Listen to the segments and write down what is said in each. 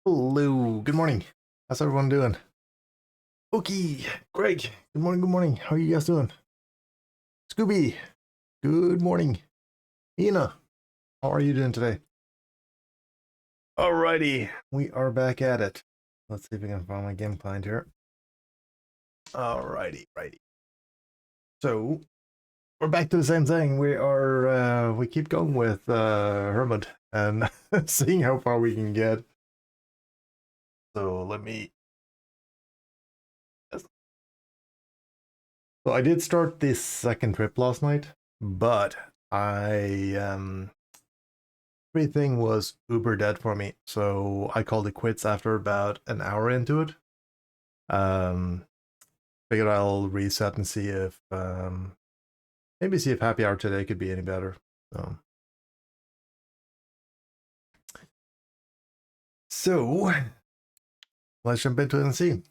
Hello, good morning. How's everyone doing? Okay, Greg, good morning, good morning. How are you guys doing? Scooby, good morning. Ina, how are you doing today? Alrighty, we are back at it. Let's see if we can find my game find here. Alrighty, righty. So, we're back to the same thing. We keep going with Hermod and seeing how far we can get. So let me. So I did start this second trip last night, but everything was uber dead for me, so I called it quits after about an hour into it. Figured I'll reset and see if maybe see if happy hour today could be any better. So let's jump into it and see.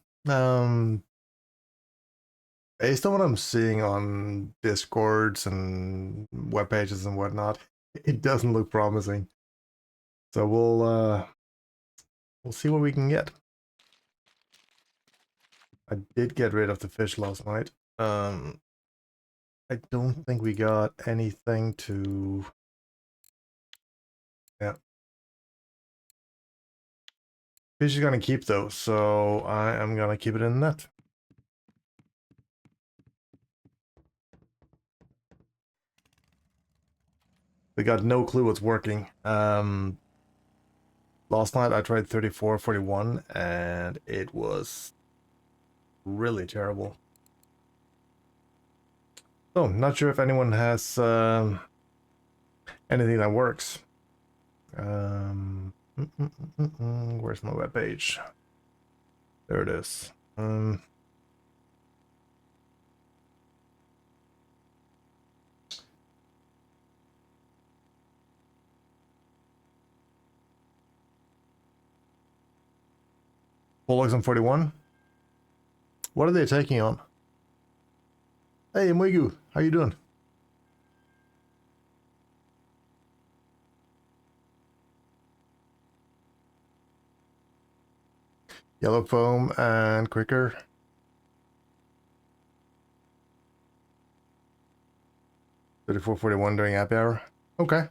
Based on what I'm seeing on Discords and web pages and whatnot, it doesn't look promising. So we'll see what we can get. I did get rid of the fish last night. I don't think we got anything to. Yeah. Fish is gonna keep though, so I am gonna keep it in the net. We got no clue what's working. Last night I tried 34, 41, and it was really terrible. So, not sure if anyone has anything that works. Where's my webpage? There it is. Bulldogs on 41. What are they taking on? Hey, Mwigu, how you doing? Yellow foam and quicker. $34.41 during happy hour. Okay.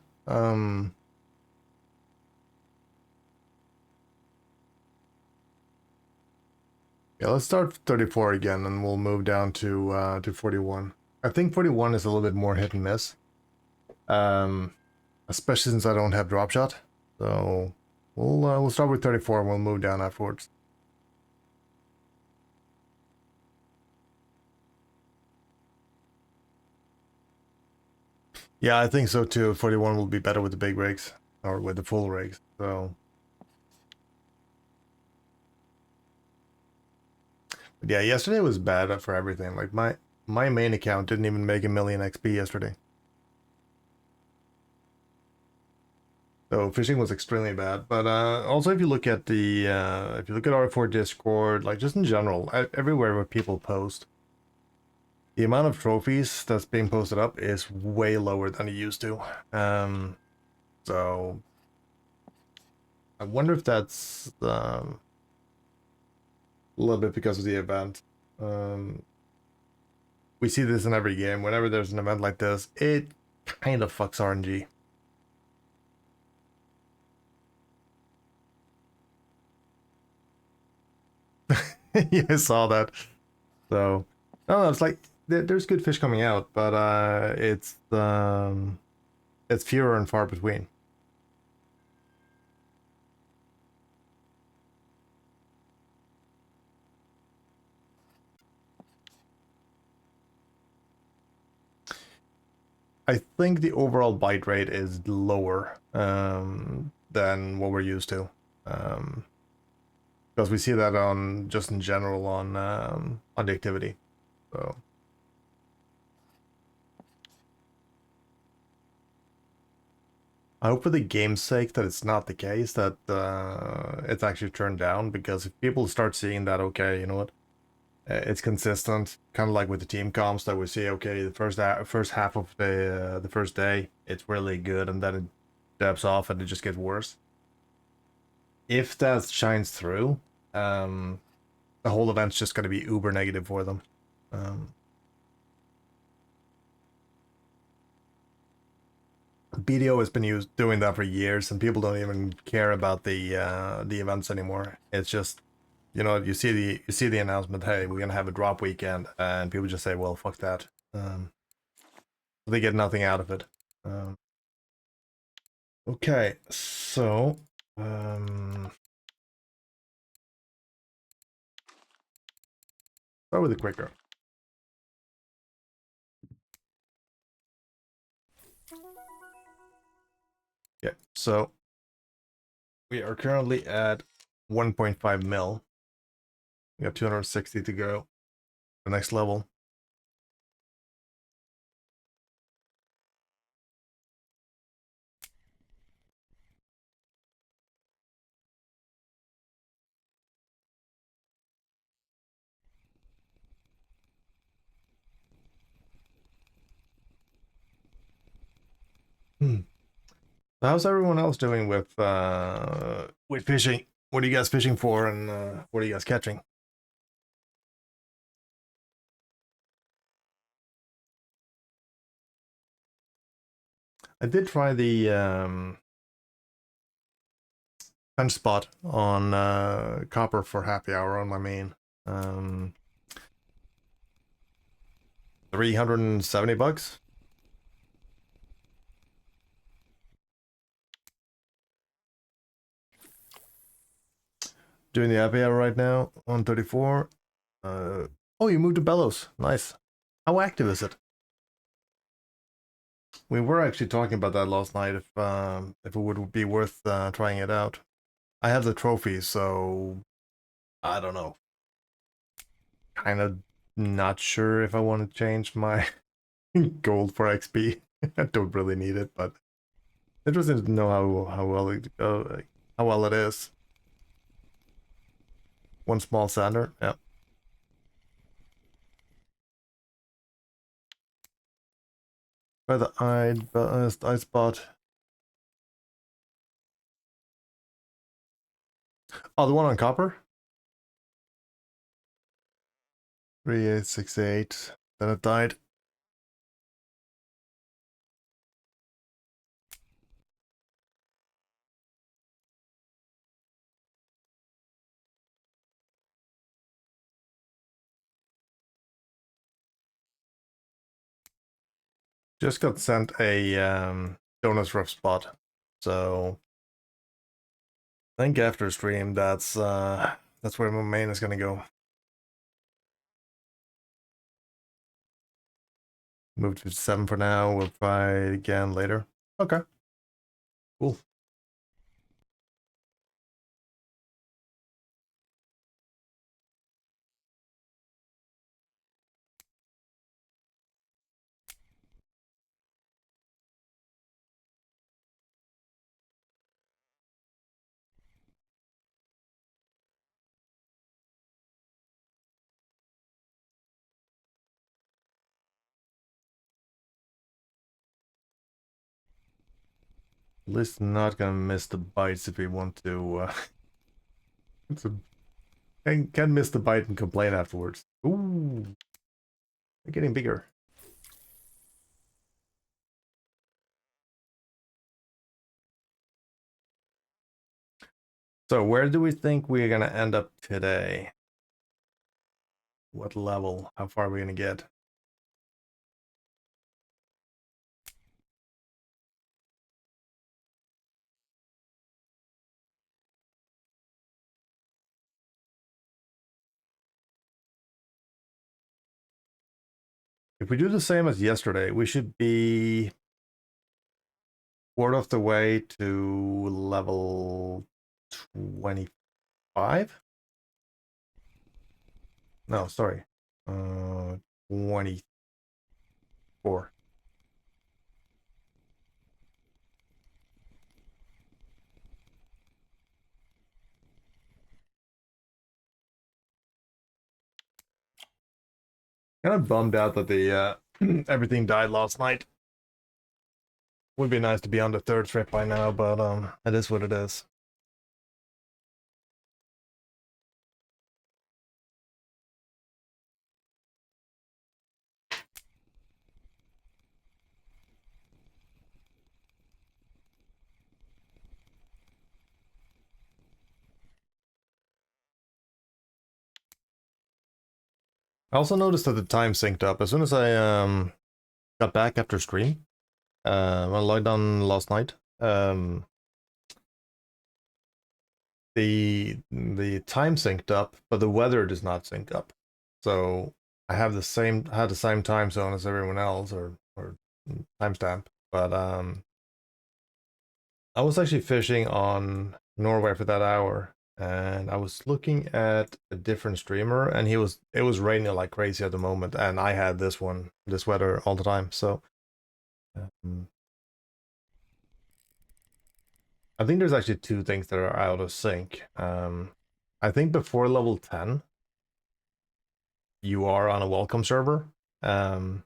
Yeah, let's start 34 again, and we'll move down to 41. I think 41 is a little bit more hit and miss. Especially since I don't have drop shot. So we'll start with 34 and we'll move down afterwards. Yeah, I think so too. 41 will be better with the big rigs or with the full rigs. So but yeah, yesterday was bad for everything. Like my main account didn't even make 1,000,000 XP yesterday. So fishing was extremely bad. But also if you look at the if you look at R4 Discord, like just in general, everywhere where people post, the amount of trophies that's being posted up is way lower than it used to. So I wonder if that's a little bit because of the event. We see this in every game. Whenever there's an event like this, it kind of fucks RNG. Yeah, I saw that. So, no, it's like there's good fish coming out, but it's fewer and far between. I think the overall bite rate is lower than what we're used to, because we see that on just in general on the activity. So I hope for the game's sake that it's not the case, that it's actually turned down, because if people start seeing that, okay, you know what, it's consistent, kind of like with the team comps that we see, okay, the first half of the first day, it's really good, and then it dips off and it just gets worse. if that shines through, the whole event's just going to be uber negative for them. BDO has been doing that for years, and people don't even care about the events anymore. It's just, you know, you see the announcement, hey, we're gonna have a drop weekend, and people just say, well, fuck that. They get nothing out of it. Okay, so start with the quicker. Yeah, so we are currently at 1.5 mil. We got 260 to go. The next level. How's everyone else doing with fishing? What are you guys fishing for, and what are you guys catching? I did try the punch spot on copper for happy hour on my main. 370 bucks. Doing the happy hour right now, 134. Oh, you moved to Bellows. Nice. How active is it? We were actually talking about that last night, if it would be worth trying it out. I have the trophy, so I don't know. Kind of not sure if I want to change my gold for XP. I don't really need it, but interesting to know how well how well it is. One small sander, yeah. By the eye spot. Oh, the one on copper. 3868. Then it died. Just got sent a donus rough spot, so I think after stream that's where my main is gonna go. Move to 7 for now. We'll try again later. Okay. Cool. At least not gonna miss the bites if we want to. Can miss the bite and complain afterwards. Ooh, they're getting bigger. So where do we think we're gonna end up today? What level? How far are we gonna get? If we do the same as yesterday, we should be quarter of the way to level 25. No, sorry, 24. Kind of bummed out that the everything died last night. Would be nice to be on the third trip by now, but it is what it is. I also noticed that the time synced up as soon as I got back after stream. When I logged on last night. The time synced up, but the weather does not sync up. So I have the same time zone as everyone else, or timestamp. But I was actually fishing on Norway for that hour, and I was looking at a different streamer, and it was raining like crazy at the moment, and I had this weather all the time. So I think there's actually two things that are out of sync. I think before level 10, you are on a welcome server, and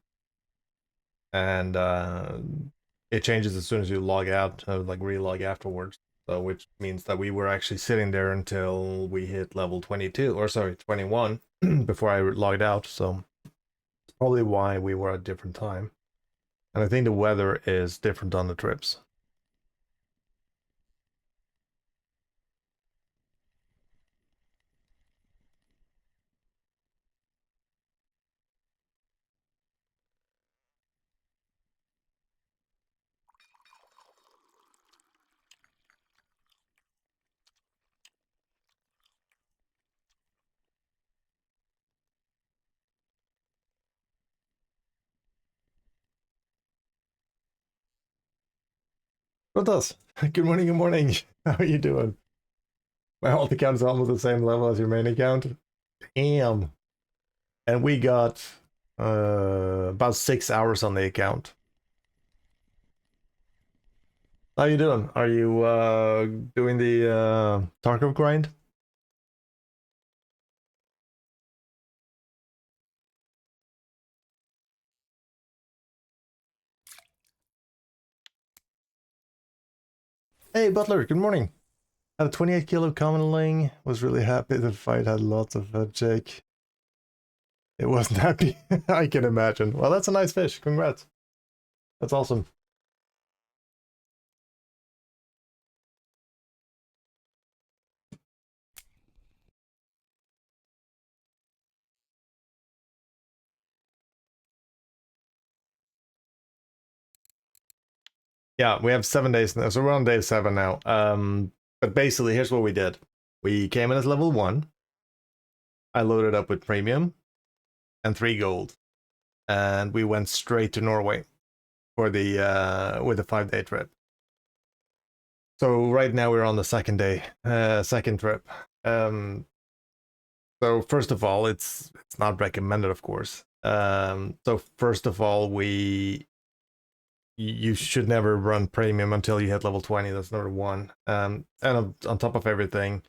it changes as soon as you log out, like re-log afterwards. So which means that we were actually sitting there until we hit level 22, or sorry, 21, before I logged out. So it's probably why we were at a different time. And I think the weather is different on the trips. What does? Good morning, good morning. How are you doing? My alt account is almost the same level as your main account. Damn. And we got about 6 hours on the account. How you doing? Are you doing the Tarkov grind? Hey Butler, good morning. Had a 28 kilo common ling. Was really happy. The fight had lots of Jake. It wasn't happy. I can imagine. Well, that's a nice fish. Congrats. That's awesome. Yeah, we have 7 days now, so we're on day 7 now. But basically, here's what we did. We came in as level 1. I loaded up with premium and 3 gold, and we went straight to Norway for the with the 5-day trip. So right now we're on the second day, second trip. So first of all, it's not recommended, of course. So first of all, you should never run premium until you hit level 20. That's number one. And on top of everything,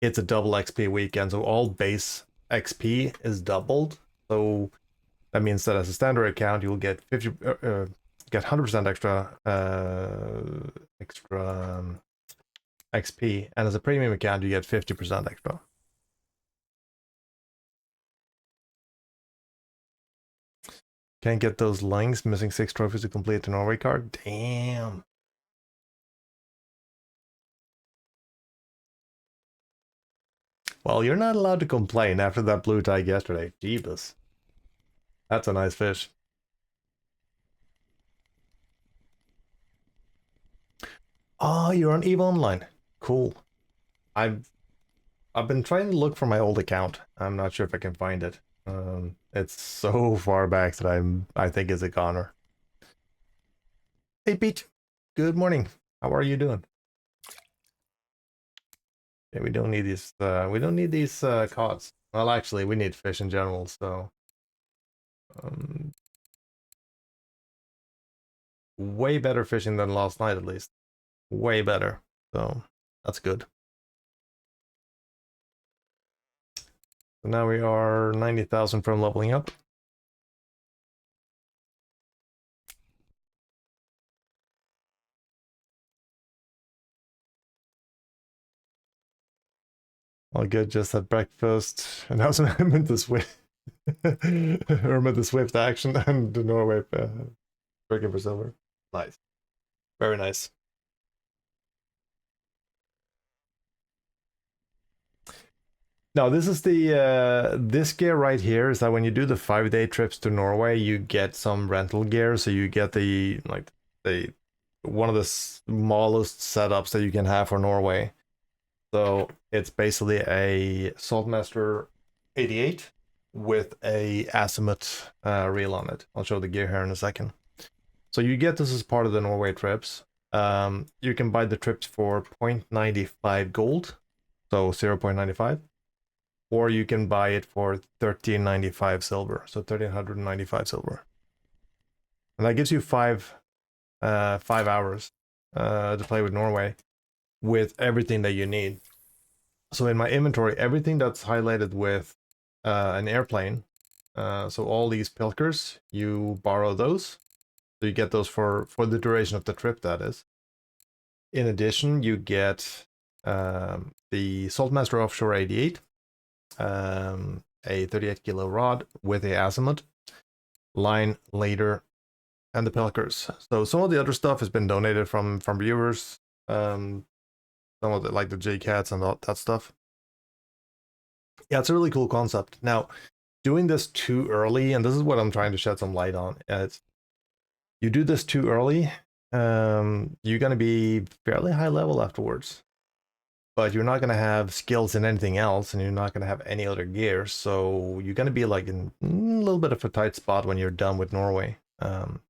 it's a double XP weekend, so all base XP is doubled. So that means that as a standard account, you'll get 100% extra XP, and as a premium account, you get 50% extra. Can't get those links. Missing 6 trophies to complete the Norway card. Damn. Well, you're not allowed to complain after that blue tag yesterday. Jeebus. That's a nice fish. Oh, you're on EVE Online. Cool. I've been trying to look for my old account. I'm not sure if I can find it. It's so far back that I think it's a goner. Hey Pete, good morning. How are you doing? Yeah, we don't need these. We don't need these cods. Well, actually, we need fish in general. So, way better fishing than last night, at least. Way better. So that's good. So now we are 90,000 from leveling up. All good. Just had breakfast. And now some Hermod the Swift. Hermod the Swift action and the Norway breaking for silver. Nice. Very nice. No, this is the this gear right here is that when you do the 5-day trips to Norway, you get some rental gear. So you get the the one of the smallest setups that you can have for Norway. So it's basically a Saltmaster 88 with a azimuth reel on it. I'll show the gear here in a second. So you get this as part of the Norway trips. You can buy the trips for 0.95 gold, so 0.95, or you can buy it for 1395 silver, so 1395 silver. And that gives you 5 hours to play with Norway with everything that you need. So in my inventory, everything that's highlighted with an airplane, so all these pilkers, you borrow those. So you get those for the duration of the trip, that is. In addition, you get the Saltmaster Offshore 88, a 38 kilo rod with a azimuth, line, leader, and the pilkers. So some of the other stuff has been donated from viewers. Some of the, like the J-Cats and all that stuff. Yeah, it's a really cool concept. Now, doing this too early, and this is what I'm trying to shed some light on, it's you do this too early, you're going to be fairly high level afterwards, but you're not going to have skills in anything else, and you're not going to have any other gear, so you're going to be like in a little bit of a tight spot when you're done with Norway. And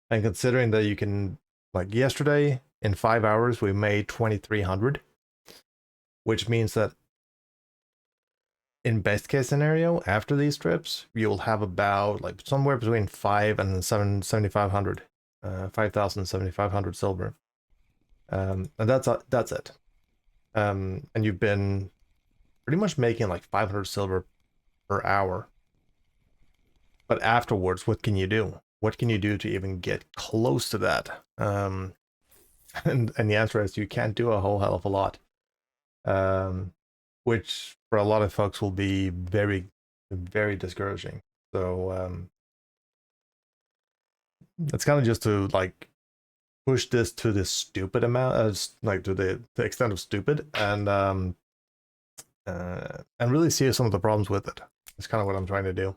considering that you can, like yesterday, in 5 hours, we made 2,300, which means that in best case scenario, after these trips, you'll have about like somewhere between 5 and 7,500, 5,7,500 silver, and that's it. And you've been pretty much making like 500 silver per hour. But afterwards, what can you do? What can you do to even get close to that? And the answer is you can't do a whole hell of a lot. Which for a lot of folks will be very, very discouraging. So it's kind of just to like push this to the stupid amount, like to the extent of stupid, and really see some of the problems with it. It's kind of what I'm trying to do.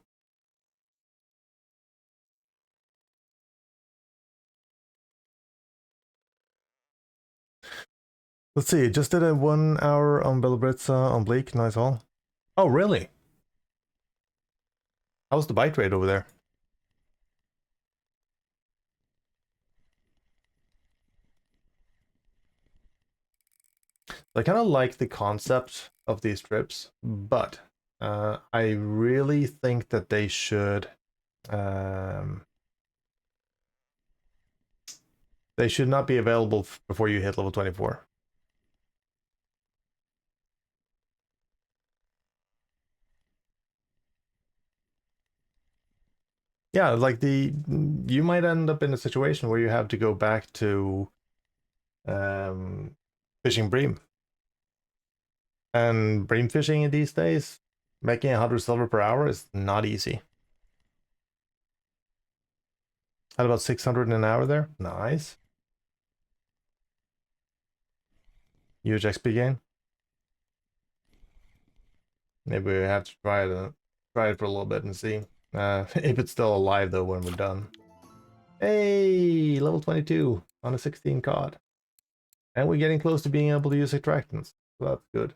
Let's see, just did a 1 hour on Belobritza on Bleak, nice all. Oh, really? How's the bite rate over there? I kind of like the concept of these trips, but I really think that they should not be available before you hit level 24. Yeah, like you might end up in a situation where you have to go back to fishing bream. And bream fishing in these days, making 100 silver per hour is not easy. Had about 600 in an hour there. Nice. Huge XP gain. Maybe we have to try it for a little bit and see if it's still alive though when we're done. Hey, level 22 on a 16 cod. And we're getting close to being able to use attractants. So that's good.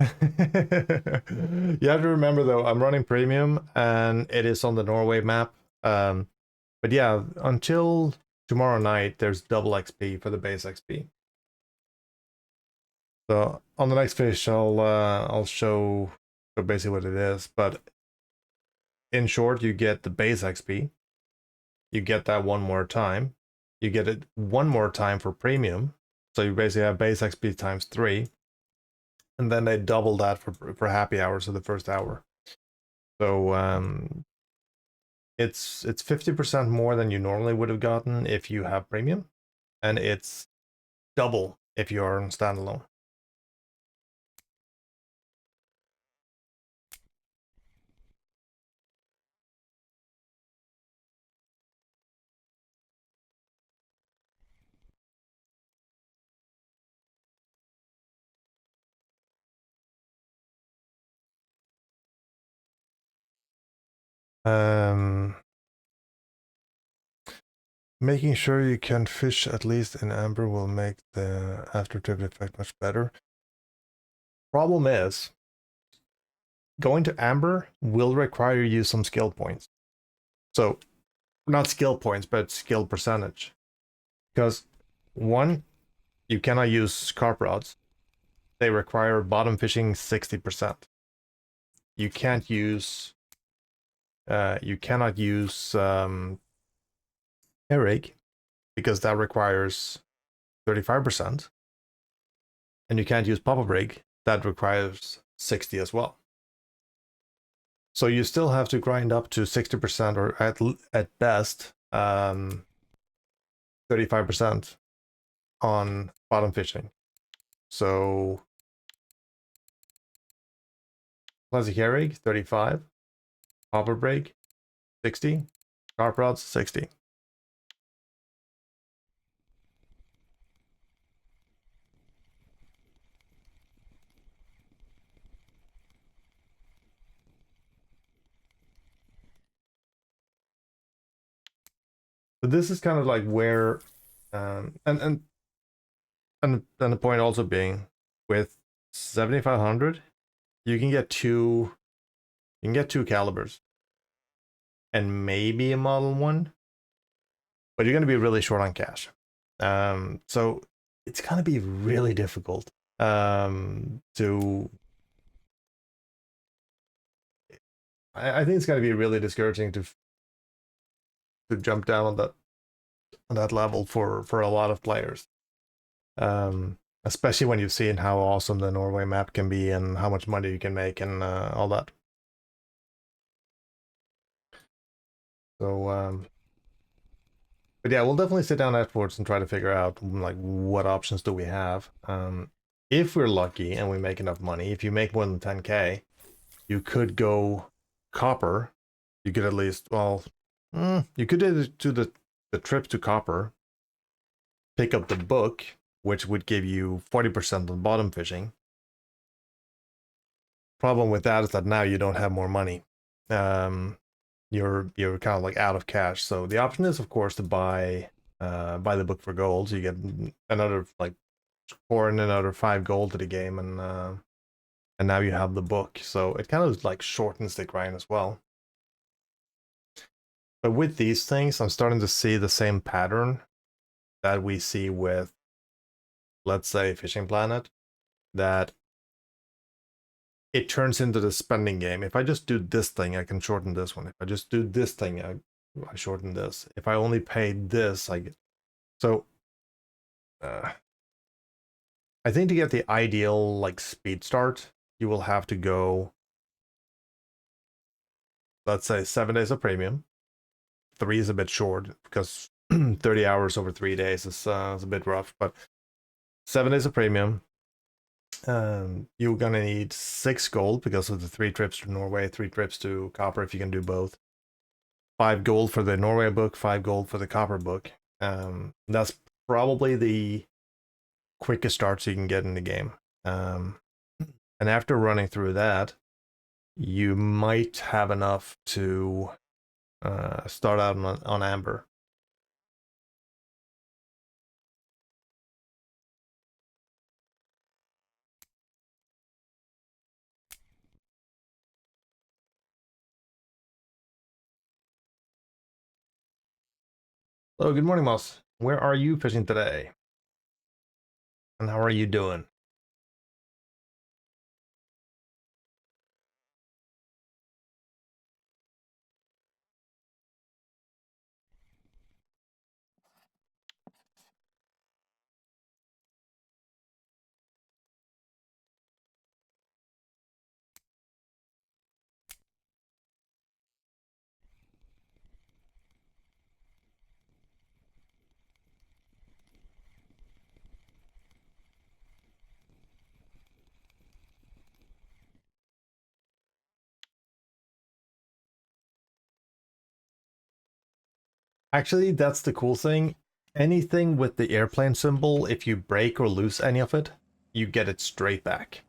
You have to remember though, I'm running premium and it is on the Norway map. But yeah, until tomorrow night, there's double XP for the base XP. So on the next fish, I'll show basically what it is. But in short, you get the base XP. You get that one more time. you get it one more time for premium. So you basically have base XP times 3. And then they double that for happy hours of the first hour. So it's 50% more than you normally would have gotten if you have premium, and it's double if you are on standalone. Making sure you can fish at least in amber will make the after trip effect much better. Problem is, going to amber will require you some skill points. So, not skill points, but skill percentage. Because, one, you cannot use carp rods. They require bottom fishing 60%. You can't use you cannot use Erig because that requires 35%. And you can't use pop-up rig, that requires 60 as well. So you still have to grind up to 60% or at best 35% on bottom fishing. So classic herring 35, pop-up rig 60, carp rods 60. But this is kind of like where, and the point also being with 7,500, you can get two calibers and maybe a Model 1, but you're going to be really short on cash. So it's going to be really difficult to. I think it's going to be really discouraging to jump down on that level for a lot of players. Especially when you've seen how awesome the Norway map can be and how much money you can make and all that. So, but yeah, we'll definitely sit down afterwards and try to figure out like what options do we have. If we're lucky and we make enough money, if you make more than 10k, you could go copper. You could at least, well, you could do the trip to copper, pick up the book, which would give you 40% on bottom fishing. Problem with that is that now you don't have more money. You're kind of like out of cash. So the option is, of course, to buy the book for gold. So you get another like pour in another 5 gold to the game, and now you have the book. So it kind of like shortens the grind as well. But with these things, I'm starting to see the same pattern that we see with, let's say, Fishing Planet, that it turns into the spending game. If I just do this thing, I can shorten this one. If I just do this thing, I shorten this. If I only pay this, I get... So, I think to get the ideal, like, speed start, you will have to go, let's say, 7 days of premium. 3 is a bit short, because 30 hours over 3 days is a bit rough, but 7 days of premium. You're gonna need 6 gold because of the 3 trips to Norway, 3 trips to copper if you can do both. 5 gold for the Norway book, 5 gold for the copper book. That's probably the quickest starts you can get in the game. And after running through that, you might have enough to start out on Amber. Hello, good morning, Moss. Where are you fishing today? And how are you doing? Actually, that's the cool thing. Anything with the airplane symbol, if you break or lose any of it, you get it straight back.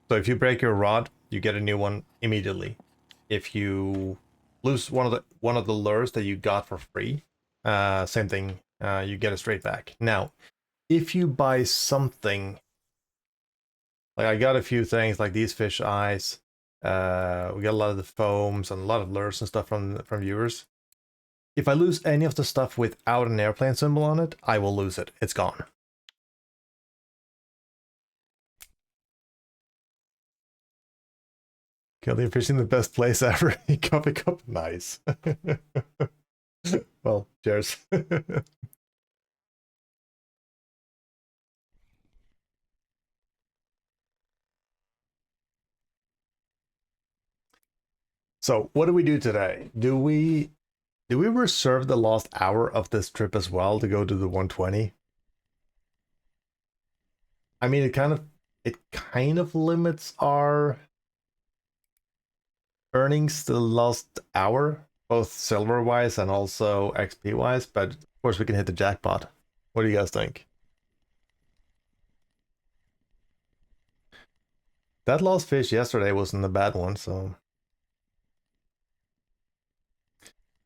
So if you break your rod, you get a new one immediately. If you lose one of the lures that you got for free, same thing, you get it straight back. Now, if you buy something, like I got a few things like these fish eyes, we got a lot of the foams and a lot of lures and stuff from viewers. If I lose any of the stuff without an airplane symbol on it, I will lose it. It's gone. Kelly fishing the best place ever. Coffee cup, nice. Well, cheers. So, what do we do today? Do we reserve the last hour of this trip as well to go to the 120? I mean, it kind of limits our earnings to the last hour, both silver wise and also XP wise, but of course we can hit the jackpot. What do you guys think? That lost fish yesterday wasn't a bad one, so.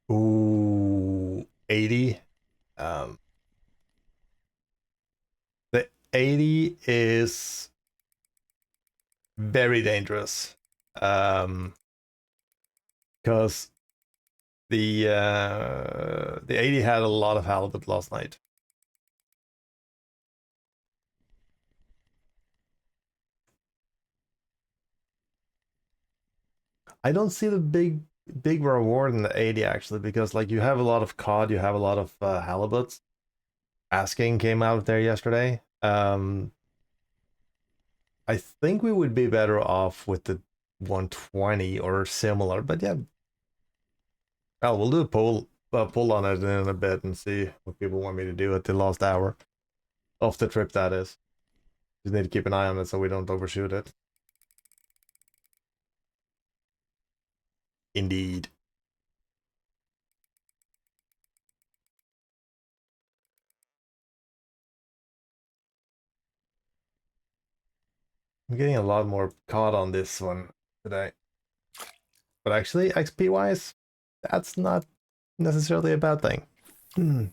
Ooh, 80. Um, the 80 is very dangerous. Because the 80 had a lot of halibut last night. I don't see the big reward in the 80 actually, because like you have a lot of cod, you have a lot of halibuts. Asking came out of there yesterday. I think we would be better off with the 120 or similar, but yeah. Well, we'll do a poll on it in a bit and see what people want me to do at the last hour of the trip, that is. Just need to keep an eye on it so we don't overshoot it. Indeed. I'm getting a lot more caught on this one today. But actually, XP wise, that's not necessarily a bad thing. As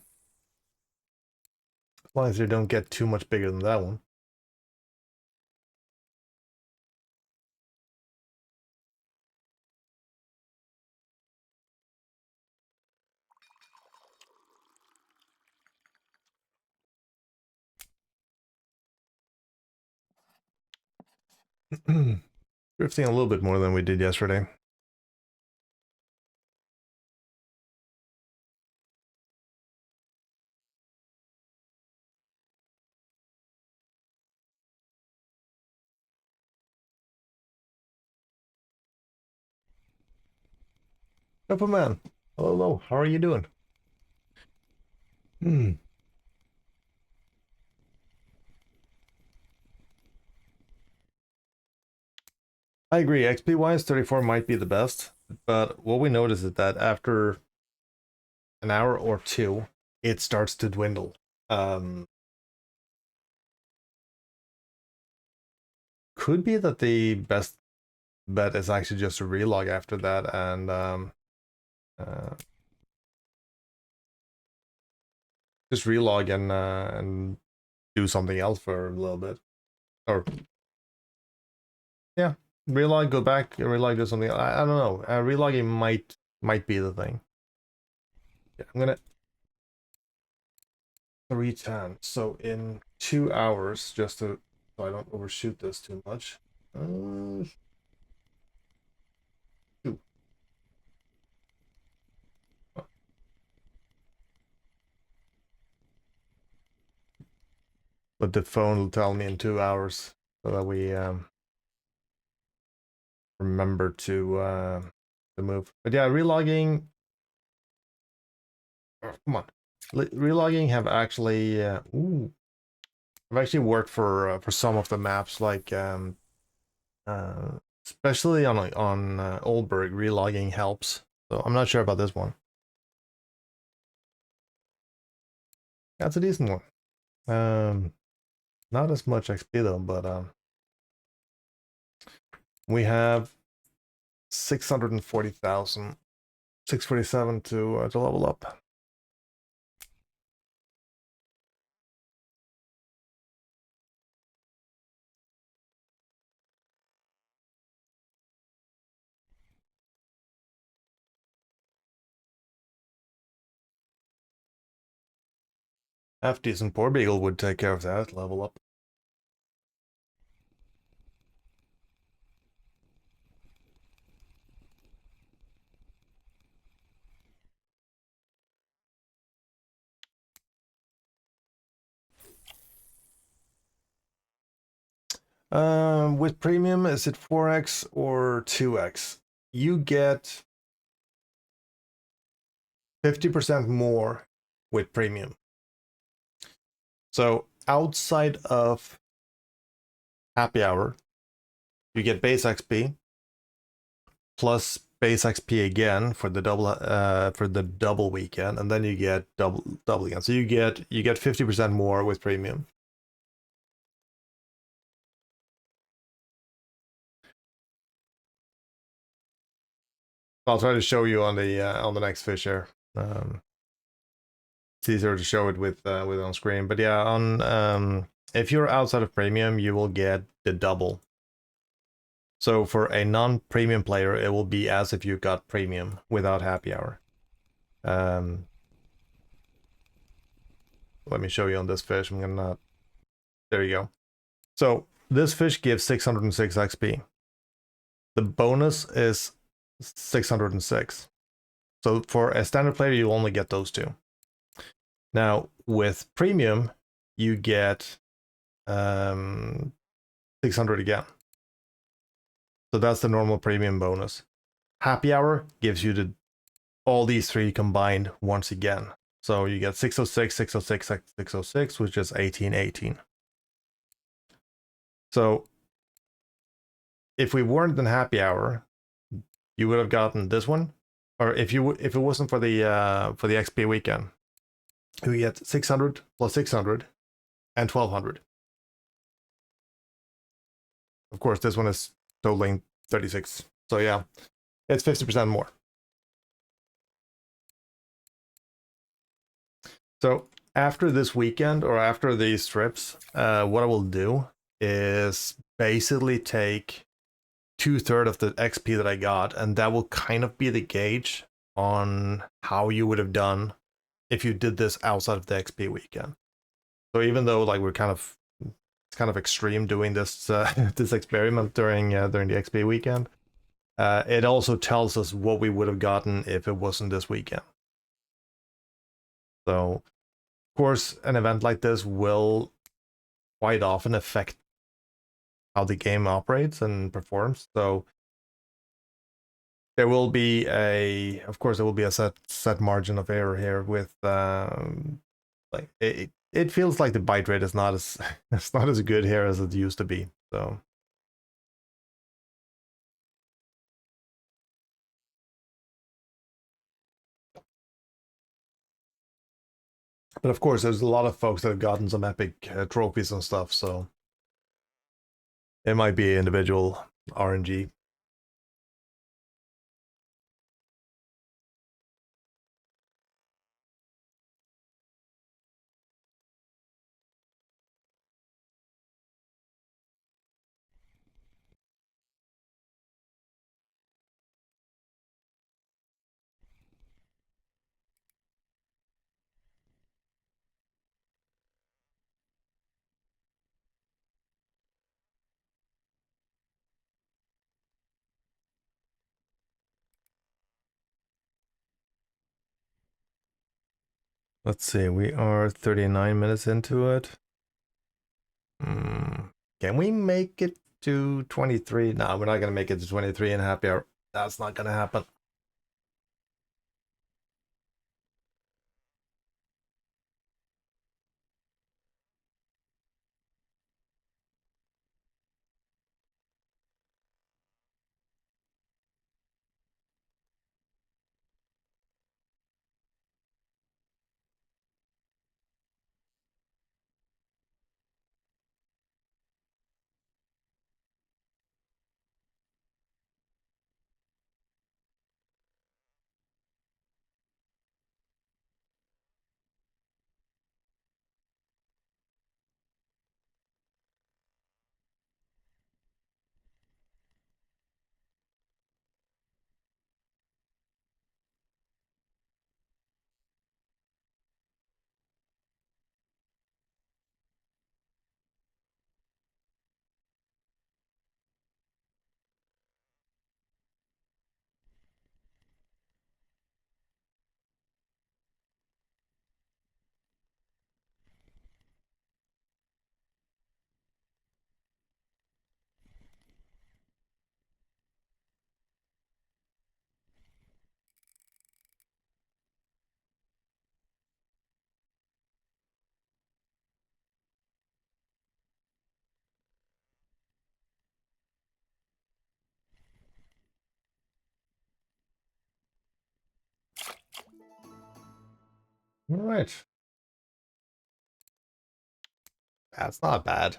long as you don't get too much bigger than that one. Drifting a little bit more than we did yesterday. Man. Hello, how are you doing? I agree. XP wise, 34 might be the best, but what we notice is that after an hour or two, it starts to dwindle. Could be that the best bet is actually just to relog after that and just relog and do something else for a little bit, or yeah, relog, go back, relog, do something. I don't know. Relogging might be the thing. Yeah, I'm gonna 310. So in 2 hours, just to so I don't overshoot this too much. Two. But the phone will tell me in 2 hours so that we remember to move. But yeah, relogging. Oh, come on, relogging have actually I've actually worked for some of the maps, like especially on Oldberg, relogging helps So I'm not sure about this one. That's a decent one. Not as much XP though, but we have 640,000, 647 to level up. Half decent Poor Beagle would take care of that level up. With premium, is it 4x or 2x? You get 50% more with premium. So outside of happy hour, you get base XP plus base XP again for the double weekend, and then you get double again. So you get 50% more with premium. I'll try to show you on the next fish here. It's easier to show it with on screen, but yeah, on if you're outside of premium, you will get the double. So for a non-premium player, it will be as if you got premium without happy hour. Let me show you on this fish. I'm gonna. There you go. So this fish gives 606 XP. The bonus is 606. So for a standard player, you only get those two. Now with premium, you get 600 again. So that's the normal premium bonus. Happy hour gives you all these three combined once again. So you get 606, 606, 606, which is 1818. So if we weren't in happy hour, you would have gotten this one, or if it wasn't for the XP weekend, you get 600 plus 600 and 1200. Of course, this one is totaling 36. So yeah, it's 50% more. So after this weekend or after these trips, what I will do is basically take 2/3 of the XP that I got, and that will kind of be the gauge on how you would have done if you did this outside of the XP weekend. So even though like it's kind of extreme doing this this experiment during the XP weekend, it also tells us what we would have gotten if it wasn't this weekend. So of course, an event like this will quite often affect how the game operates and performs. So there will be of course, there will be a set margin of error here with like it feels like the bite rate is not as it's not as good here as it used to be. So but of course, there's a lot of folks that have gotten some epic trophies and stuff. So it might be individual RNG. Let's see, we are 39 minutes into it. Can we make it to 23? No, we're not going to make it to 23 in happy hour. That's not going to happen. All right. That's not bad.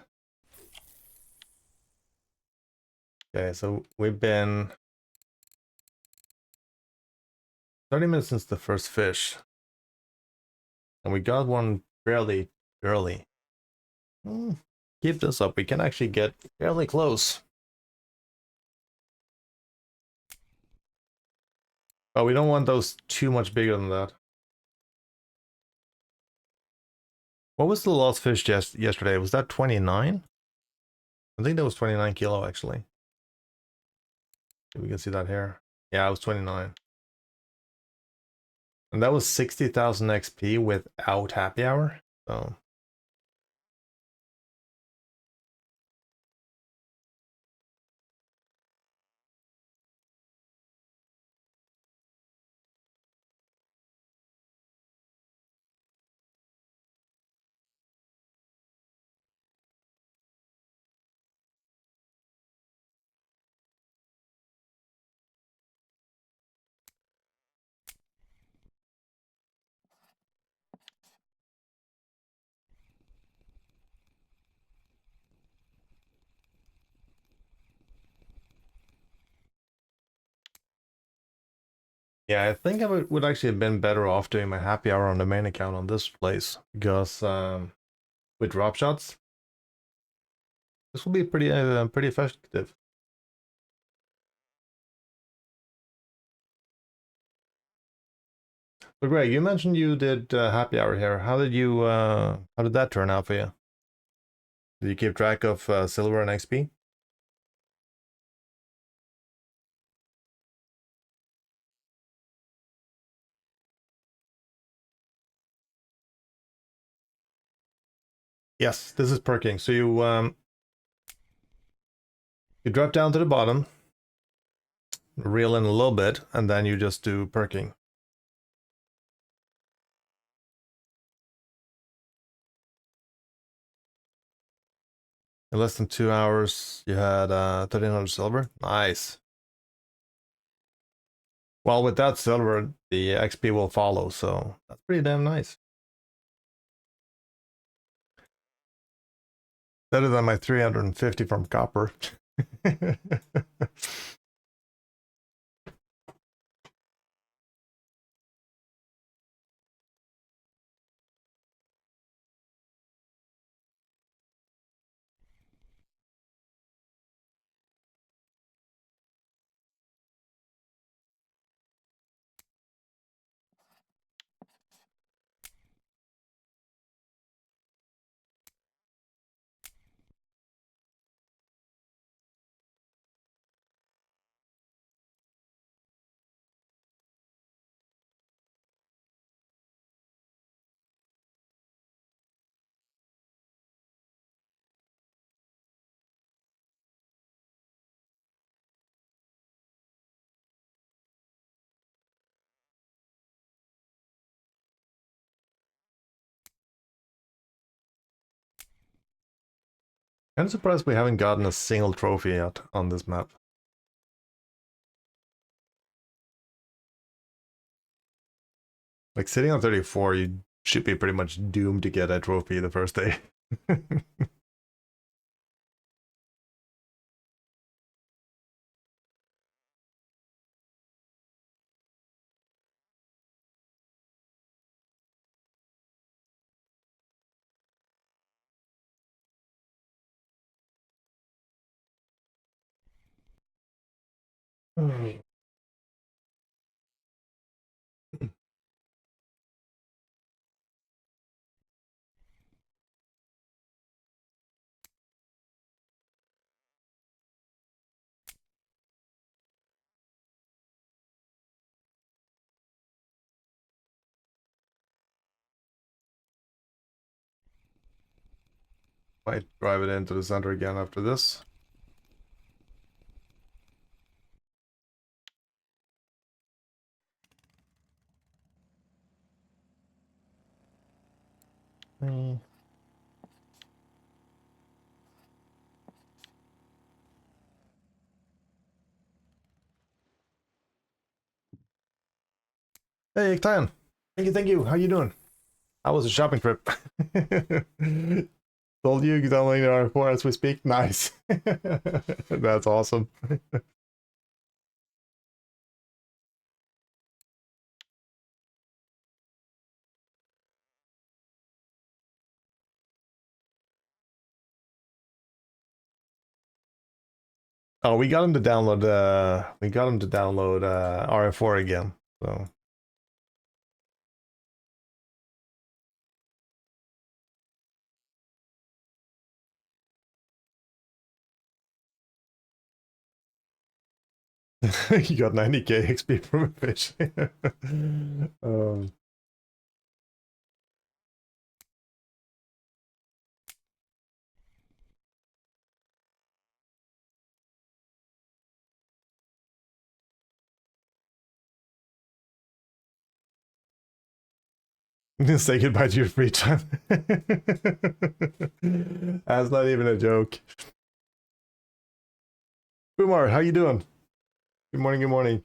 Okay, so we've been 30 minutes since the first fish. And we got one fairly early. Keep this up. We can actually get fairly close. Oh, we don't want those too much bigger than that. What was the last fish yesterday? Was that 29? I think that was 29 kilo actually. We can see that here. Yeah, it was 29. And that was 60,000 XP without happy hour. So yeah, I think I would actually have been better off doing my happy hour on the main account on this place because with drop shots, this will be pretty effective. But Greg, you mentioned you did happy hour here. How did that turn out for you? Did you keep track of silver and XP? Yes, this is perking. So you drop down to the bottom, reel in a little bit, and then you just do perking. In less than 2 hours, you had 1,300 silver. Nice. Well, with that silver, the XP will follow, so that's pretty damn nice. Better than my 350 from copper. I'm surprised we haven't gotten a single trophy yet on this map. Like sitting on 34, you should be pretty much doomed to get a trophy the first day. Might drive it into the center again after this. Hey, Tian. Thank you. How you doing? That was a shopping trip. Told you downloading the R4 as we speak. Nice. That's awesome. Oh, we got him to download RF4 again. So you got 90k XP from a fish. Say goodbye to your free time. That's not even a joke. Kumar, how you doing? Good morning, good morning.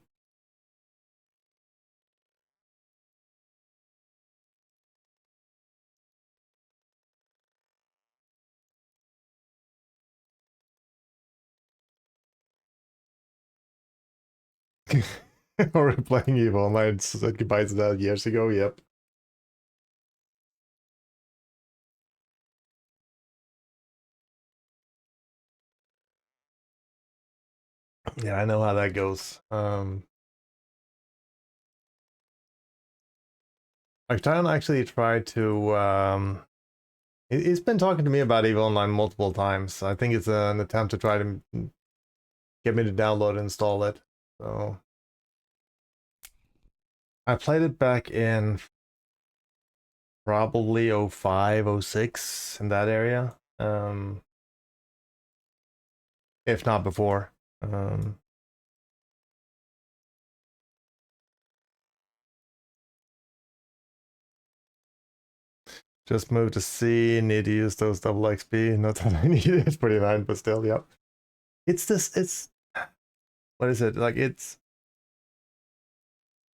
Or playing EVE Online said goodbye to that years ago, yep. Yeah, I know how that goes. Octane actually tried to he's been talking to me about EVE Online multiple times. I think it's an attempt to try to get me to download and install it. So I played it back in probably 05, 06 in that area. If not before. Just moved to C, need to use those double XP. Not that I need it, it's pretty fine, but still, yep. It's what is it? Like it's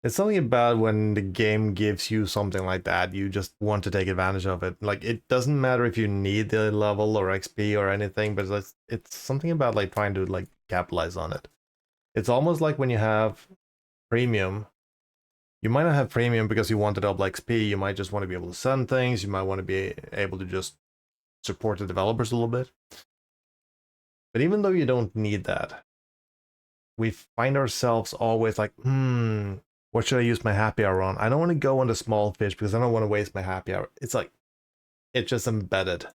something about when the game gives you something like that, you just want to take advantage of it. Like it doesn't matter if you need the level or XP or anything, but it's something about like trying to like capitalize on it. It's almost like when you have premium. You might not have premium because you want the double XP. You might just want to be able to send things. You might want to be able to just support the developers a little bit. But even though you don't need that, we find ourselves always like, what should I use my happy hour on? I don't want to go on the small fish because I don't want to waste my happy hour. It's like, it's just embedded.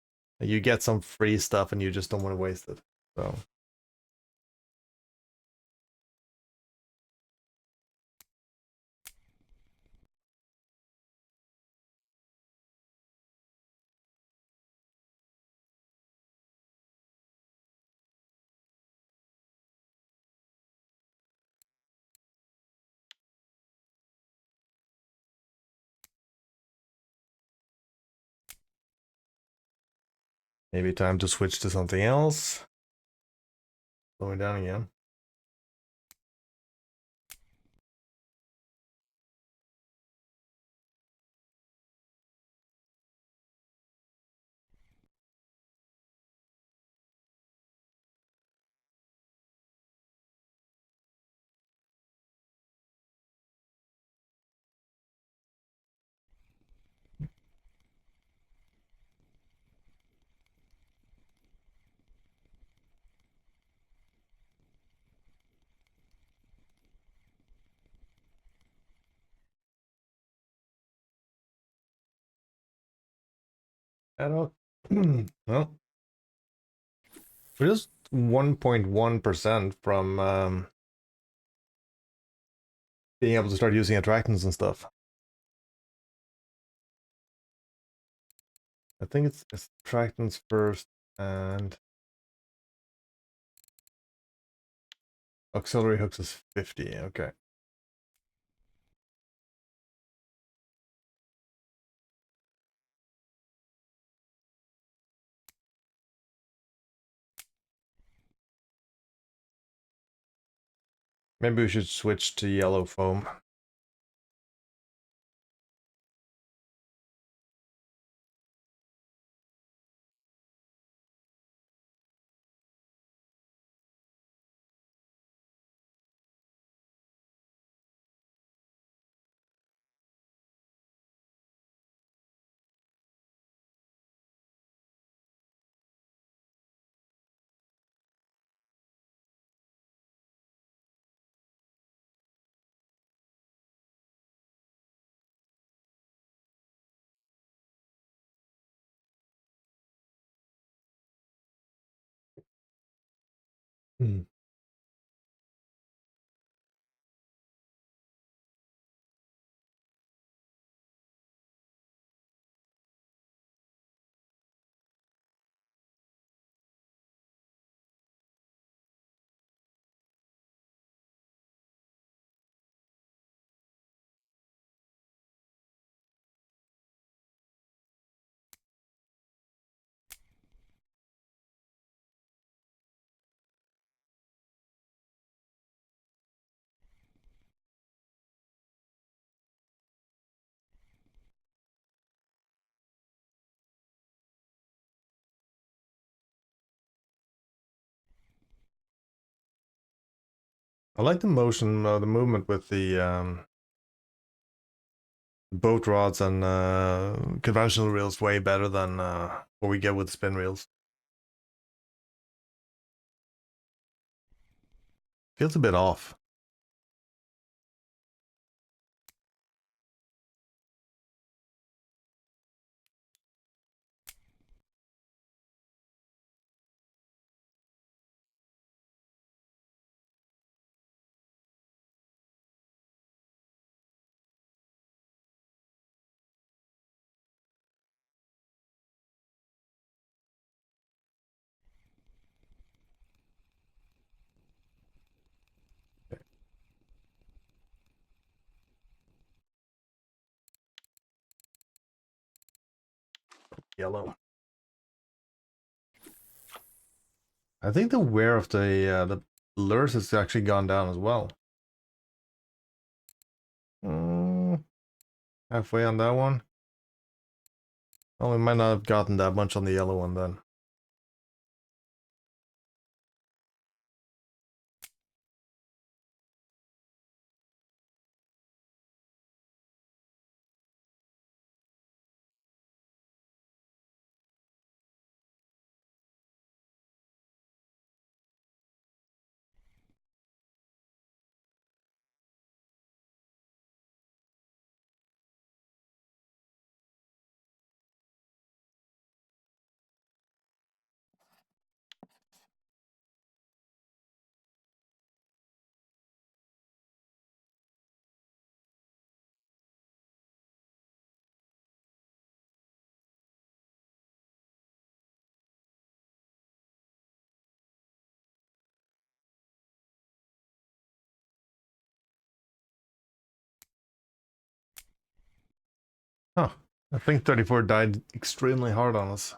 You get some free stuff and you just don't want to waste it. So. Maybe time to switch to something else. Slowing down again. I don't. Well, we're just 1.1% from being able to start using attractants and stuff. I think it's attractants first and auxiliary hooks is 50. Okay. Maybe we should switch to yellow foam. Hmm. I like the motion, the movement with the boat rods and conventional reels way better than what we get with spin reels. Feels a bit off. Yellow. I think the wear of the lures has actually gone down as well. Halfway on that one. Oh, we might not have gotten that much on the yellow one then. Huh. I think 34 died extremely hard on us.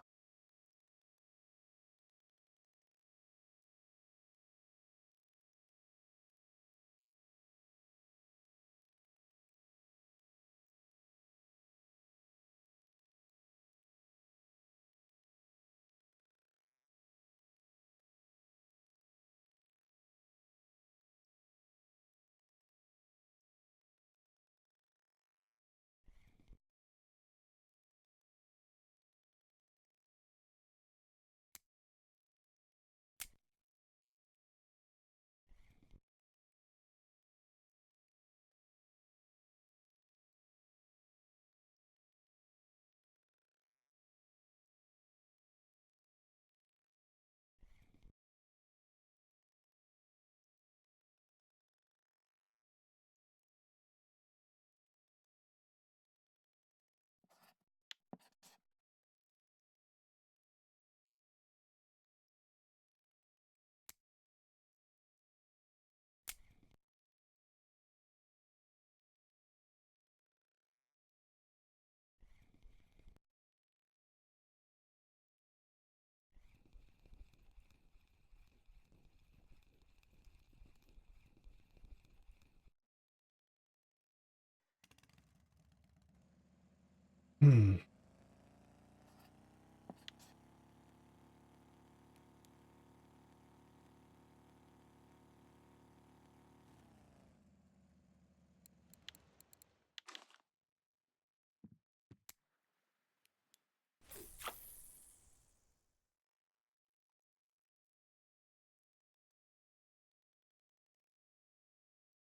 Hmm.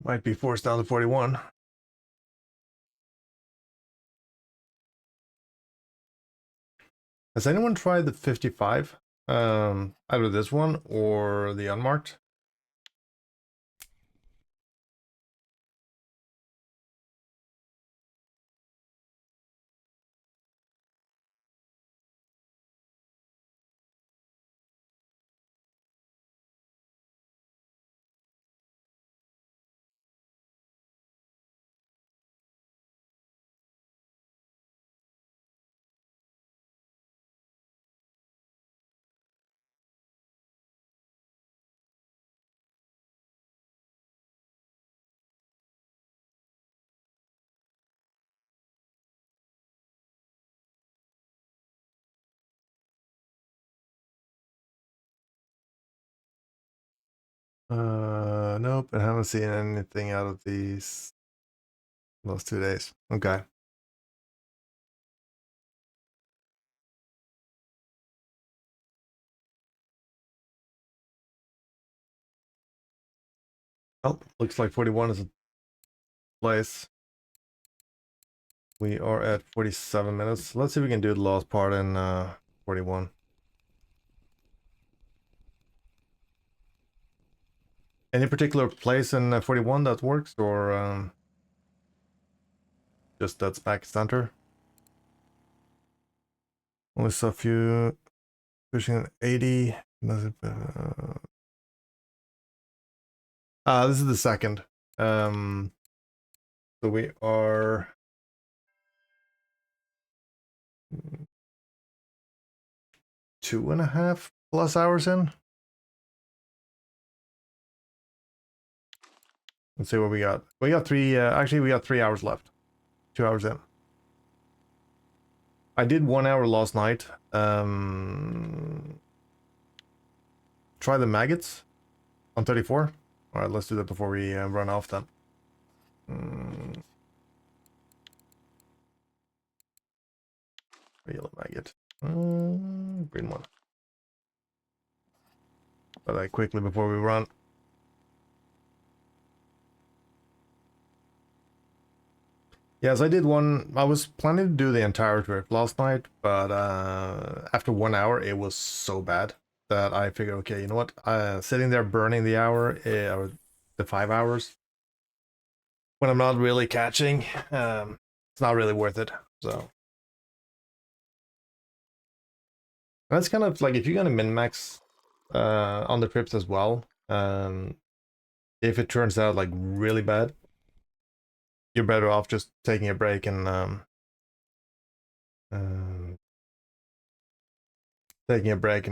Might be forced down to 41. Has anyone tried the 55? Either this one or the unmarked? Nope, I haven't seen anything out of these last 2 days. Okay. Well, looks like 41 is a place. We are at 47 minutes. Let's see if we can do the last part in 41. Any particular place in 41 that works, or just that's back center? Only saw a few pushing 80. This is the second. So we are 2.5+ hours in. Let's see what we got. We got three. Actually, we got 3 hours left. 2 hours in. I did 1 hour last night. Try the maggots on 34. All right, let's do that before we run off then. Yellow maggot. Green one. But quickly before we run. Yes, I did one. I was planning to do the entire trip last night, but after 1 hour, it was so bad that I figured, okay, you know what? Sitting there burning the hour or the 5 hours when I'm not really catching, it's not really worth it. So that's kind of like if you're gonna min max on the trips as well. If it turns out like really bad, you're better off just taking a break and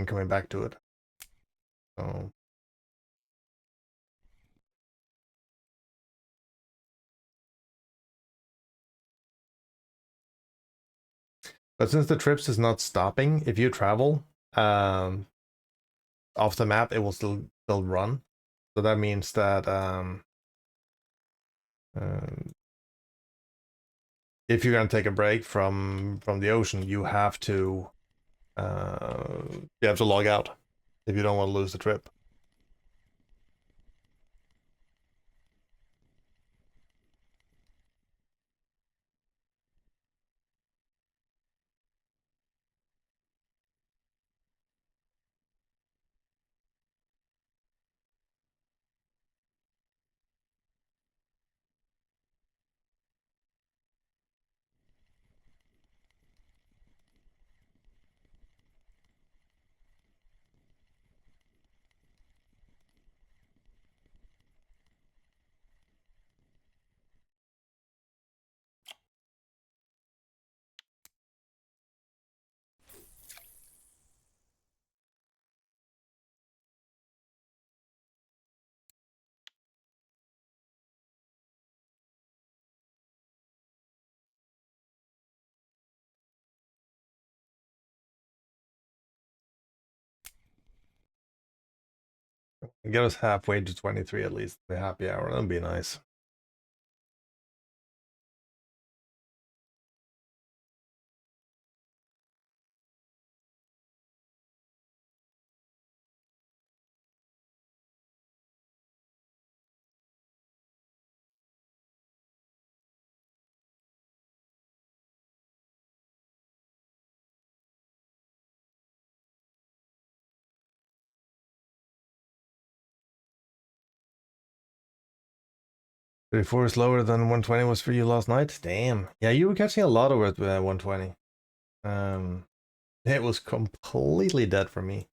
coming back to it. So but since the trips is not stopping, if you travel off the map, it will still run. So that means that if you're gonna take a break from the ocean, you have to log out if you don't want to lose the trip. Get us halfway to 23 at least, the happy hour. That'd be nice. Before is lower than 120 was for you last night. Damn. Yeah, you were catching a lot over at 120. It was completely dead for me.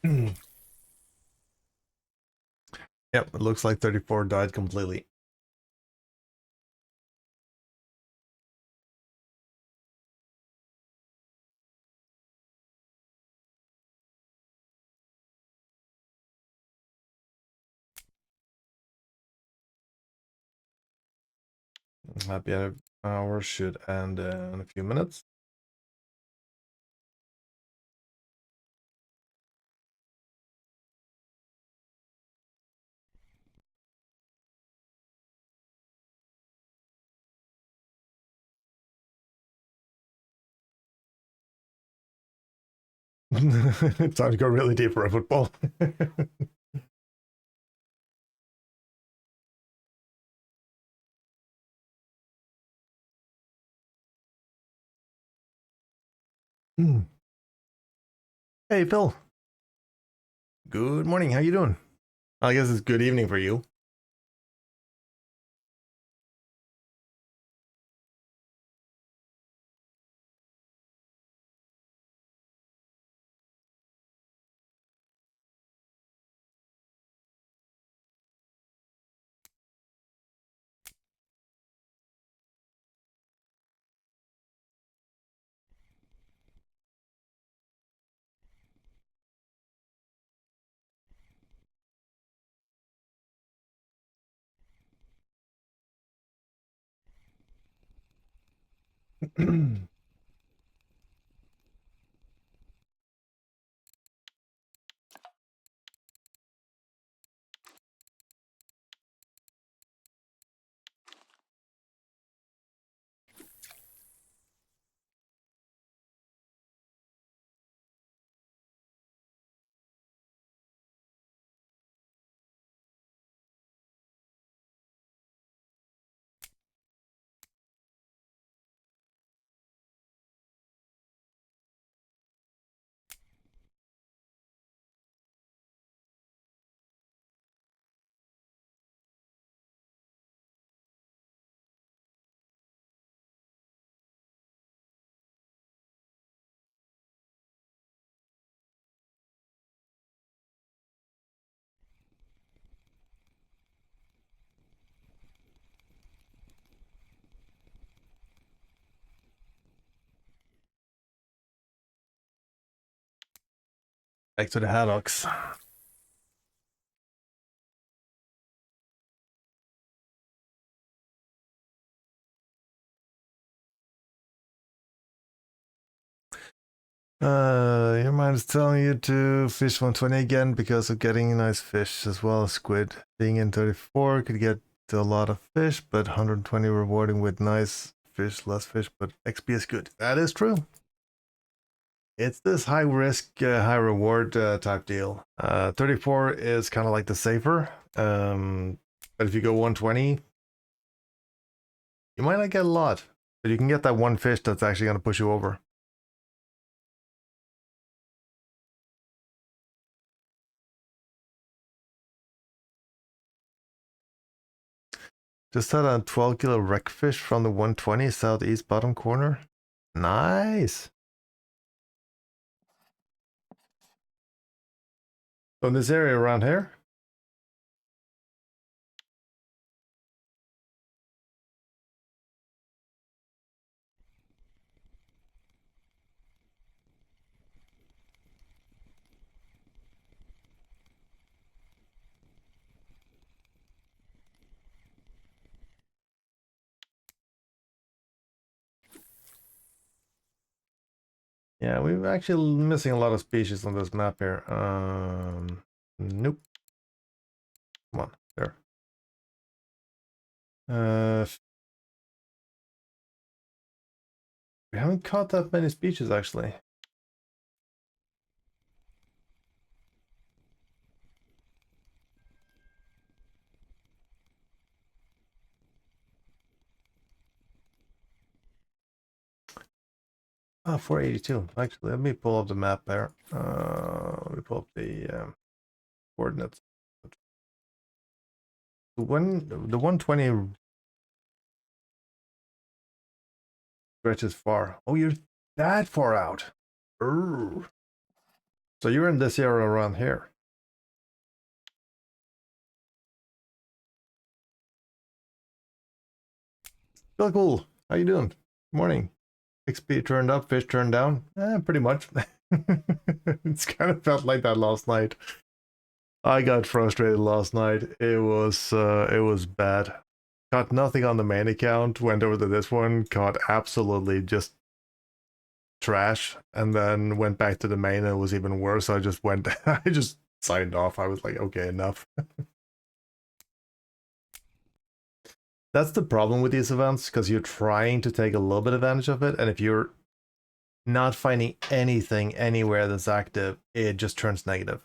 Yep, it looks like 34 died completely. Happy hour should end in a few minutes. It's time to go really deep for a football. Hey, Phil. Good morning. How you doing? I guess it's good evening for you. Back to the haddocks. Your mind is telling you to fish 120 again because of getting nice fish as well as squid. Being in 34 could get to a lot of fish, but 120 rewarding with nice fish, less fish, but XP is good. That is true. It's this high risk, high reward type deal. 34 is kind of like the safer. But if you go 120, you might not get a lot, but you can get that one fish that's actually going to push you over. Just had a 12 kilo wreck fish from the 120 southeast bottom corner. Nice. So in this area around here? Yeah, we're actually missing a lot of species on this map here. Nope. Come on, there. We haven't caught that many species actually. Ah, 482. Actually, let me pull up the map there. Let me pull up the coordinates. When the 120 stretches far. Oh, you're that far out. Urgh. So you're in this area around here. Feel cool. How you doing? Morning. XP turned up, fish turned down. Pretty much. It's kind of felt like that last night. I got frustrated last night. It was bad. Got nothing on the main account, went over to this one, caught absolutely just trash, and then went back to the main and it was even worse. I just went I just signed off. I was like, okay, enough. That's the problem with these events, because you're trying to take a little bit advantage of it, and if you're not finding anything anywhere that's active, it just turns negative.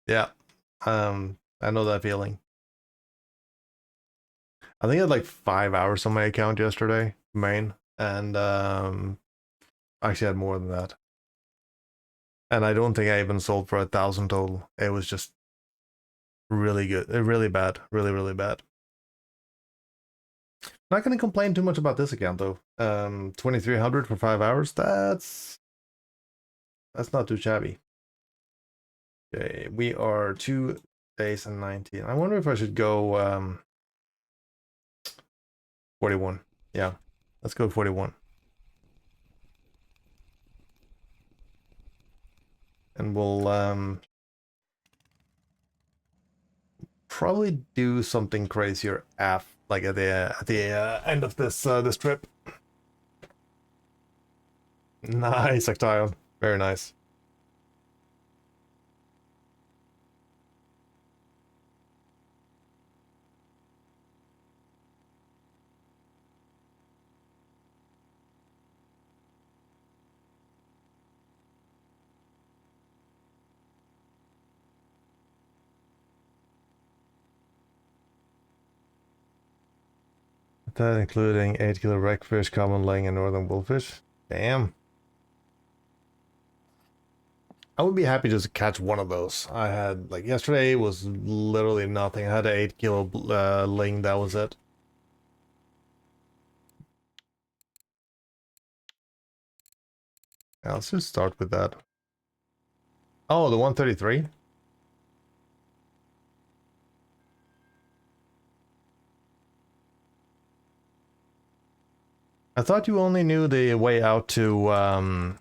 Yeah. I know that feeling. I think I had like 5 hours on my account yesterday, main, and I actually had more than that. And I don't think I even sold for 1,000 total. It was just really good, really bad, really bad. Not gonna complain too much about this account though. 2,300 for 5 hours. That's not too shabby. Okay, we are 2 days and 19. I wonder if I should go 41. Yeah, let's go 41. And we'll probably do something crazier like at the end of this this trip. Nice, Octation. Very nice. That including 8 kilo wreckfish, common laying, and northern bullfish. Damn. I would be happy just to catch one of those. I had, like, yesterday was literally nothing. I had an 8 kilo ling, that was it. Yeah, let's just start with that. Oh, the 133? I thought you only knew the way out to, I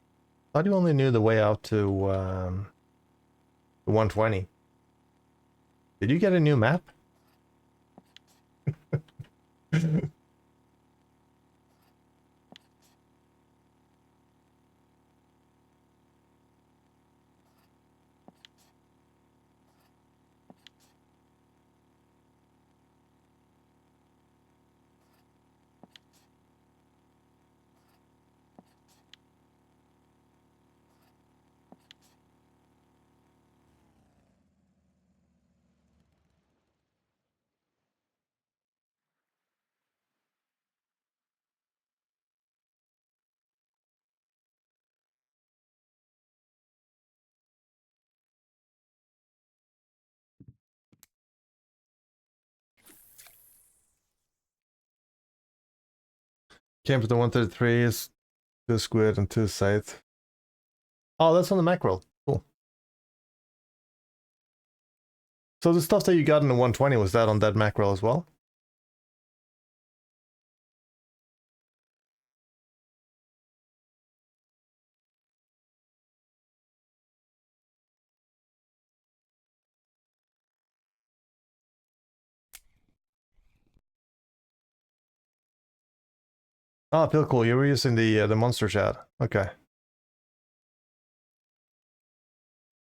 thought you only knew the way out to, the 120. Did you get a new map? Came for the 133s, 2 squid and 2 scythe. Oh, that's on the mackerel. Cool. So the stuff that you got in the 120, was that on that mackerel as well? Oh, feel cool. You were using the monster chat. Okay.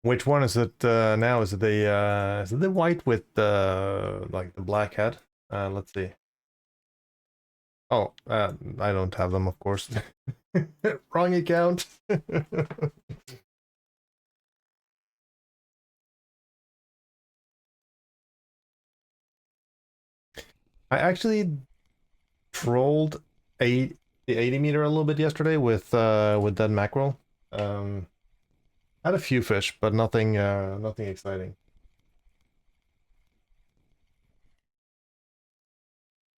Which one is it now? Is it the white with the like the black head? Let's see. Oh, I don't have them, of course. Wrong account. I actually trolled the 80 meter a little bit yesterday with that mackerel. Had a few fish, but nothing exciting.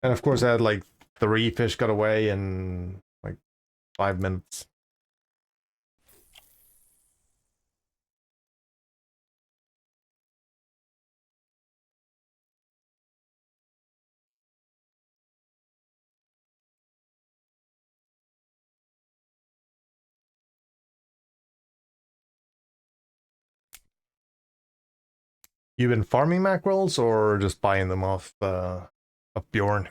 And of course, I had like 3 fish got away in like 5 minutes. You been farming mackerels or just buying them off of Bjorn?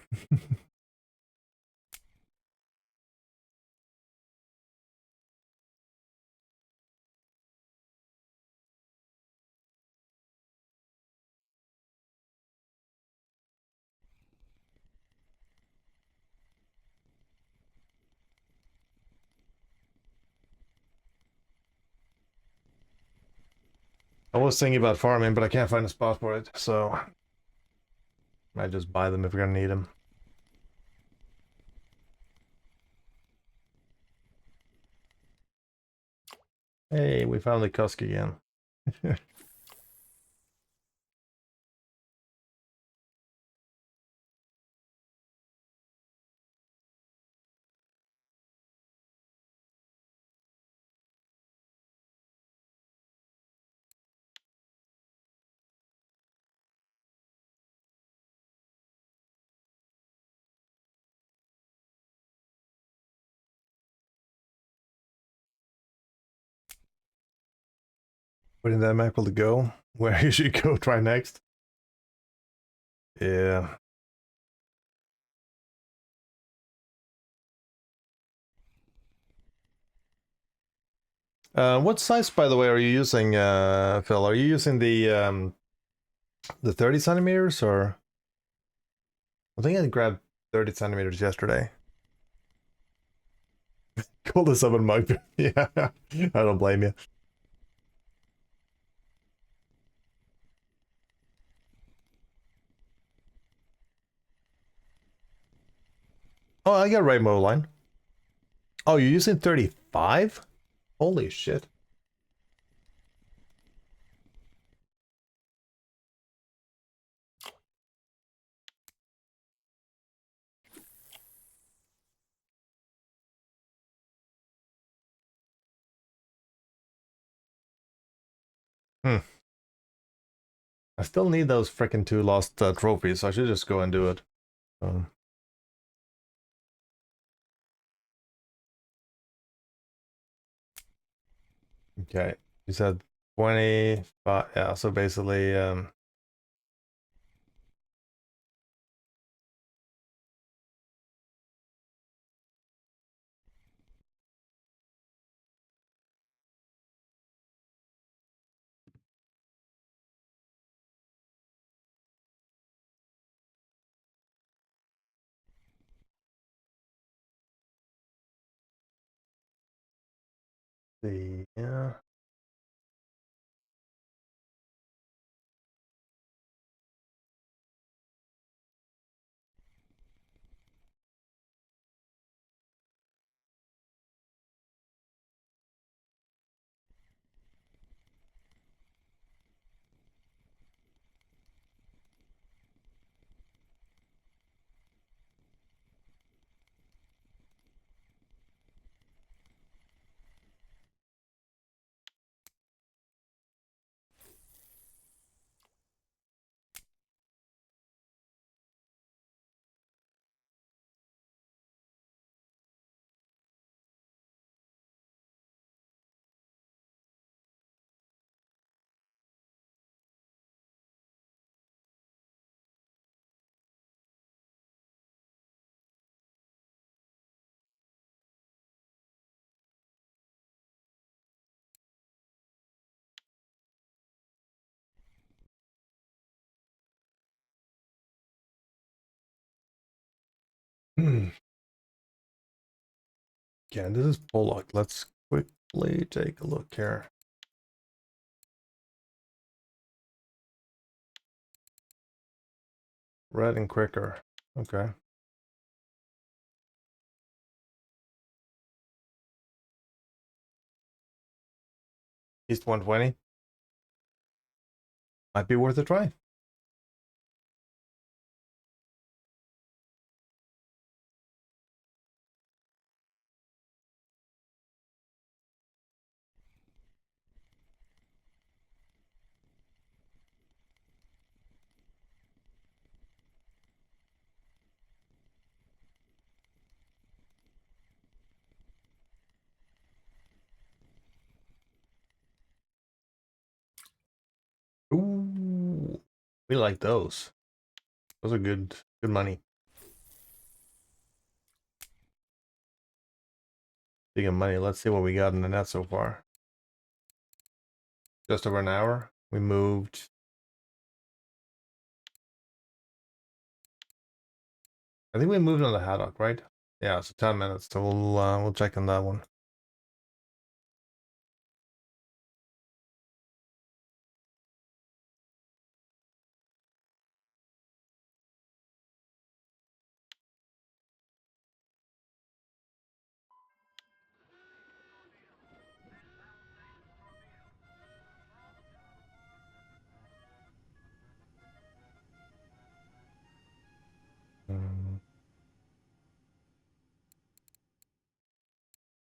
I was thinking about farming, but I can't find a spot for it, so I might just buy them if we're gonna need them. Hey, we found the cusk again. Putting that mackerel to go. Where you should go try next. Yeah. What size, by the way, are you using, Phil? Are you using the 30 centimeters or? I think I grabbed 30 centimeters yesterday. Cool as up mug. Yeah, I don't blame you. Oh, I got rainbow line. Oh, you're using 35? Holy shit. Hmm. I still need those freaking 2 lost trophies, so I should just go and do it. Okay, you said 25. Yeah, so basically, yeah. Hmm. Yeah, this is Pollock. Let's quickly take a look here. Red and quicker. Okay. East 120. Might be worth a try. Ooh. We like those. Those are good money. Speaking of money, let's see what we got in the net so far. Just over an hour. We moved. I think we moved on the haddock, right? Yeah, so 10 minutes. So we'll check on that one.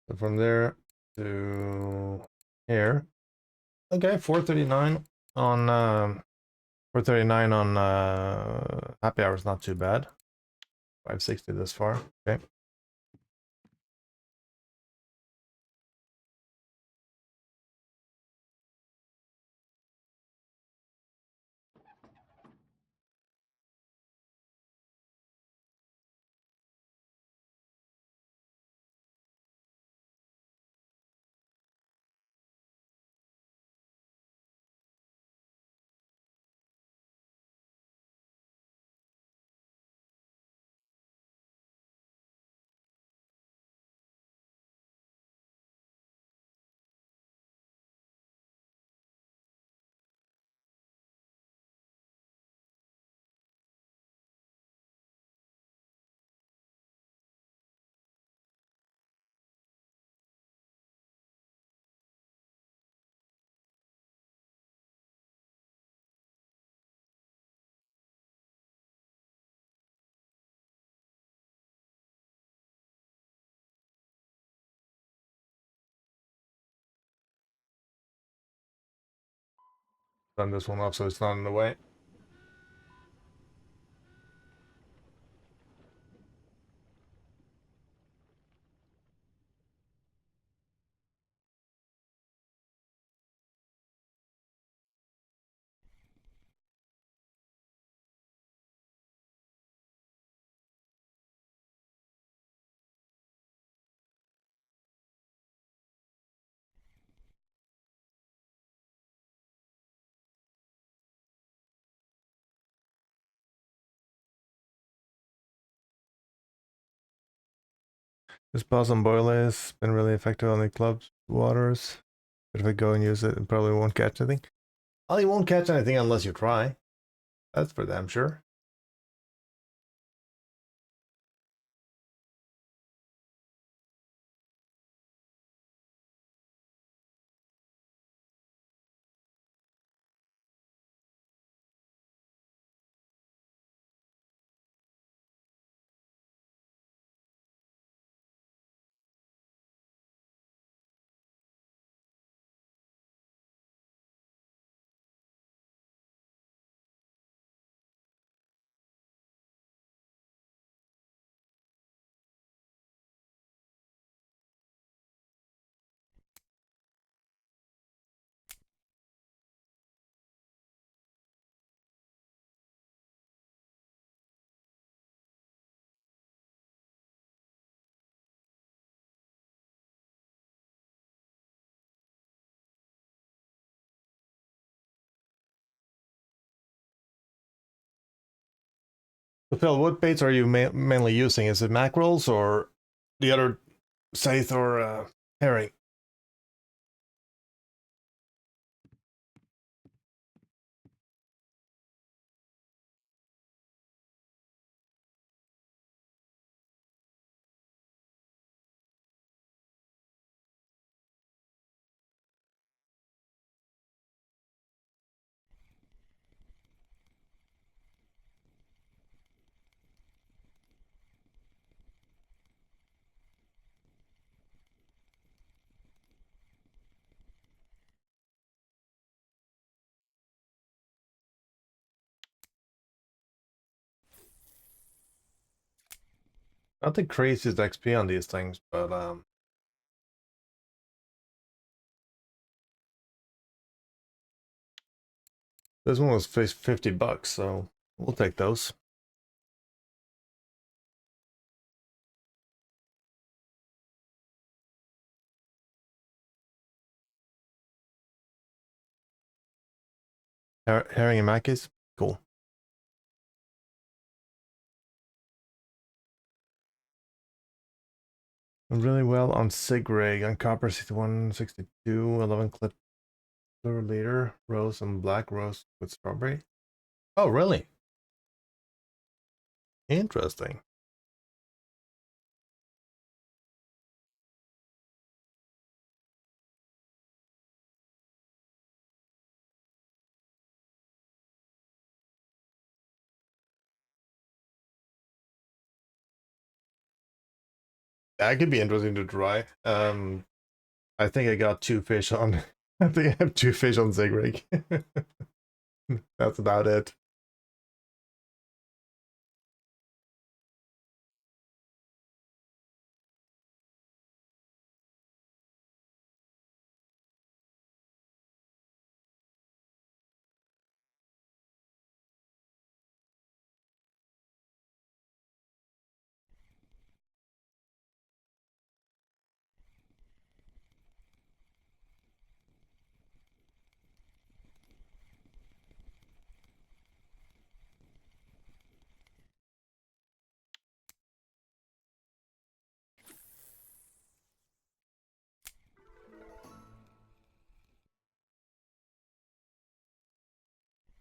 So from there to here. Okay, 439 on 439 on happy hour is not too bad. 560 this far. Okay. Done this one off so it's not in the way. This pause on boil has been really effective on the club's waters. But if I go and use it, it probably won't catch anything. Well, you won't catch anything unless you try. That's for damn sure. So Phil, what baits are you mainly using? Is it mackerels or the other saithe or herring? Not the craziest XP on these things, but This one was $50, so we'll take those. Herring and Mackies? Cool. Really well on Sig Rig, on Copper 61, 62, 11 clip per liter, rose and black rose with strawberry. Oh, really? Interesting. That could be interesting to try. I think I got 2 fish on. I think I have 2 fish on Sig Rig. That's about it.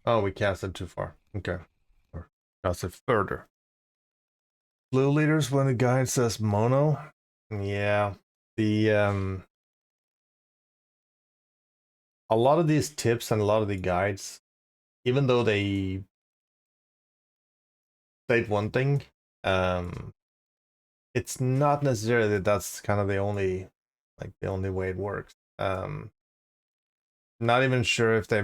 Oh, we casted too far. Okay. Or casted further. Blue leaders when the guide says mono. Yeah. The a lot of these tips and a lot of the guides, even though they state one thing, um it's not necessarily that that's kind of the only way it works. Not even sure if they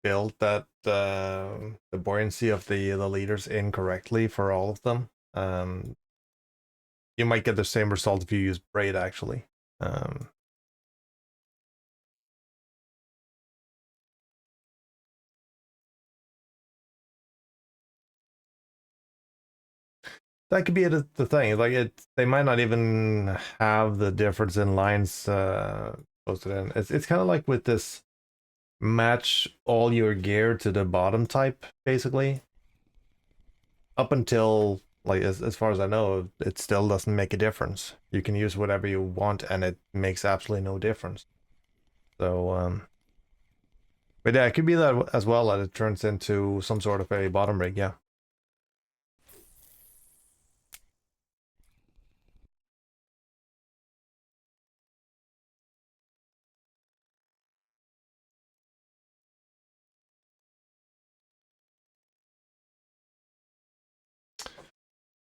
built that the buoyancy of the leaders incorrectly for all of them. You might get the same result if you use braid actually. That could be the thing. Like they might not even have the difference in lines posted in. It's kind of like with this match all your gear to the bottom type, basically. Up until like as far as I know, it still doesn't make a difference. You can use whatever you want, and it makes absolutely no difference. So, but yeah, it could be that as well that it turns into some sort of a bottom rig. Yeah.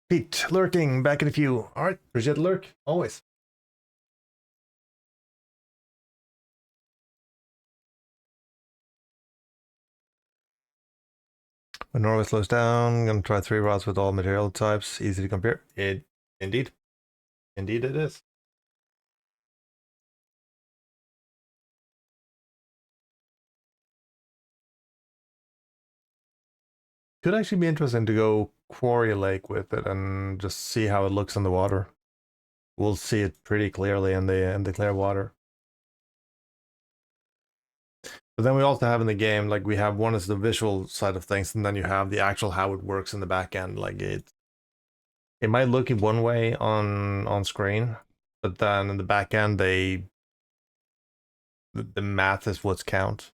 Pete, lurking, back in a few. All right, appreciate the lurk, always. When Norway slows down, I'm gonna try 3 rods with all material types. Easy to compare. Indeed, indeed it is. Could actually be interesting to go Quarry Lake with it and just see how it looks in the water. We'll see it pretty clearly in the clear water. But then we also have in the game, like we have one is the visual side of things, and then you have the actual how it works in the back end. Like it might look in one way on screen, but then in the back end the math is what's count.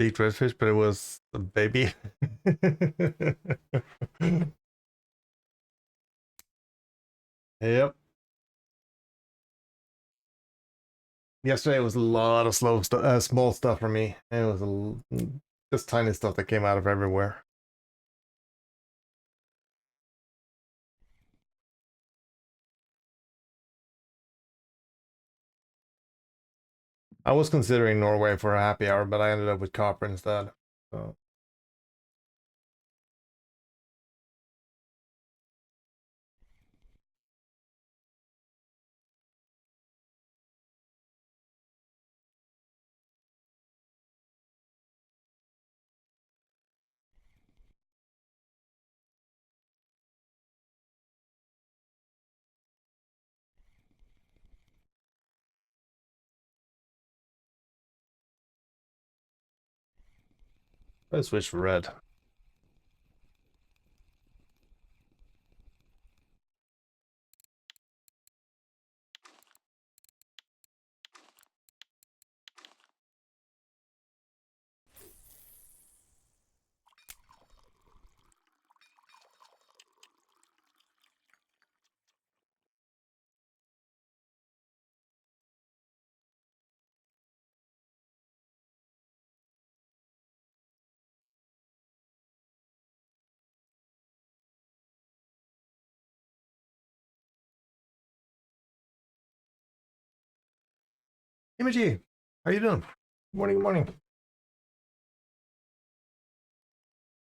big redfish, but it was a baby. Yep. Yesterday was a lot of small stuff for me. It was just tiny stuff that came out of everywhere. I was considering Norway for a happy hour, but I ended up with copper instead. So. Let's switch for red. Imagi, how you doing? Morning, morning.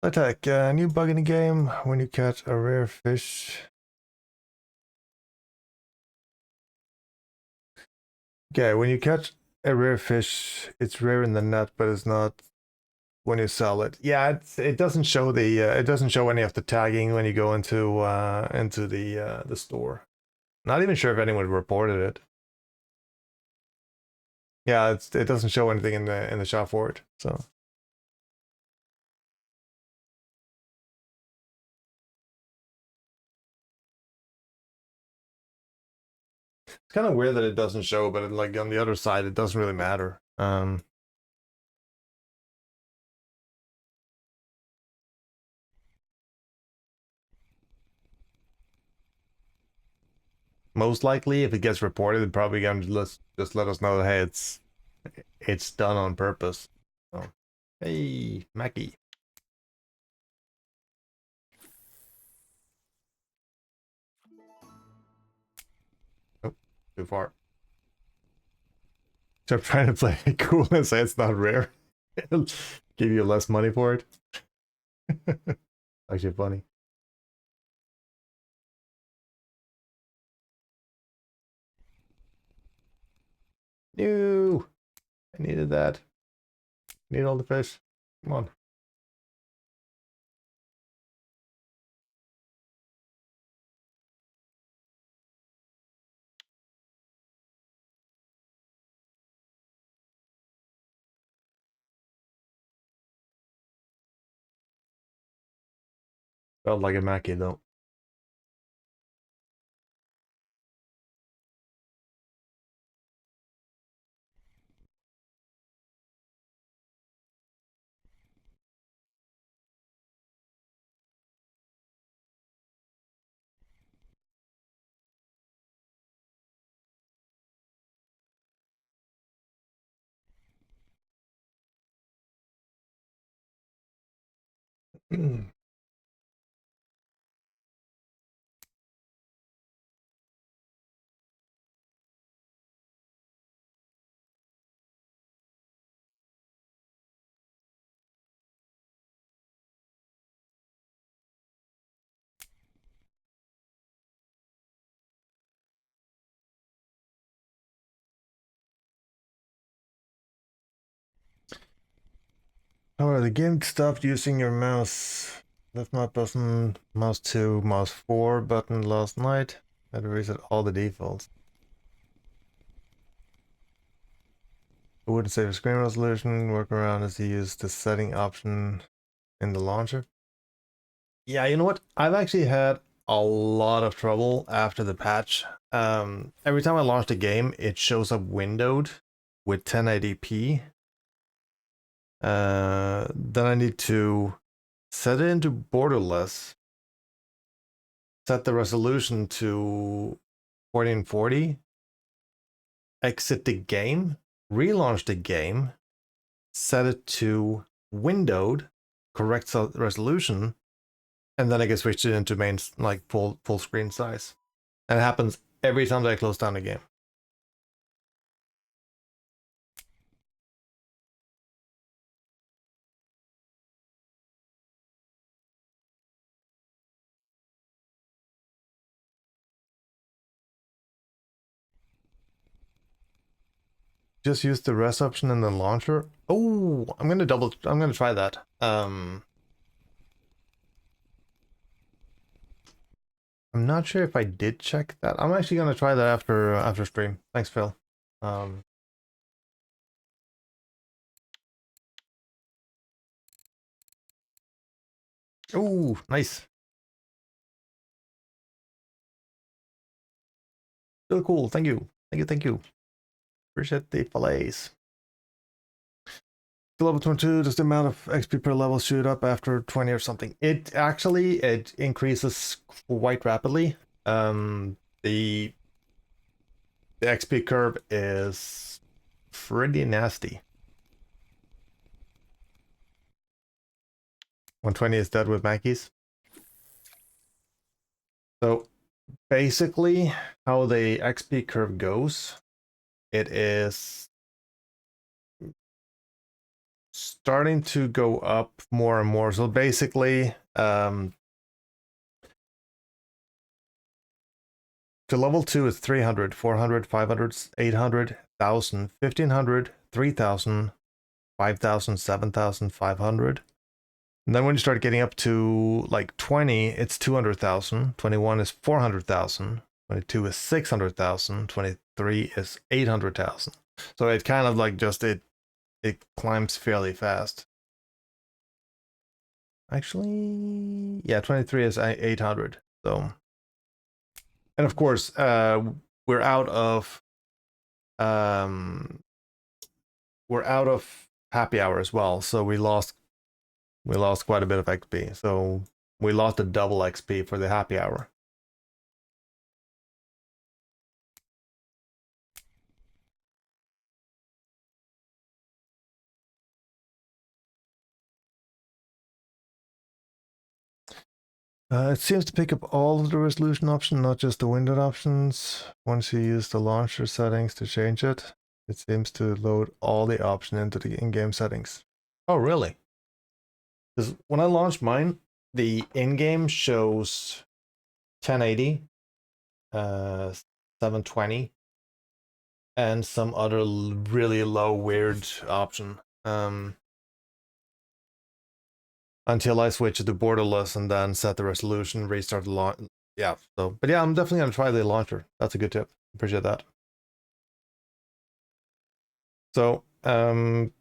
Attack, new bug in the game. When you catch a rare fish. Okay, when you catch a rare fish, it's rare in the net, but it's not when you sell it. Yeah, it doesn't show the it doesn't show any of the tagging when you go into the store. Not even sure if anyone reported it. Yeah, it doesn't show anything in the shop for it. So it's kind of weird that it doesn't show, but like on the other side, it doesn't really matter. Most likely, if it gets reported, it's probably gonna just let us know that hey, it's done on purpose. So, hey, Mackie. Oh, too far. So I'm trying to play it cool and say it's not rare. It'll give you less money for it. Actually funny. No, I needed that. Need all the fish. Come on. Felt like a Mackie though. Oh, the game stopped using your mouse. Left mouse button, mouse 2, mouse 4 button last night. Had to reset all the defaults. It wouldn't save screen resolution. Workaround is to use the setting option in the launcher. Yeah, you know what? I've actually had a lot of trouble after the patch. Every time I launch the game, it shows up windowed with 1080p. Then I need to set it into borderless, set the resolution to 1440, exit the game, relaunch the game, set it to windowed, correct resolution, and then I can switch it into main, like full screen size. And it happens every time that I close down the game. Just use the res option in the launcher. Oh, I'm gonna try that. I'm not sure if I did check that. I'm actually gonna try that after stream. Thanks, Phil. Oh, nice. So cool. Thank you. Thank you. Appreciate the fillets. To level 22, does the amount of XP per level shoot up after 20 or something? It increases quite rapidly. The XP curve is pretty nasty. 120 is dead with Mackies. So basically, how the XP curve goes, it is starting to go up more and more. So basically, to level 2 is 300, 400, 500, 800, 1000, 1500, 3000, 5000, 7500. And then when you start getting up to like 20, it's 200,000. 21 is 400,000. 22 is 600,000. 23 is 800,000. So it kind of like just it climbs fairly fast. Actually, yeah, 23 is 800. So, and of course, we're out of happy hour as well. So we lost quite a bit of XP. So we lost a double XP for the happy hour. It seems to pick up all of the resolution options, not just the windowed options. Once you use the launcher settings to change it, it seems to load all the options into the in-game settings. Oh, really? Because when I launched mine, the in-game shows 1080, 720, and some other really low weird option. Until I switch to borderless and then set the resolution, restart the launch. Yeah, so, but yeah, I'm definitely gonna try the launcher. That's a good tip. Appreciate that. So, to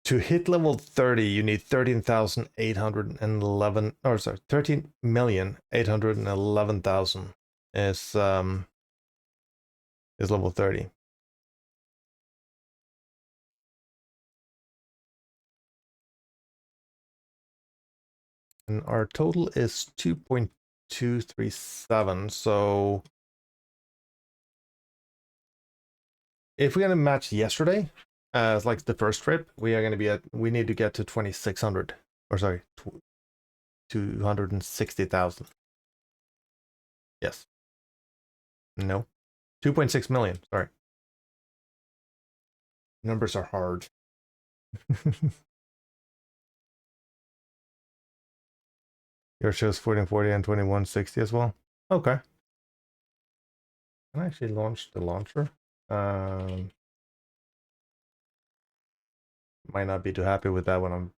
hit level 30, you need 13,811, or sorry, 13,811,000 is level 30. And our total is 2.237. So if we're gonna match yesterday as like the first trip, we need to get to 2,600, or sorry, 260,000. Yes. No. 2.6 million, sorry. Numbers are hard. Your shows 1440 and 2160 as well. Okay. Can I actually launch the launcher? Might not be too happy with that when I'm.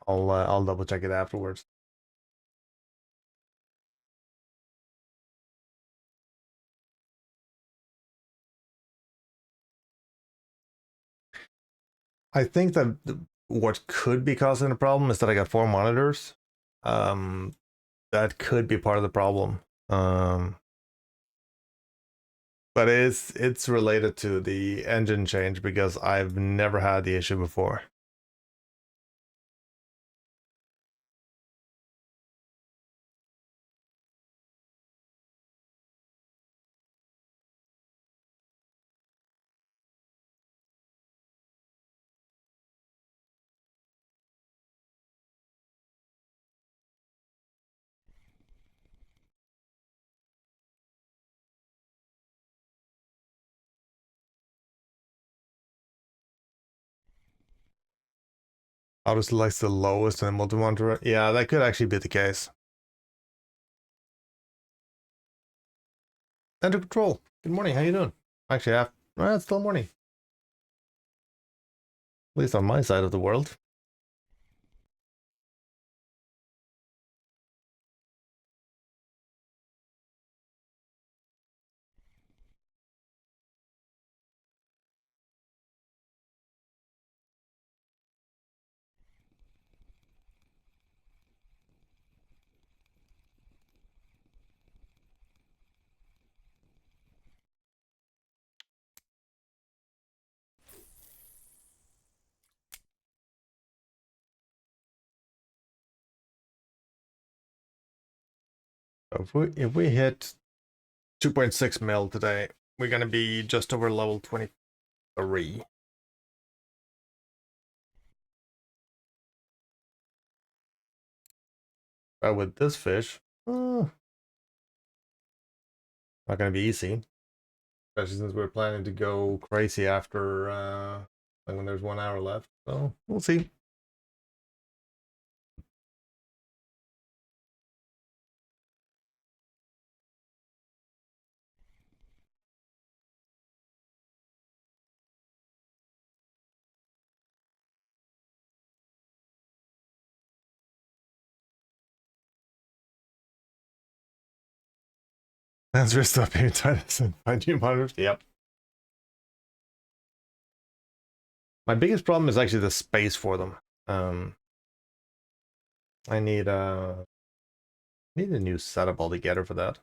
I'll double check it afterwards. I think that what could be causing the problem is that I got 4 monitors. That could be part of the problem. But it's related to the engine change because I've never had the issue before. Auto selects the lowest in the multi-monitor. Yeah, that could actually be the case. Under control. Good morning. How you doing? Actually, well, it's still morning. At least on my side of the world. If we hit 2.6 mil today, we're gonna be just over level 23. But with this fish, not gonna be easy. Especially since we're planning to go crazy after like when there's 1 hour left. So we'll see. Answer stop paying Titus and find new monitors. Yep. My biggest problem is actually the space for them. I need a new setup altogether for that.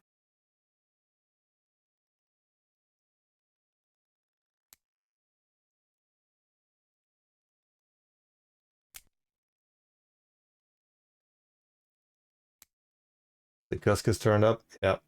The Cuscus turned up. Yep.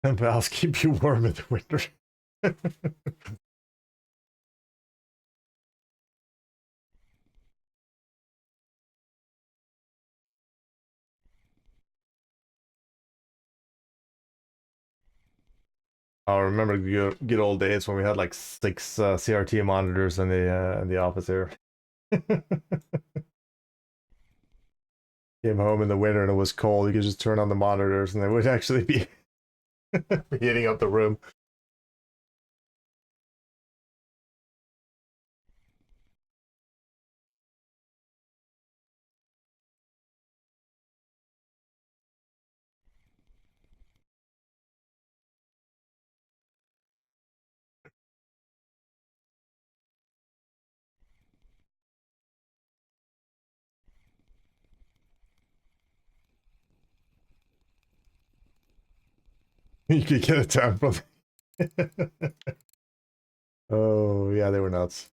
And valves keep you warm in the winter. I remember the good old days when we had like 6 CRT monitors in the office here. Came home in the winter and it was cold. You could just turn on the monitors and they would actually be heating up the room. You could get a tan from. Oh yeah, they were nuts.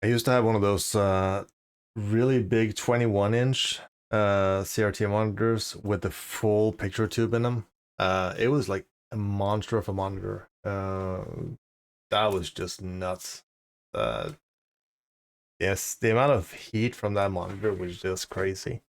I used to have one of those really big 21-inch CRT monitors with the full picture tube in them. It was like a monster of a monitor. That was just nuts. Uh, yes, the amount of heat from that monitor was just crazy.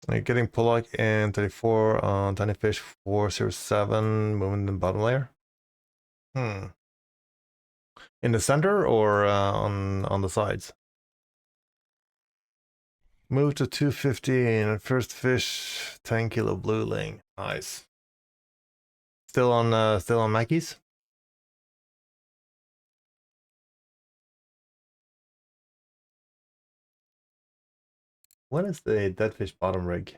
Like getting Pollock and 34 on Tiny Fish 407, moving the bottom layer. Hmm. In the center or on the sides? Move to 215. First fish, 10 kilo blue ling. Nice. Still on Mackey's? What is the dead fish bottom rig?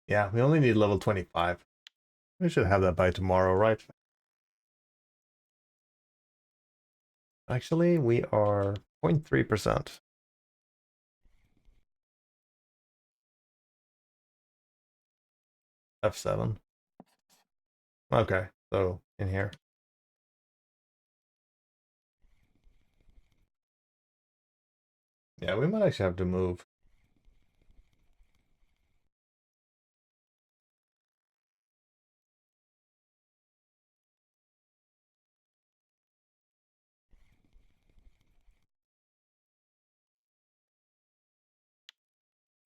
Yeah, we only need level 25. We should have that by tomorrow, right? Actually, we are 0.3%. F7. Okay, so in here. Yeah, we might actually have to move.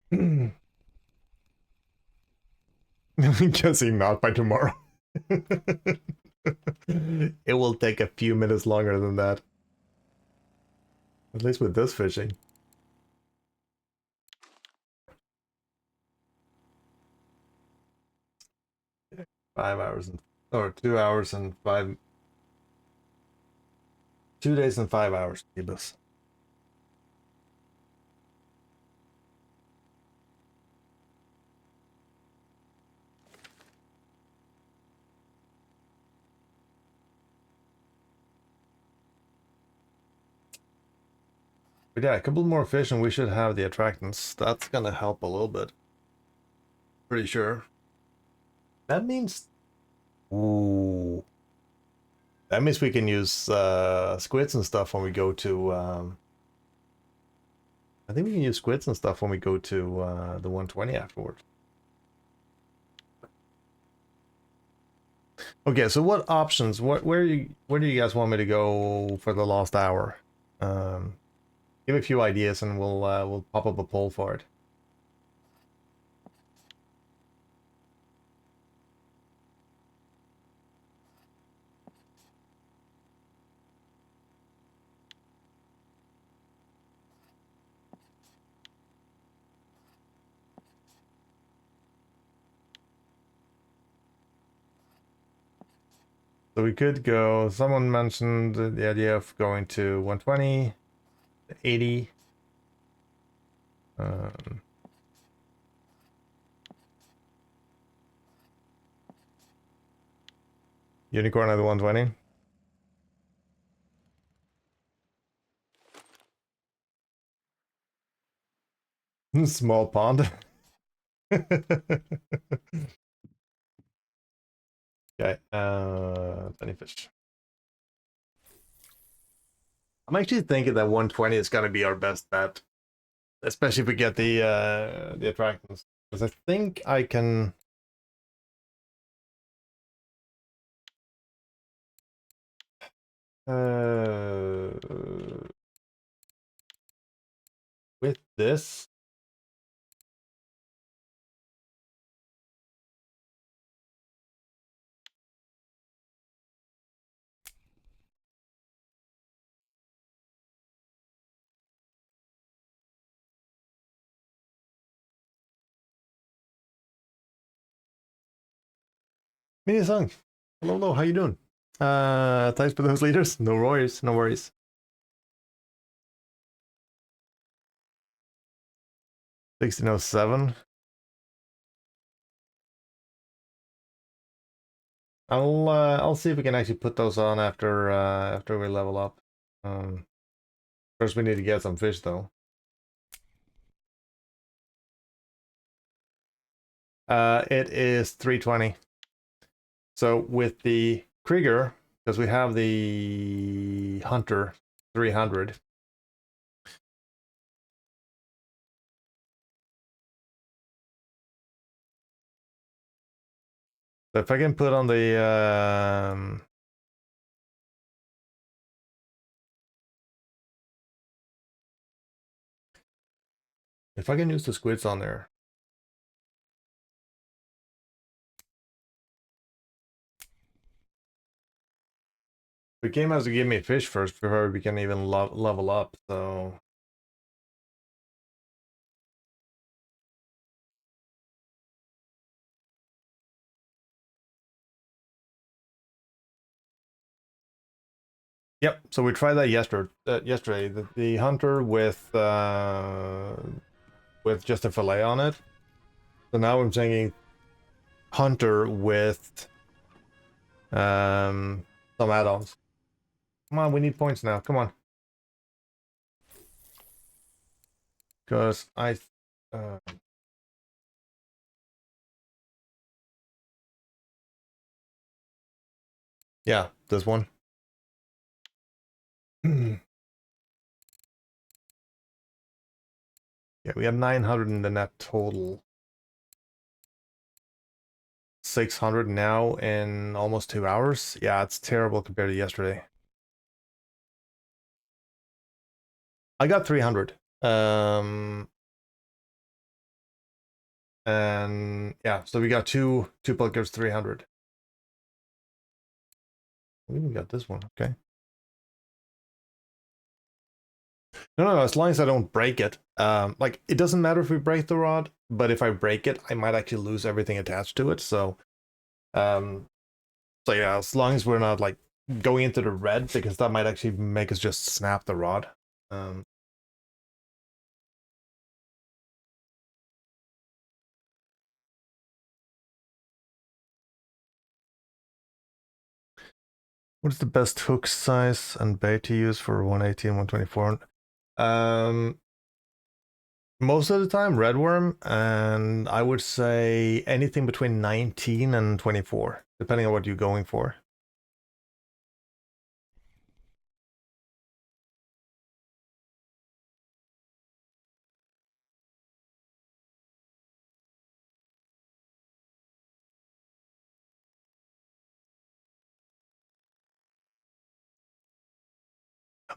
I'm guessing not by tomorrow. It will take a few minutes longer than that. At least with this fishing. Yeah, 5 hours and or 2 hours and 2 days and 5 hours, Ibis. But yeah, a couple more fish and we should have the attractants. That's gonna help a little bit. Pretty sure. That means... Ooh. That means we can use squids and stuff when we go to... I think we can use squids and stuff when we go to the 120 afterwards. Okay, so what options? Where do you guys want me to go for the last hour? Give a few ideas and we'll pop up a poll for it. So we could go, someone mentioned the idea of going to 120, 80. Unicorn at the 120. Small pond. Okay, 20 fish. I'm actually thinking that 120 is gonna be our best bet, especially if we get the attractants, because I think I can. With this, Mini Song. Hello, hello, how you doing? Thanks for those leaders. No worries, no worries. $1607. I'll see if we can actually put those on after we level up. Um, First we need to get some fish though. It is 320. So with the Krieger, because we have the Hunter 300. So if I can put on the if I can use the squids on there. The game has to give me fish first before we can even level up, so yep. So we tried that yesterday. Yesterday, the hunter with just a fillet on it. So now I'm thinking hunter with some add-ons. Come on, we need points now. Come on, because uh, yeah, this one. Yeah, we have 900 in the net total. 600 now in almost 2 hours. Yeah, it's terrible compared to yesterday. I got 300. And yeah, so we got two pillars 300. We even got this one. Okay. No, as long as I don't break it. Like it doesn't matter if we break the rod, but if I break it, I might actually lose everything attached to it. Um, so yeah, as long as we're not like going into the red, because that might actually make us just snap the rod. Um, what is the best hook size and bait to use for 118, 124? Most of the time, redworm, and I would say anything between 19 and 24, depending on what you're going for.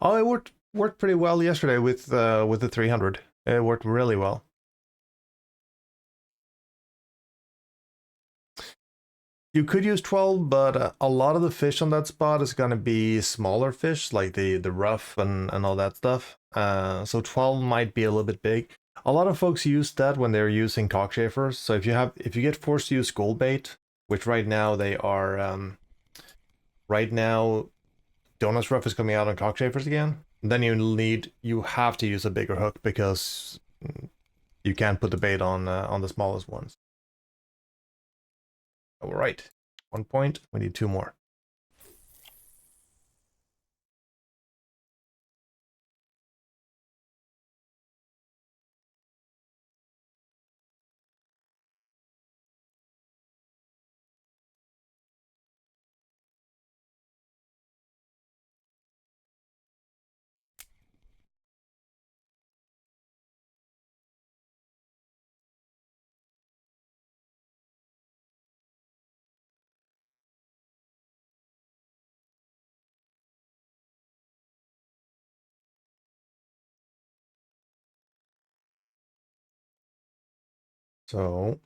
Oh, it worked pretty well yesterday with the 300. It worked really well. You could use 12, but a lot of the fish on that spot is going to be smaller fish, like the rough and all that stuff. So 12 might be a little bit big. A lot of folks use that when they're using cockchafers. So if you get forced to use gold bait, which right now they are right now Donut's Rough is coming out on cockchafers again, then you have to use a bigger hook because you can't put the bait on the smallest ones. All right, 1 point. We need 2 more. So,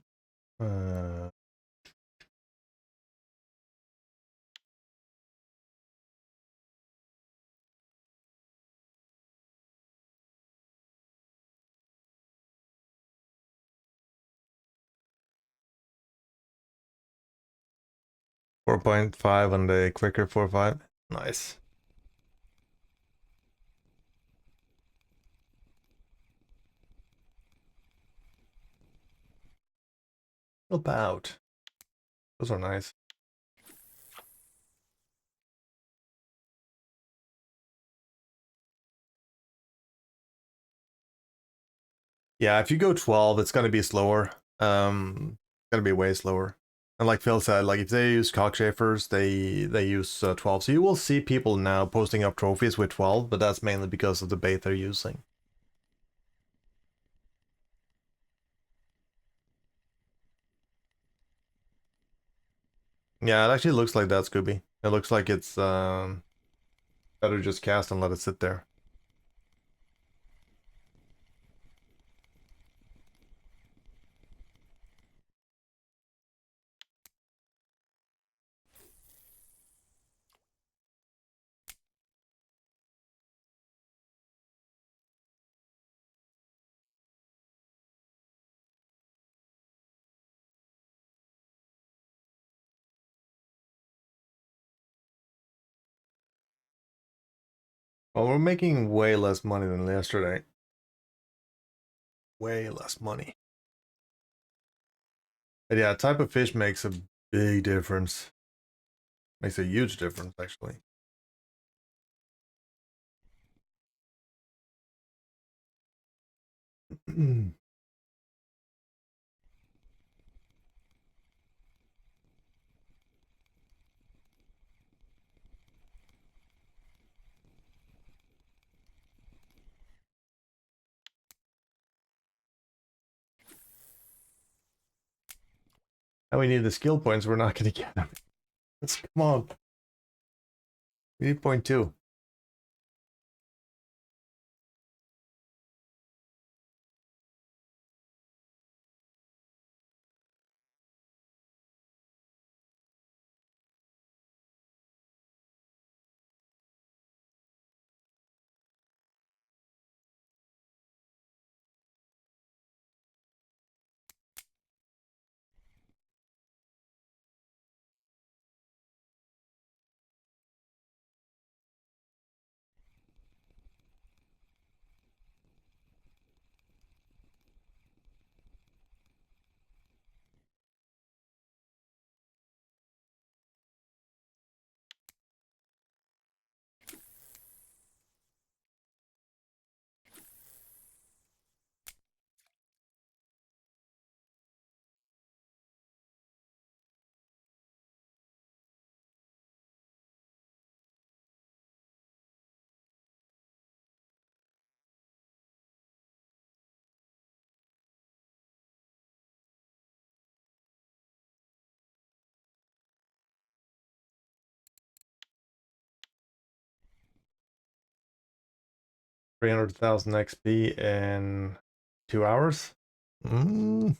4.5 on the quicker 4.5. Nice. About. Those are nice. Yeah, if you go 12, it's gonna be slower. Gonna be way slower. And like Phil said, like if they use cockchafers, they use 12. So you will see people now posting up trophies with 12, but that's mainly because of the bait they're using. Yeah, it actually looks like that, Scooby. It looks like it's better just cast and let it sit there. Well, we're making way less money than yesterday. Way less money. But yeah, type of fish makes a big difference. Makes a huge difference, actually. And we need the skill points, we're not gonna get them. Come on. We need point 2. $300,000 XP in 2 hours. Mm.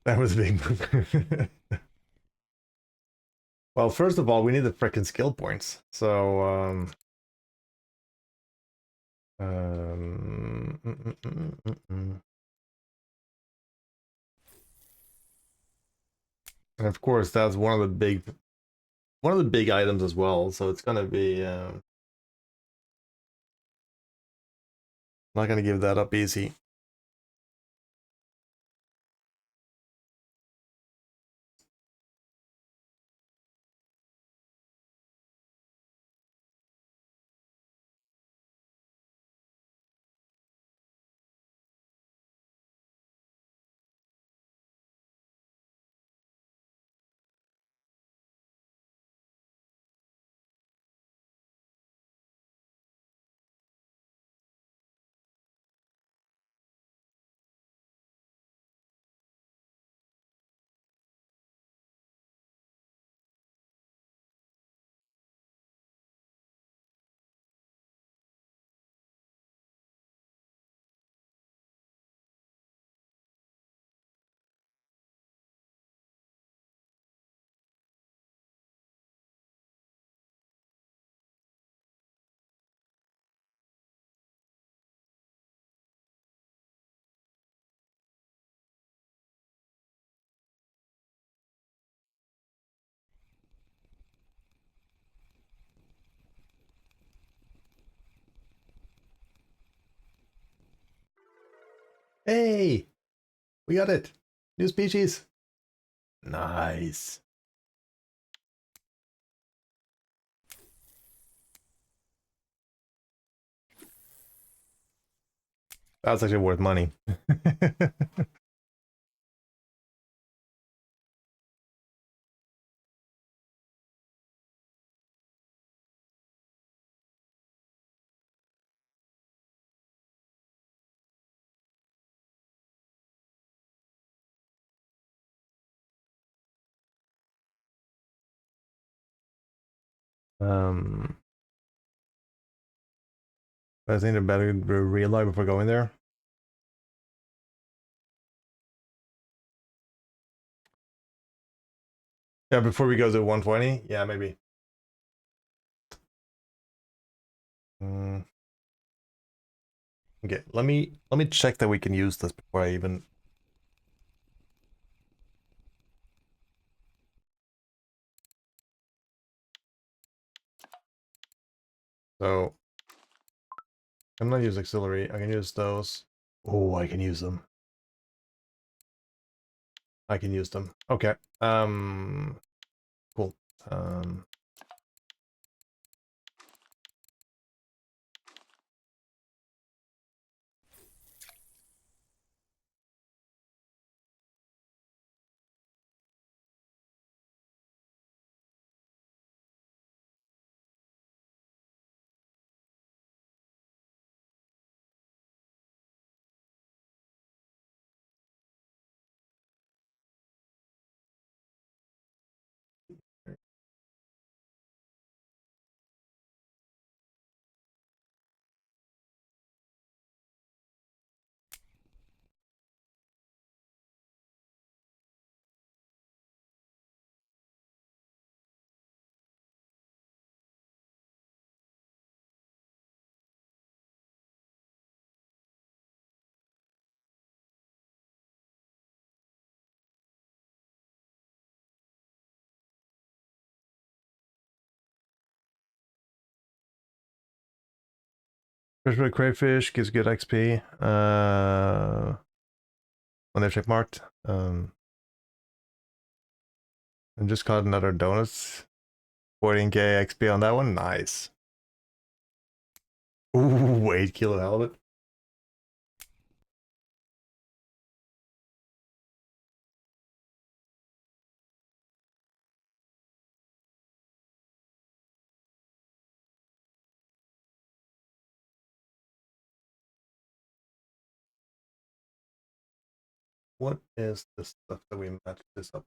That was a big move. Well, first of all, we need the frickin' skill points. So, um, mm, mm, mm, mm, mm. And of course, that's one of the big items as well. So it's gonna be not gonna give that up easy. Hey, we got it. New species. Nice. That's actually worth money. um, I think the better real life before going there. Yeah, before we go to 120. Yeah, maybe. Mm. Okay, let me check that we can use this before I even. So I'm not use auxiliary. I can use those. Oh, I can use them. I can use them. Okay. Cool. Freshwater crayfish gives good XP. When they're check marked. And just caught another donuts. 14k XP on that one. Nice. Ooh, 8 kilo halibut. What is the stuff that we match this up?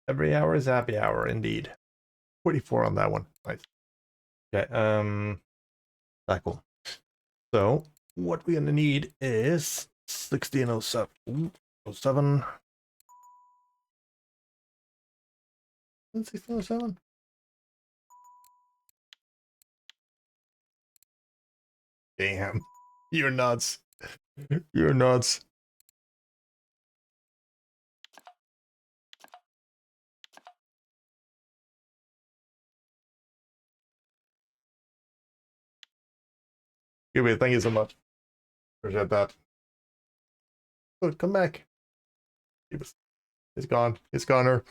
Every hour is happy hour, indeed. 44 on that one. Nice. Okay, tackle. So, what we're gonna need is 1607. Ooh, 07. 1607? Damn. You're nuts. You're nuts. Thank you so much. Appreciate that. Good, come back. It's gone. It's goner.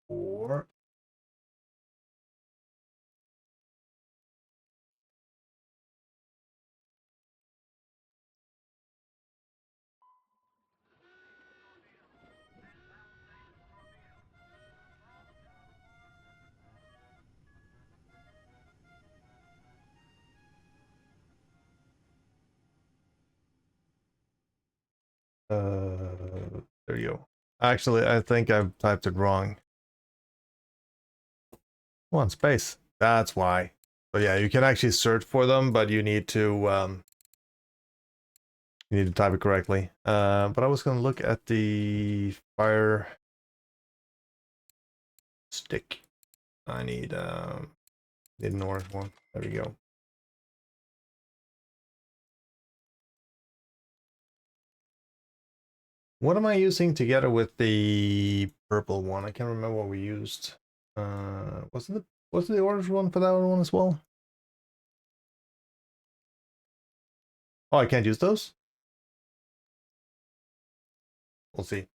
Or There you go. Actually, I think I've typed it wrong. Come on, space. That's why. So yeah, you can actually search for them, but you need to type it correctly. But I was gonna look at the fire stick. I need an orange one. There we go. What am I using together with the purple one? I can't remember what we used. Was it the orange one for that one as well? Oh, I can't use those? We'll see.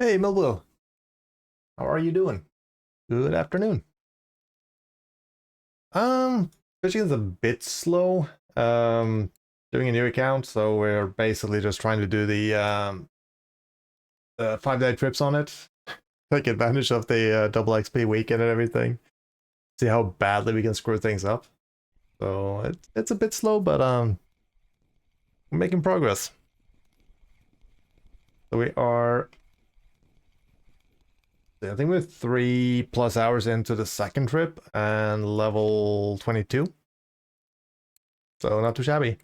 Hey, Millwall. How are you doing? Good afternoon. Fishing is a bit slow. Doing a new account, so we're basically just trying to do the 5-day trips on it. Take advantage of the double XP weekend and everything. See how badly we can screw things up. So it's a bit slow, but we're making progress. So we are, I think we're 3+ hours into the second trip and level 22. So not too shabby.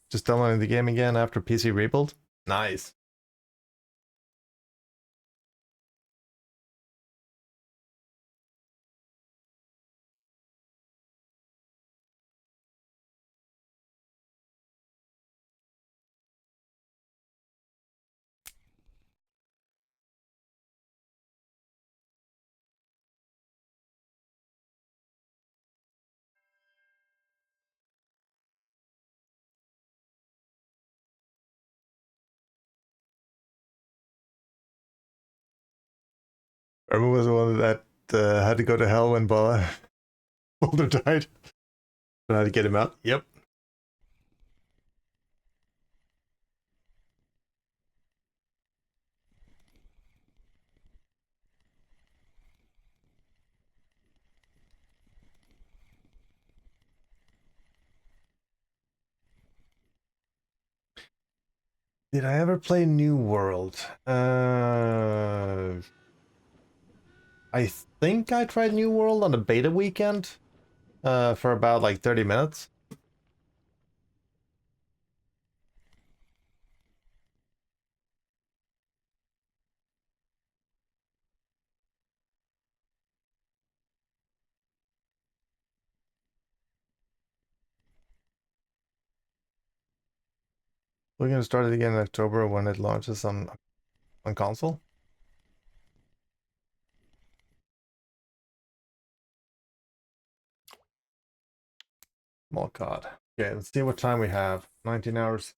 Just downloading the game again after PC rebuild. Nice. Hermod was the one that had to go to hell when Boulder died. So I had to get him out. Yep. Did I ever play New World? I think I tried New World on the beta weekend for about like 30 minutes. We're gonna start it again in October when it launches on console. Oh god. Okay, let's see what time we have. 19 hours.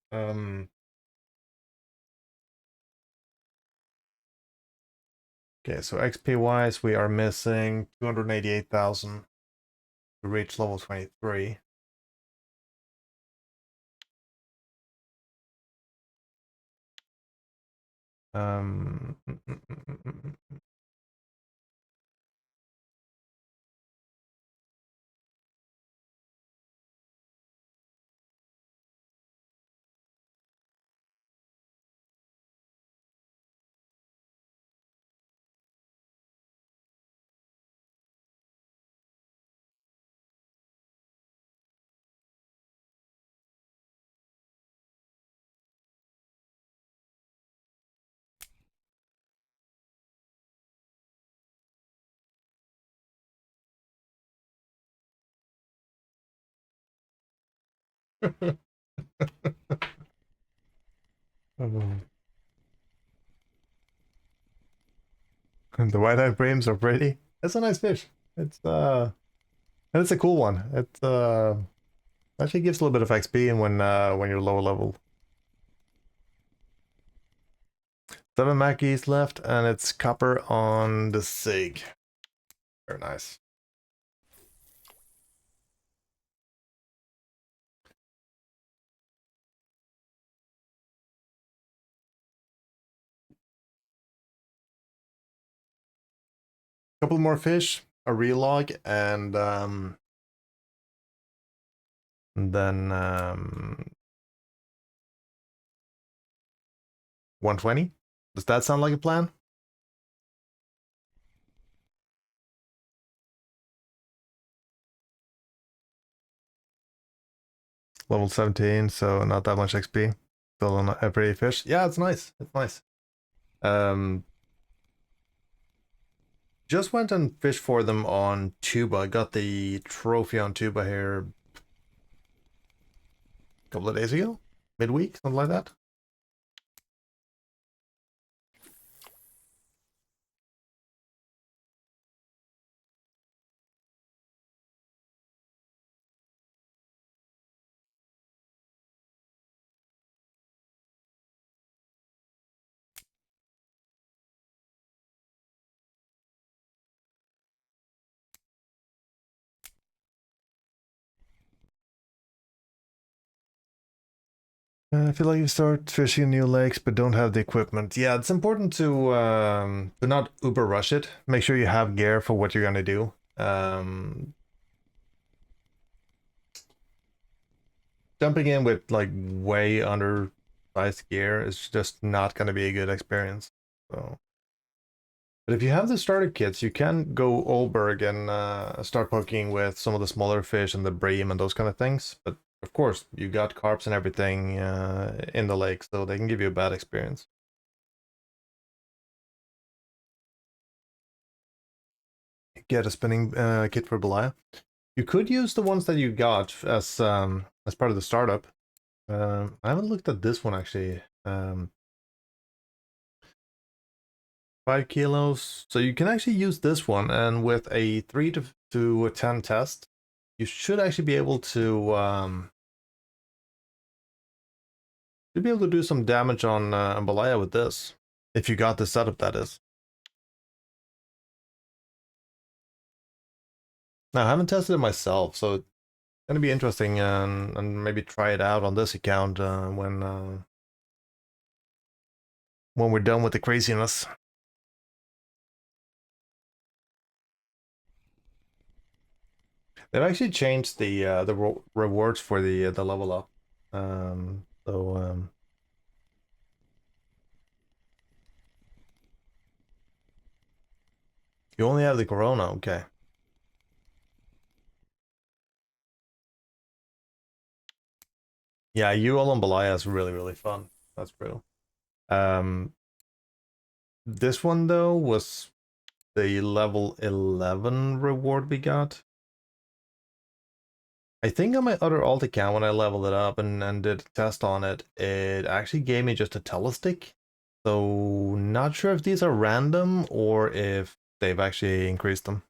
Okay, so XP wise, we are missing 288,000 to reach level 23. Um, mm, mm, mm, mm, mm, mm. Oh. The white-eyed breams are pretty. It's a nice fish. And it's a cool one. It actually gives a little bit of XP and when you're lower level. 7 Mackeys left, and it's copper on the Sig. Very nice. Couple more fish, a relog, and then 120. Does that sound like a plan? Level 17, so not that much XP. Still on a pretty fish. Yeah, it's nice. It's nice. Just went and fished for them on Tuba. Got the trophy on Tuba here a couple of days ago, midweek, something like that. I feel like you start fishing new lakes but don't have the equipment. Yeah, it's important to not uber rush it. Make sure you have gear for what you're gonna do. Jumping in with like way undersized gear is just not gonna be a good experience. So, but if you have the starter kits, you can go Olberg and start poking with some of the smaller fish and the bream and those kind of things. But of course, you got carps and everything in the lake, so they can give you a bad experience. Get a spinning kit for Belaya. You could use the ones that you got as part of the startup. I haven't looked at this one actually. 5 kilos. So you can actually use this one, and with a 3 to 10 test, you should actually be able to do some damage on Belaya with this. If you got the setup, that is. Now, I haven't tested it myself, so it's gonna be interesting and maybe try it out on this account when we're done with the craziness. They've actually changed the rewards for the level up. You only have the Corona, okay. Yeah, you all on Belaya is really, really fun. That's true. Um, this one though was the level 11 reward we got. I think on my other alt account when I leveled it up and did a test on it, it actually gave me just a telestick. So not sure if these are random or if they've actually increased them.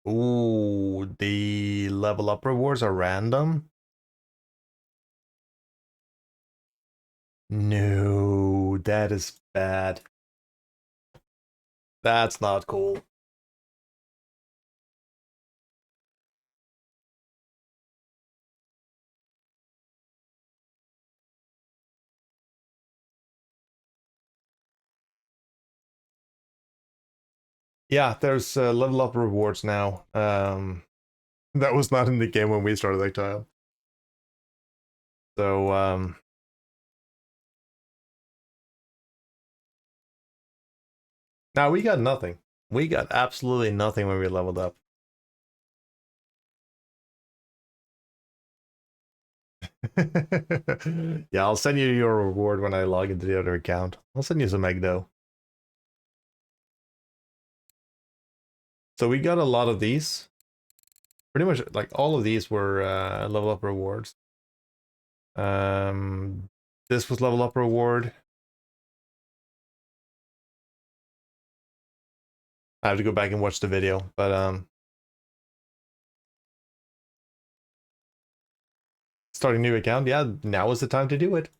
Ooh, the level up rewards are random? No, that is bad. That's not cool. Yeah, there's level up rewards now. That was not in the game when we started Exile. So, now we got nothing. We got absolutely nothing when we leveled up. Yeah, I'll send you your reward when I log into the other account. I'll send you some egg dough. So we got a lot of these. Pretty much like all of these were level up rewards. This was level up reward. I have to go back and watch the video, but starting new account, yeah, now is the time to do it.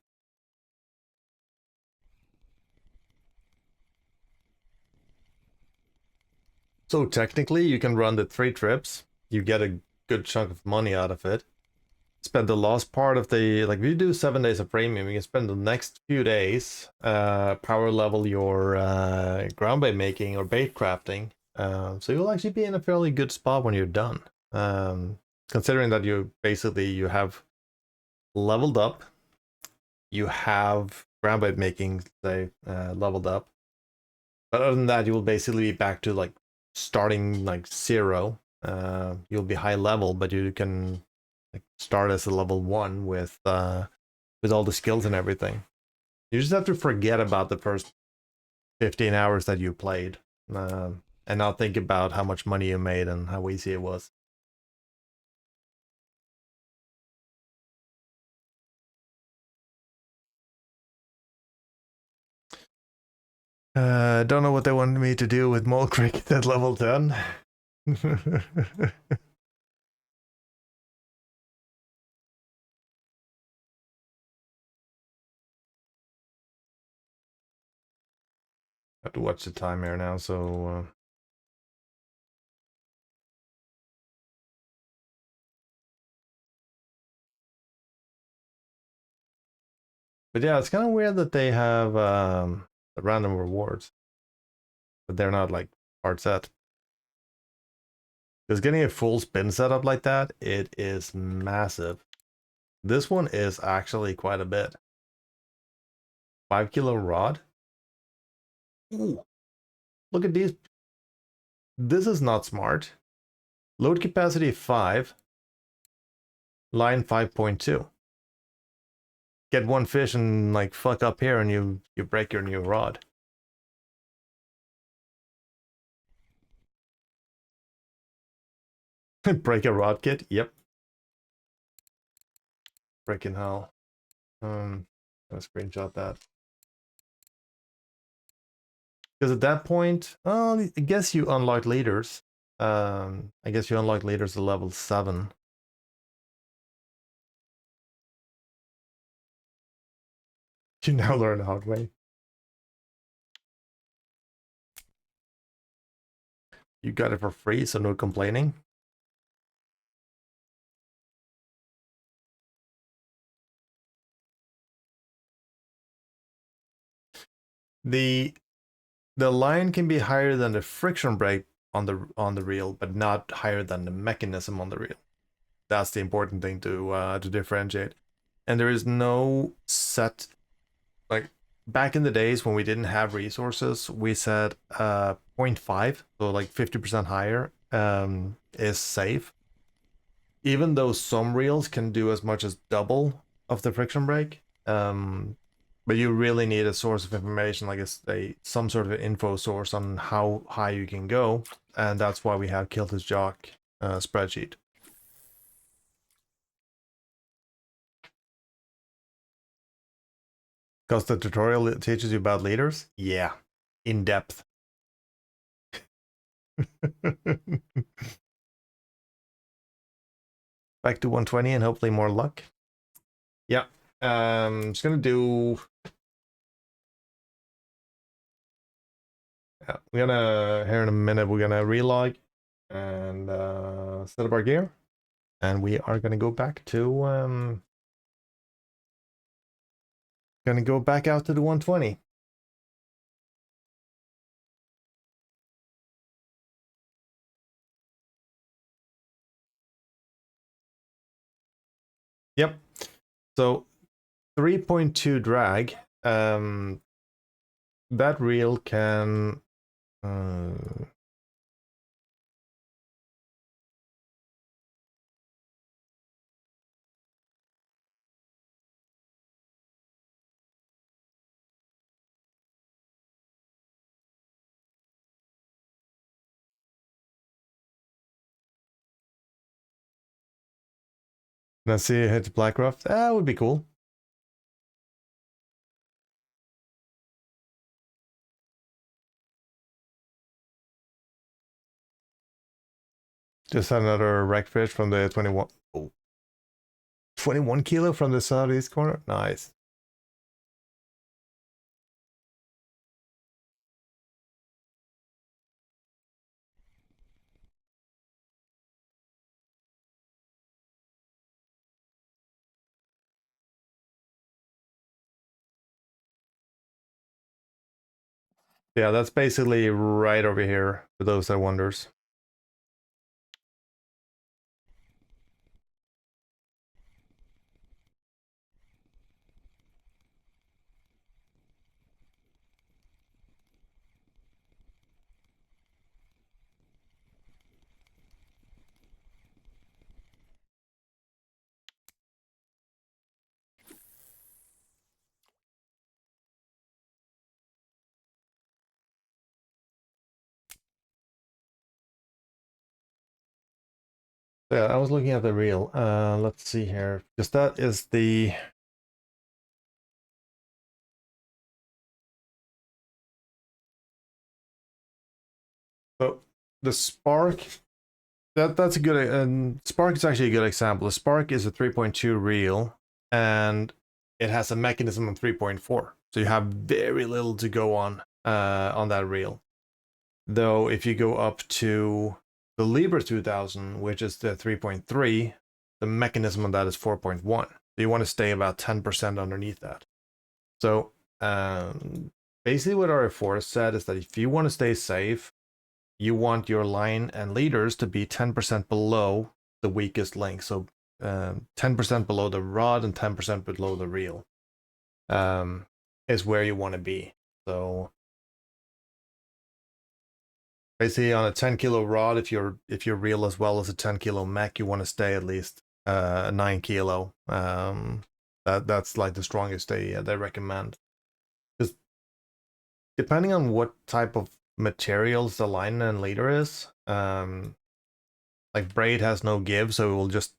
So technically, you can run the 3 trips. You get a good chunk of money out of it. Spend the last part of the, like, if you do 7 days of premium, you can spend the next few days power level your ground bait making or bait crafting. So you'll actually be in a fairly good spot when you're done. Considering that you have leveled up, you have ground bait making, say, leveled up. But other than that, you will basically be back to like starting like 0. You'll be high level, but you can like start as a level 1 with all the skills and everything. You just have to forget about the first 15 hours that you played, and not think about how much money you made and how easy it was. Don't know what they wanted me to do with Mole Cricket at level 10. Have to watch the time here now, so but yeah, it's kind of weird that they have the random rewards, but they're not like hard set. Because getting a full spin setup like that, it is massive. This one is actually quite a bit. 5 kilo rod. Ooh, look at these. This is not smart. Load capacity 5. Line 5.2. Get 1 fish and like fuck up here and you break your new rod. Break a rod kit? Yep. Freaking hell. I'll screenshot that. Because at that point, I guess you unlock leaders. I guess you unlock leaders at level 7. You now learn the hard way. You got it for free, so no complaining. The line can be higher than the friction brake on the reel, but not higher than the mechanism on the reel. That's the important thing to differentiate. And there is no set, like back in the days when we didn't have resources, we said 0.5, so like 50% higher is safe. Even though some reels can do as much as double of the friction brake, but you really need a source of information, like some sort of info source on how high you can go, and that's why we have Kill His Jock spreadsheet. Because the tutorial teaches you about leaders? Yeah, in depth. back to 120 and hopefully more luck. Yeah, just gonna do. Yeah, we're gonna here in a minute. We're gonna relog and set up our gear, and we are gonna go back to gonna go back out to the 120. Yep. So 3.2 drag. That reel can. Let's see, hit Blackcroft. That would be cool. Just had another wreck fish from the 21. Oh, 21 kilo from the southeast corner. Nice. Yeah, that's basically right over here for those that wonders. Yeah, I was looking at the reel. Let's see here. Because that is the. So the Spark. That's a good. Spark is actually a good example. The Spark is a 3.2 reel, and it has a mechanism of 3.4. So you have very little to go on that reel. Though if you go up to the Libra 2000, which is the 3.3, the mechanism on that is 4.1. So you want to stay about 10% underneath that. So basically what our forest said is that if you want to stay safe, you want your line and leaders to be 10% below the weakest link. So 10% below the rod and 10% below the reel is where you want to be. So basically on a 10 kilo rod, if you're reel as well as a 10 kilo mech, you want to stay at least 9 kilo. That's like the strongest they recommend. Because depending on what type of materials the line and leader is, like braid has no give, so it will just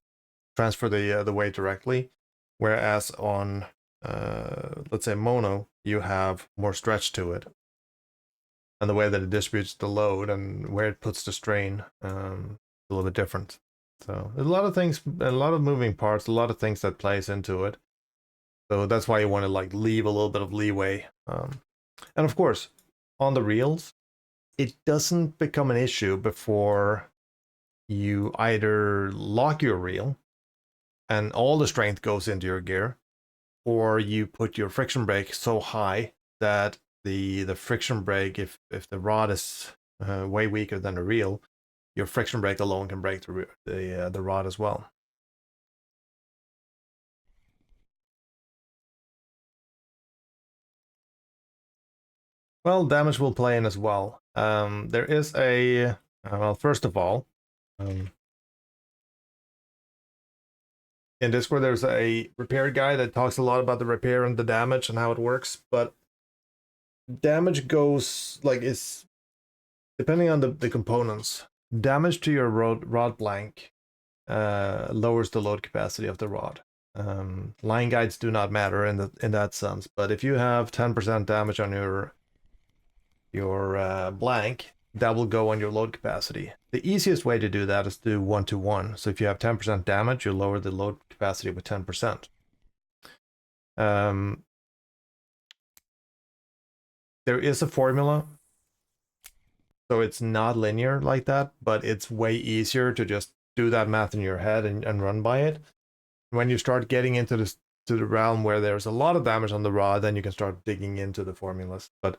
transfer the weight directly. Whereas on let's say mono, you have more stretch to it, and the way that it distributes the load and where it puts the strain a little bit different. So there's a lot of things, a lot of moving parts, a lot of things that plays into it. So that's why you want to like leave a little bit of leeway. And of course, on the reels, it doesn't become an issue before you either lock your reel and all the strength goes into your gear, or you put your friction brake so high that the friction brake, if the rod is way weaker than the reel, your friction brake alone can break the rod as well. Well, damage will play in as well. There is a well, first of all, in Discord there's a repair guy that talks a lot about the repair and the damage and how it works, but damage goes like it's depending on the components. Damage to your rod blank lowers the load capacity of the rod. Line guides do not matter in that sense, but if you have 10% damage on your blank, that will go on your load capacity. The easiest way to do that is to do 1-to-1. So if you have 10% damage, you lower the load capacity with 10%. There is a formula, so it's not linear like that, but it's way easier to just do that math in your head and run by it. When you start getting into this to the realm where there's a lot of damage on the rod, then you can start digging into the formulas. But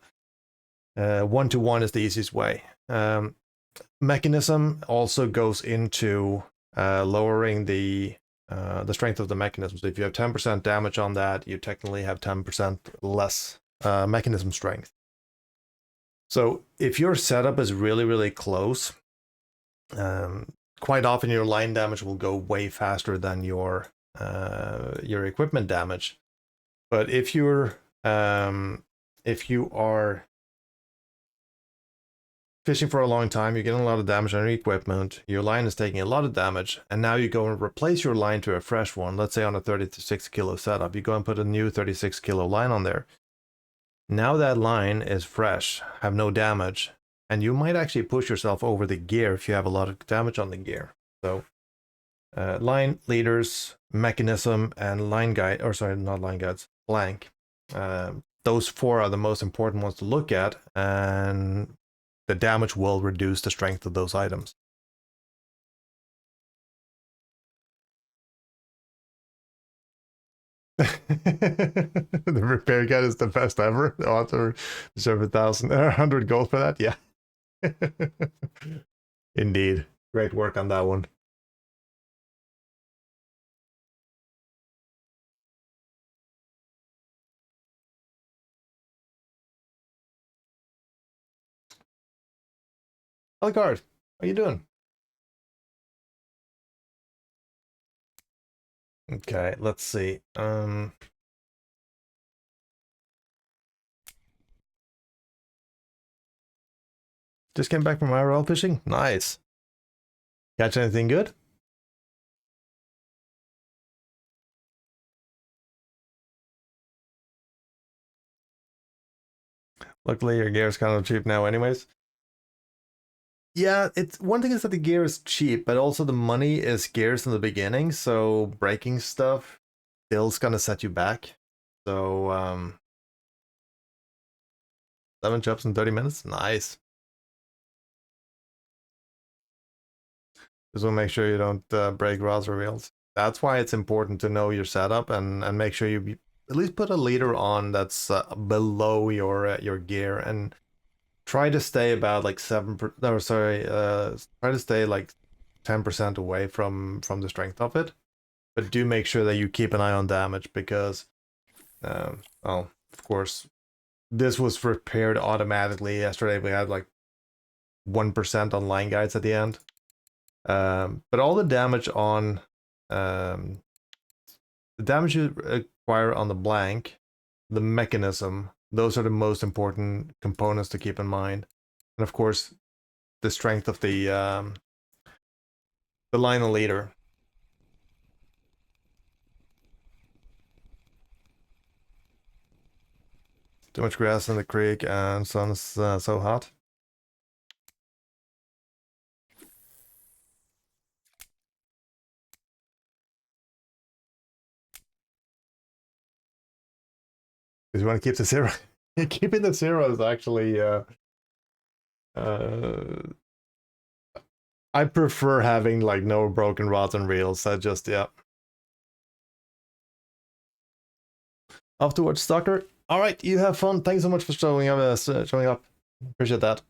1-to-1 is the easiest way. Mechanism also goes into lowering the strength of the mechanism. So if you have 10% damage on that, you technically have 10% less mechanism strength. So if your setup is really, really close, quite often your line damage will go way faster than your equipment damage. But if you are fishing for a long time, you're getting a lot of damage on your equipment, your line is taking a lot of damage, and now you go and replace your line to a fresh one. Let's say on a 36 kilo setup, you go and put a new 36 kilo line on there. Now that line is fresh, have no damage, and you might actually push yourself over the gear if you have a lot of damage on the gear. So line, leaders, mechanism, and line guide, or sorry, not line guides, blank. Those 4 are the most important ones to look at, and the damage will reduce the strength of those items. The repair guide is the best ever. The author deserve 100 gold for that. Yeah. Indeed. Great work on that one. Alucard, how you doing? Okay, let's see. Just came back from IRL fishing. Nice. Catch anything good? Luckily, your gear is kind of cheap now, anyways. Yeah, it's one thing is that the gear is cheap, but also the money is scarce in the beginning, so breaking stuff still's gonna set you back. So 7 chops in 30 minutes, nice. Just want to make sure you don't break rods or reels. That's why it's important to know your setup and make sure you at least put a leader on that's below your gear, and try to stay about like 7 try to stay like 10% away from the strength of it, but do make sure that you keep an eye on damage, because well, of course this was repaired automatically. Yesterday we had like 1% on line guides at the end, but all the damage on the damage you acquire on the blank, the mechanism, those are the most important components to keep in mind. And of course, the strength of the line and leader. Too much grass in the creek and sun is so hot. Because you want to keep the 0. Keeping the 0 is actually I prefer having like no broken rods and reels. I just, yeah. Off to watch Stalker. All right, you have fun. Thanks so much for showing up. Appreciate that.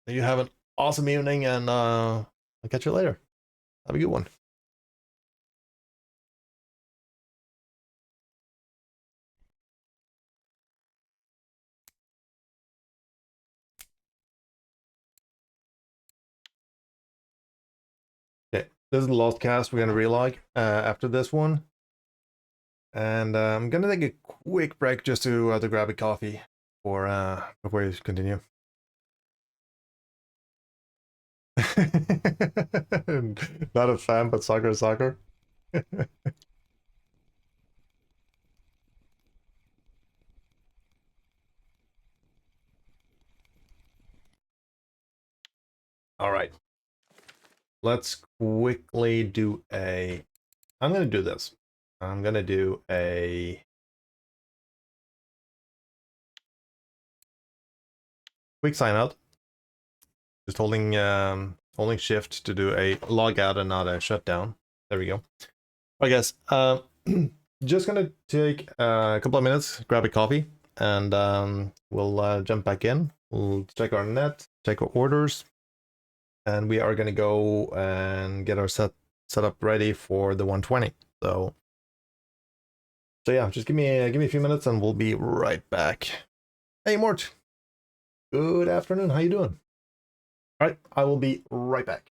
You have an awesome evening, and I'll catch you later. Have a good one. Okay, this is the last cast. We're gonna relog after this one, and I'm gonna take a quick break just to grab a coffee for before we continue. Not a fan, but soccer is soccer. All right. Let's quickly do a... I'm going to do this. I'm going to do a quick sign out. Just holding shift to do a log out and not a shutdown. There we go. I guess just gonna take a couple of minutes, grab a coffee, and we'll jump back in. We'll check our net, check our orders, and we are gonna go and get our setup ready for the 120. So yeah, just give me a few minutes, and we'll be right back. Hey Mort, good afternoon. How you doing? All right, I will be right back.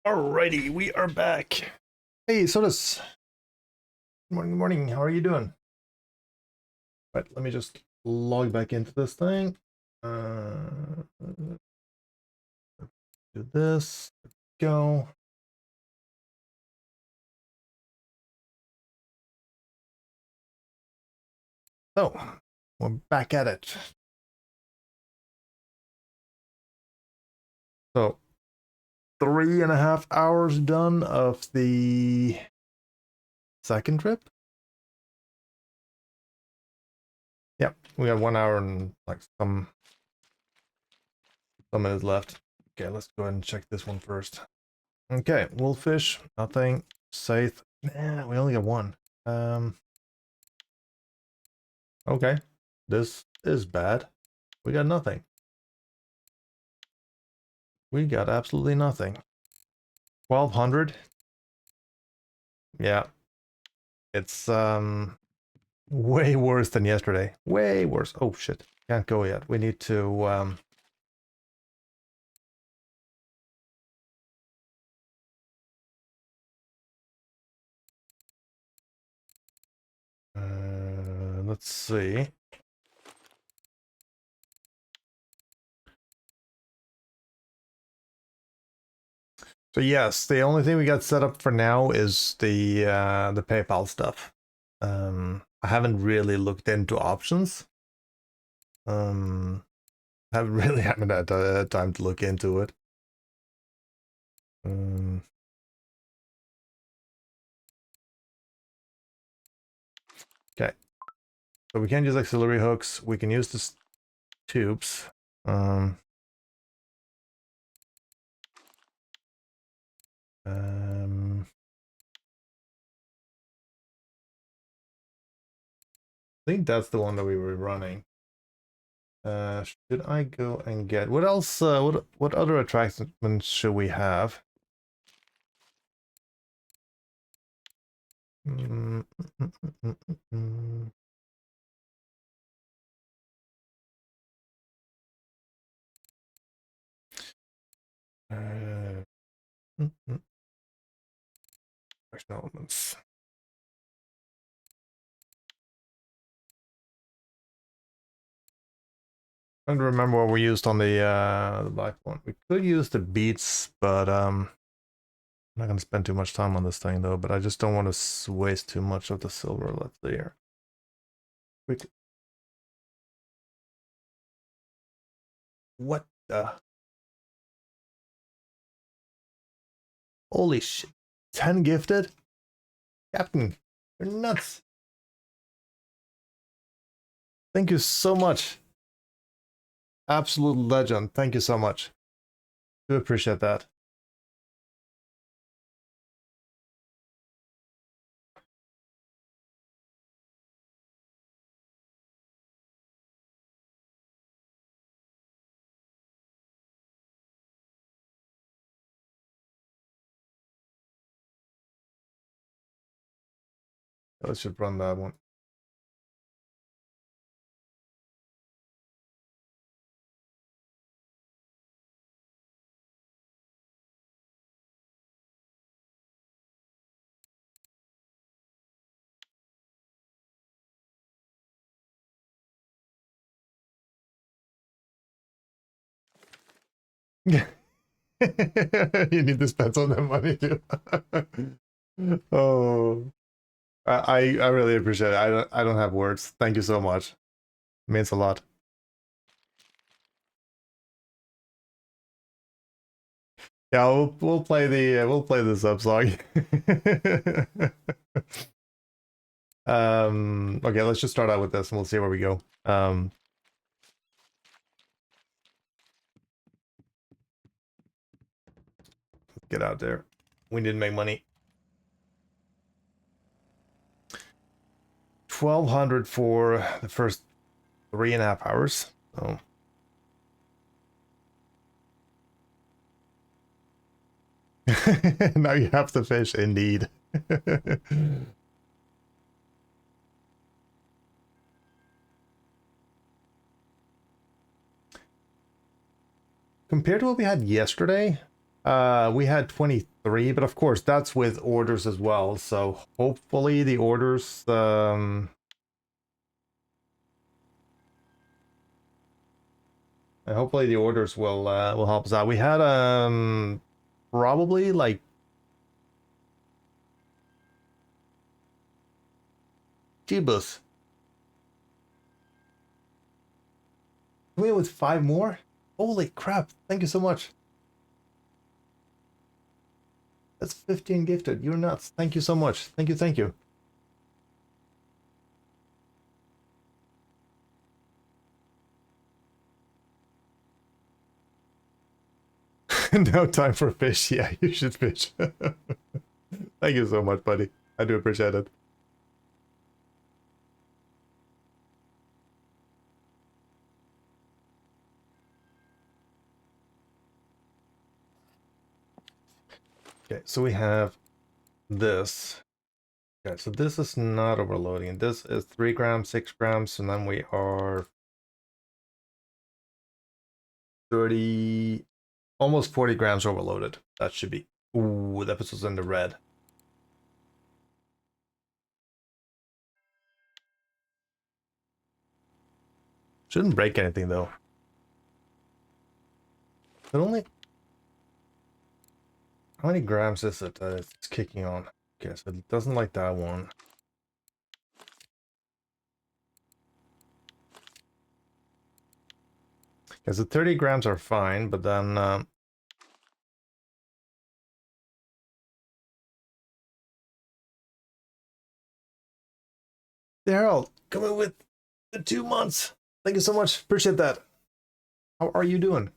Alrighty, we are back. Hey, Sodas. Good morning, good morning. How are you doing? Right, let me just log back into this thing. Do this. Go. So, we're back at it. So, 3.5 hours done of the second trip. Yep, we got 1 hour and like some minutes left. Okay, let's go ahead and check this one first. Okay, wolfish, nothing. Safe. Nah, we only got one. Okay, this is bad. We got nothing. We got absolutely nothing. 1,200. Yeah, it's way worse than yesterday. Way worse. Oh shit, can't go yet. We need to let's see. So yes, the only thing we got set up for now is the PayPal stuff. I haven't really looked into options. Haven't really haven't had time to look into it. Okay, so we can't use auxiliary hooks. We can use the tubes. I think that's the one that we were running. Should I go and get what else? What other attractions should we have? Elements. I don't remember what we used on the black one. We could use the beats, but I'm not gonna spend too much time on this thing though. But I just don't want to waste too much of the silver. Let's see here. Quick. What the? Holy shit! 10 gifted, Captain. You're nuts. Thank you so much. Absolute legend. Thank you so much. Do appreciate that. Let's just run that one. You need to spend some of that money too. Oh, I really appreciate it. I don't have words. Thank you so much. It means a lot. Yeah, we'll play the sub song. Okay, let's just start out with this and we'll see where we go. Get out there. We didn't make money. 1,200 for the first 3.5 hours. Oh. Now you have to fish, indeed. Compared to what we had yesterday, we had 20 3, but of course that's with orders as well. So hopefully the orders hopefully the orders will help us out. We had probably like Jeebus. We with 5 more? Holy crap! Thank you so much. That's 15 gifted. You're nuts. Thank you so much. Thank you, thank you. No time for fish. Yeah, you should fish. Thank you so much, buddy. I do appreciate it. Okay, so we have this. Okay, so this is not overloading. This is 3 grams, 6 grams, and then we are 30, almost 40 grams overloaded. That should be, ooh, that puts us in the red. Shouldn't break anything though. But only, how many grams is it that it's kicking on? Okay, so it doesn't like that one. Okay, so 30 grams are fine, but then Daryl, coming with the 2 months. Thank you so much. Appreciate that. How are you doing?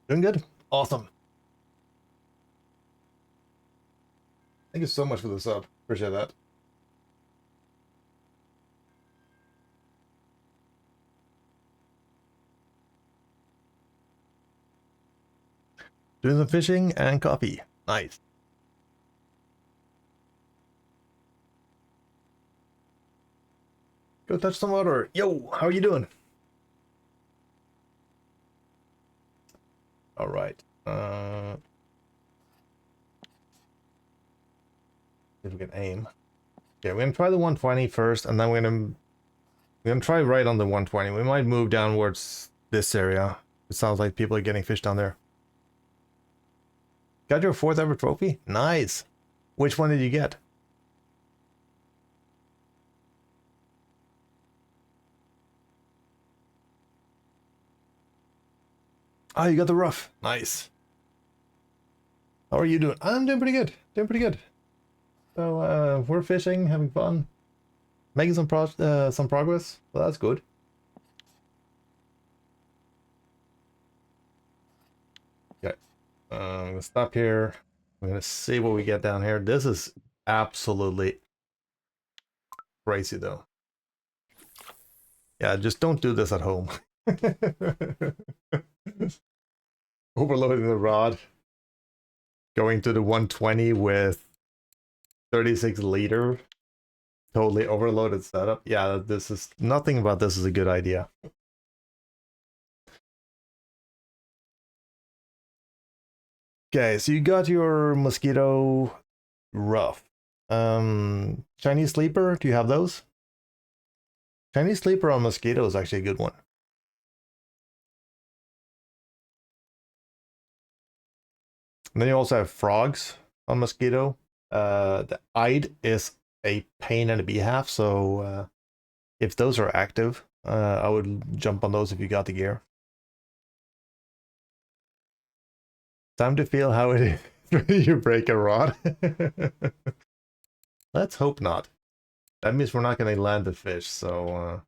Doing good? Awesome. Thank you so much for the sub. Appreciate that. Doing some fishing and coffee. Nice. Go touch some water. Yo, how are you doing? All right. If we can aim. Okay, we're gonna try the 120 first, and then we're gonna try right on the 120. We might move downwards this area. It sounds like people are getting fish down there. Got your 4th ever trophy? Nice. Which one did you get? Oh, you got the rough. Nice. How are you doing? I'm doing pretty good. Doing pretty good. So we're fishing, having fun, making some progress. Well, that's good. Okay. I'm gonna stop here. I'm gonna see what we get down here. This is absolutely crazy, though. Yeah, just don't do this at home. Overloading the rod, going to the 120 with 36 liter, totally overloaded setup. Yeah, this is nothing about this is a good idea. Okay, so you got your mosquito rough. Chinese sleeper, do you have those? Chinese sleeper on mosquito is actually a good one. And then you also have frogs on mosquito. The Ide is a pain and a behalf, so if those are active, I would jump on those if you got the gear. Time to feel how it is. You break a rod. Let's hope not. That means we're not going to land the fish, so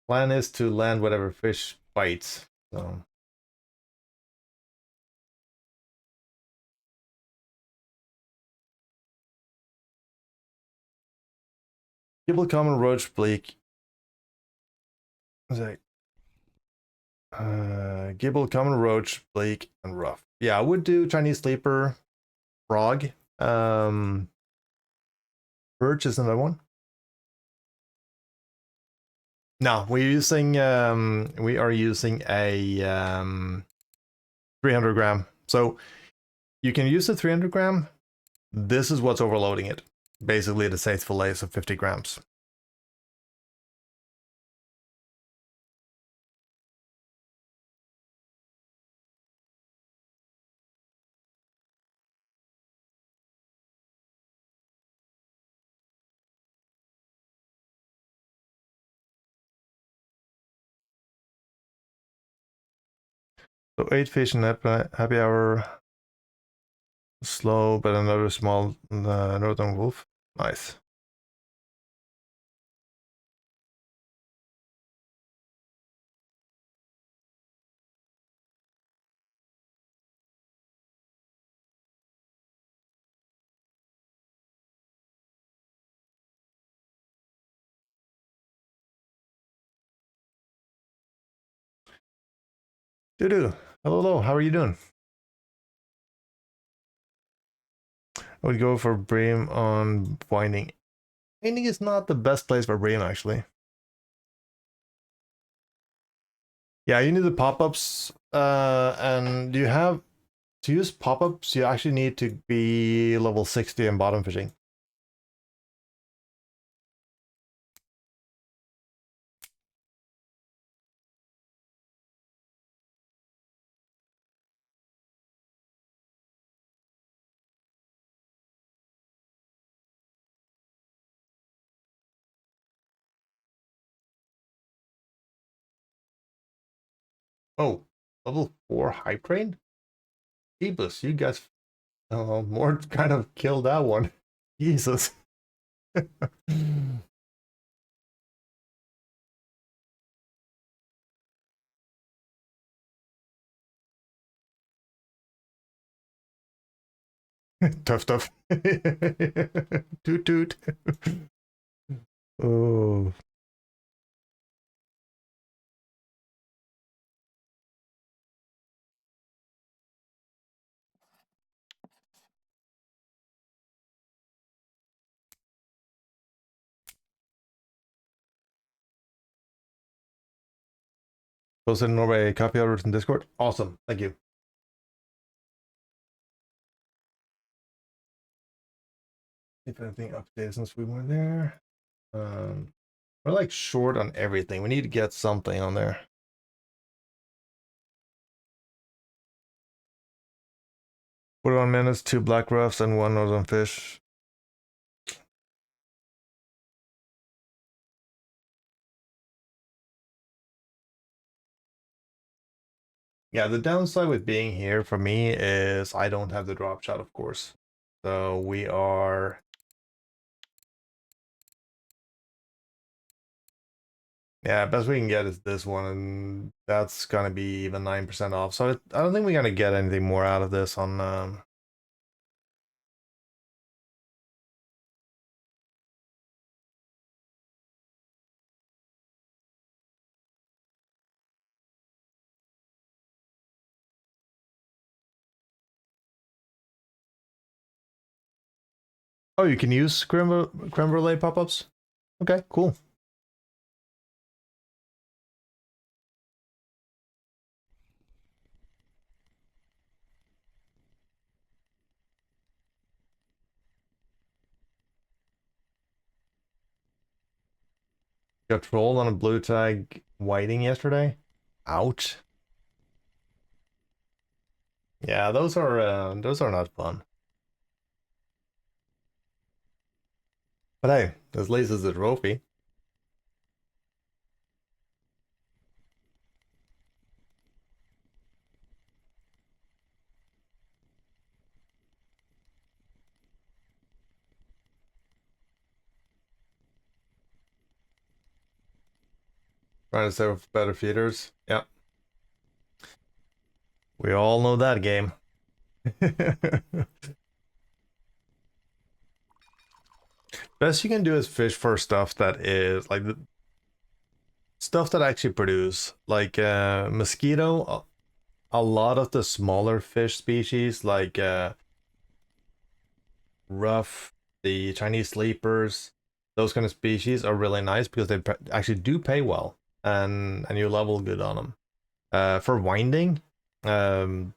plan is to land whatever fish bites. So people common roach bleak. Gibble, common roach, blake, and rough. Yeah, I would do Chinese sleeper, frog. Birch is another one. No, we are using a 300 gram. So you can use the 300 gram. This is what's overloading it. Basically, the safe fillets of 50 grams. So 8 fish in happy hour. Slow, but another small northern wolf. Nice. Doo-doo. Hello, how are you doing? I would go for Bream on Winding. Winding is not the best place for Bream, actually. Yeah, you need the pop-ups, and you have to use pop-ups, you actually need to be level 60 in bottom fishing. Oh, level 4 hype train? Jeebus, you guys more kind of killed that one. Jesus. Tough, tough. Toot toot. Oh. Posted in Norway, copy orders in Discord. Awesome. Thank you. If anything updated since we were there. We're like short on everything. We need to get something on there. Put on minutes, 2 black ruffs, and 1 northern fish. Yeah, the downside with being here for me is I don't have the drop shot, of course. So we are... Yeah, best we can get is this one, and that's gonna be even 9% off. So I don't think we're gonna get anything more out of this on... Oh, you can use creme brulee pop-ups? Okay, cool. Got trolled on a blue tag whiting yesterday. Ouch. Yeah, those are not fun. But hey, at least it's a trophy. Trying to serve better feeders. Yeah. We all know that game. Best you can do is fish for stuff that is like stuff that actually produce, like mosquito, a lot of the smaller fish species, like rough, the Chinese sleepers, those kind of species are really nice because they actually do pay well, and you level good on them. For winding, um,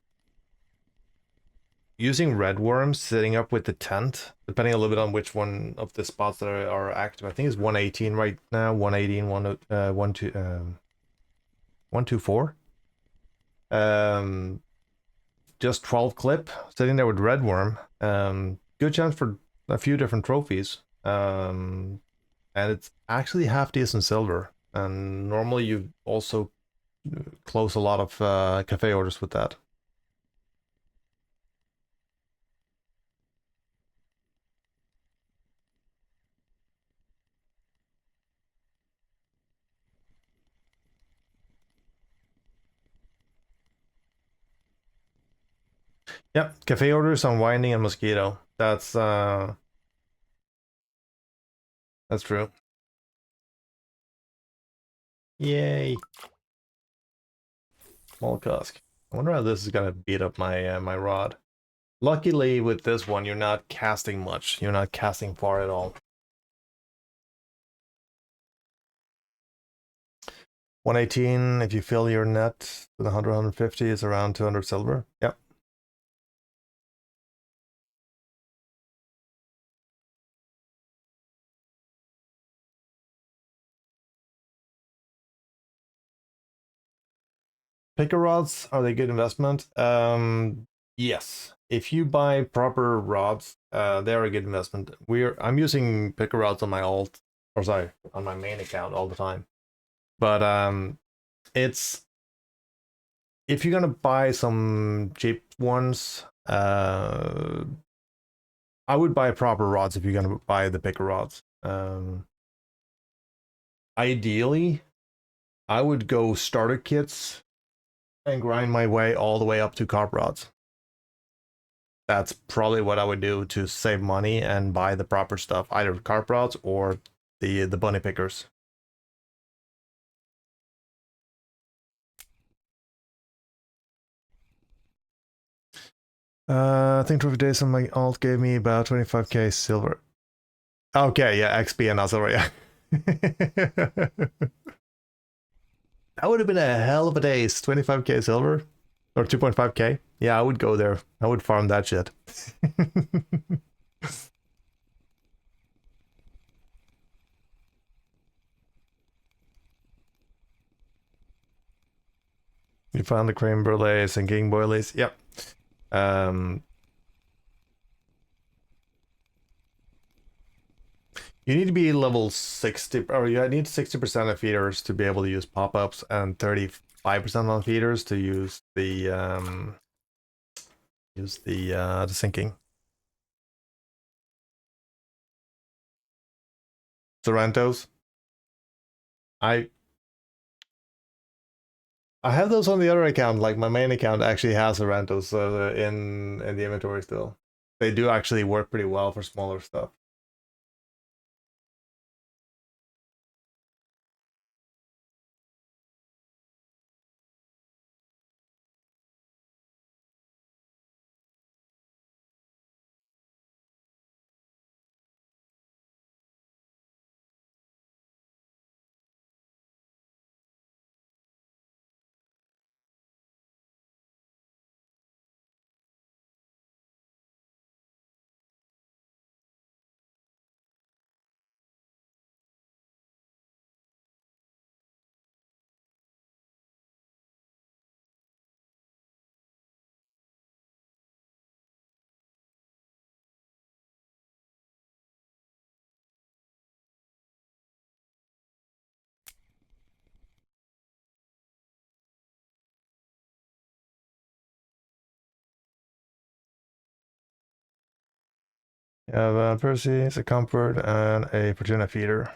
using red worms, setting up with the tent, depending a little bit on which one of the spots that are active. I think it's 118 right now, 118, 124. Just 12 clip, sitting there with red worm. Good chance for a few different trophies. And it's actually half decent silver. And normally you also close a lot of cafe orders with that. Yep, cafe orders on winding and mosquito. That's true. Yay. Small cusk. I wonder how this is gonna beat up my my rod. Luckily with this one you're not casting much. You're not casting far at all. 118 if you fill your net with 100, 150 is around 200 silver. Yep. Picker rods, are they good investment? Yes. If you buy proper rods, they are a good investment. I'm using picker rods on my alt, or sorry, on my main account all the time. But it's if you're gonna buy some cheap ones, I would buy proper rods if you're gonna buy the picker rods. Ideally, I would go starter kits and grind my way all the way up to carp rods. That's probably what I would do to save money and buy the proper stuff, either carp rods or the bunny pickers. I think Trophy Days on my alt gave me about 25k silver. Okay, yeah, XP and not silver, yeah. That would have been a hell of a days. 25k silver or 2.5k. Yeah, I would go there. I would farm that shit. You found the creme brulees and king boilies. Yep. You need to be level 60, or you need 60% of feeders to be able to use pop-ups, and 35% on feeders to use the sinking. Sorrentos. I have those on the other account. Like my main account actually has Sorrentos in the inventory still. They do actually work pretty well for smaller stuff. You have Percy, it's a comfort, and a Fortuna feeder.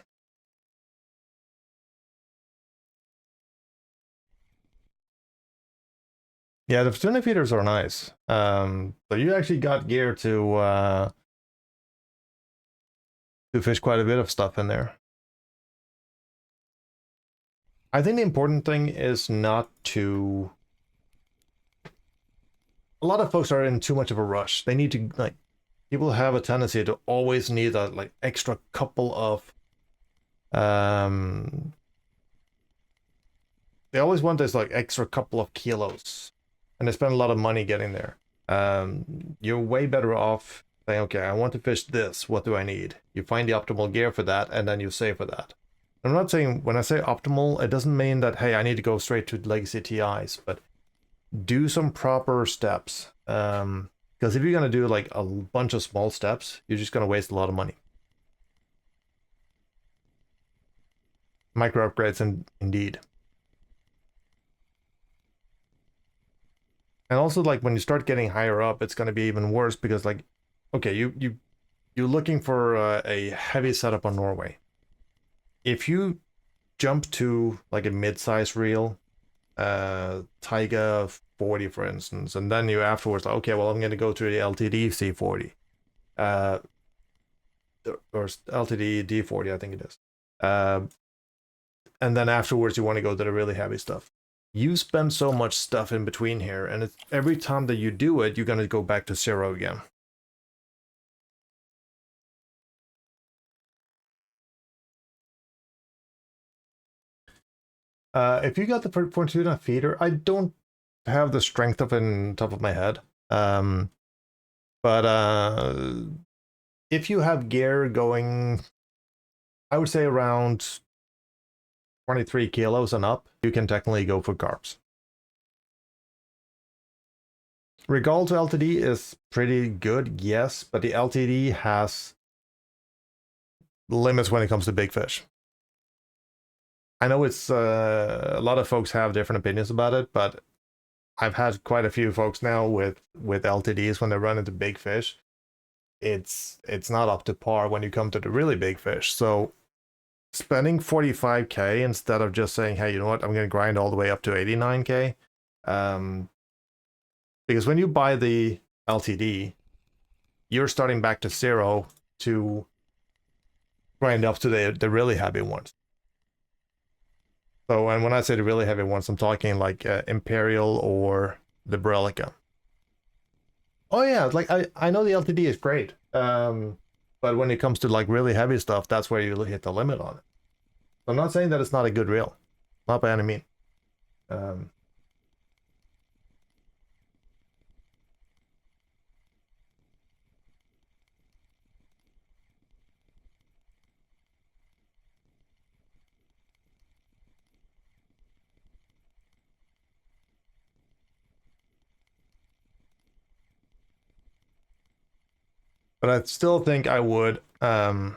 Yeah, the Fortuna feeders are nice. So you actually got gear to fish quite a bit of stuff in there. I think the important thing is not to... A lot of folks are in too much of a rush. They need to, like, people have a tendency to always need a, like, extra couple of, they always want this, like, extra couple of kilos, and they spend a lot of money getting there. You're way better off saying, okay, I want to fish this, what do I need? You find the optimal gear for that, and then you save for that. I'm not saying, when I say optimal, it doesn't mean that, hey, I need to go straight to Legacy TIs, but do some proper steps. Because if you're going to do like a bunch of small steps, you're just going to waste a lot of money. Micro upgrades, indeed. And also, like, when you start getting higher up, it's going to be even worse because, like, okay, you're looking for a heavy setup on Norway. If you jump to like a mid-size reel, Taiga 40, for instance, and then you afterwards, okay, well, I'm going to go to the LTD C40, or LTD D40, I think it is. And then afterwards, you want to go to the really heavy stuff. You spend so much stuff in between here, and it's, every time that you do it, you're going to go back to zero again. If you got the Fortuna feeder, I don't have the strength of it on top of my head. But if you have gear going, I would say around 23 kilos and up, you can technically go for carbs. Regal to LTD is pretty good, yes, but the LTD has limits when it comes to big fish. I know it's a lot of folks have different opinions about it, but I've had quite a few folks now with LTDs when they run into big fish. It's not up to par when you come to the really big fish. So spending 45k instead of just saying, hey, you know what, I'm going to grind all the way up to 89k. Because when you buy the LTD, you're starting back to zero to grind up to the really heavy ones. So, and when I say the really heavy ones, I'm talking like Imperial or the Brelica. Oh yeah, like I know the LTD is great, but when it comes to like really heavy stuff, that's where you hit the limit on it. So I'm not saying that it's not a good reel, not by any means. But I still think I would. Oh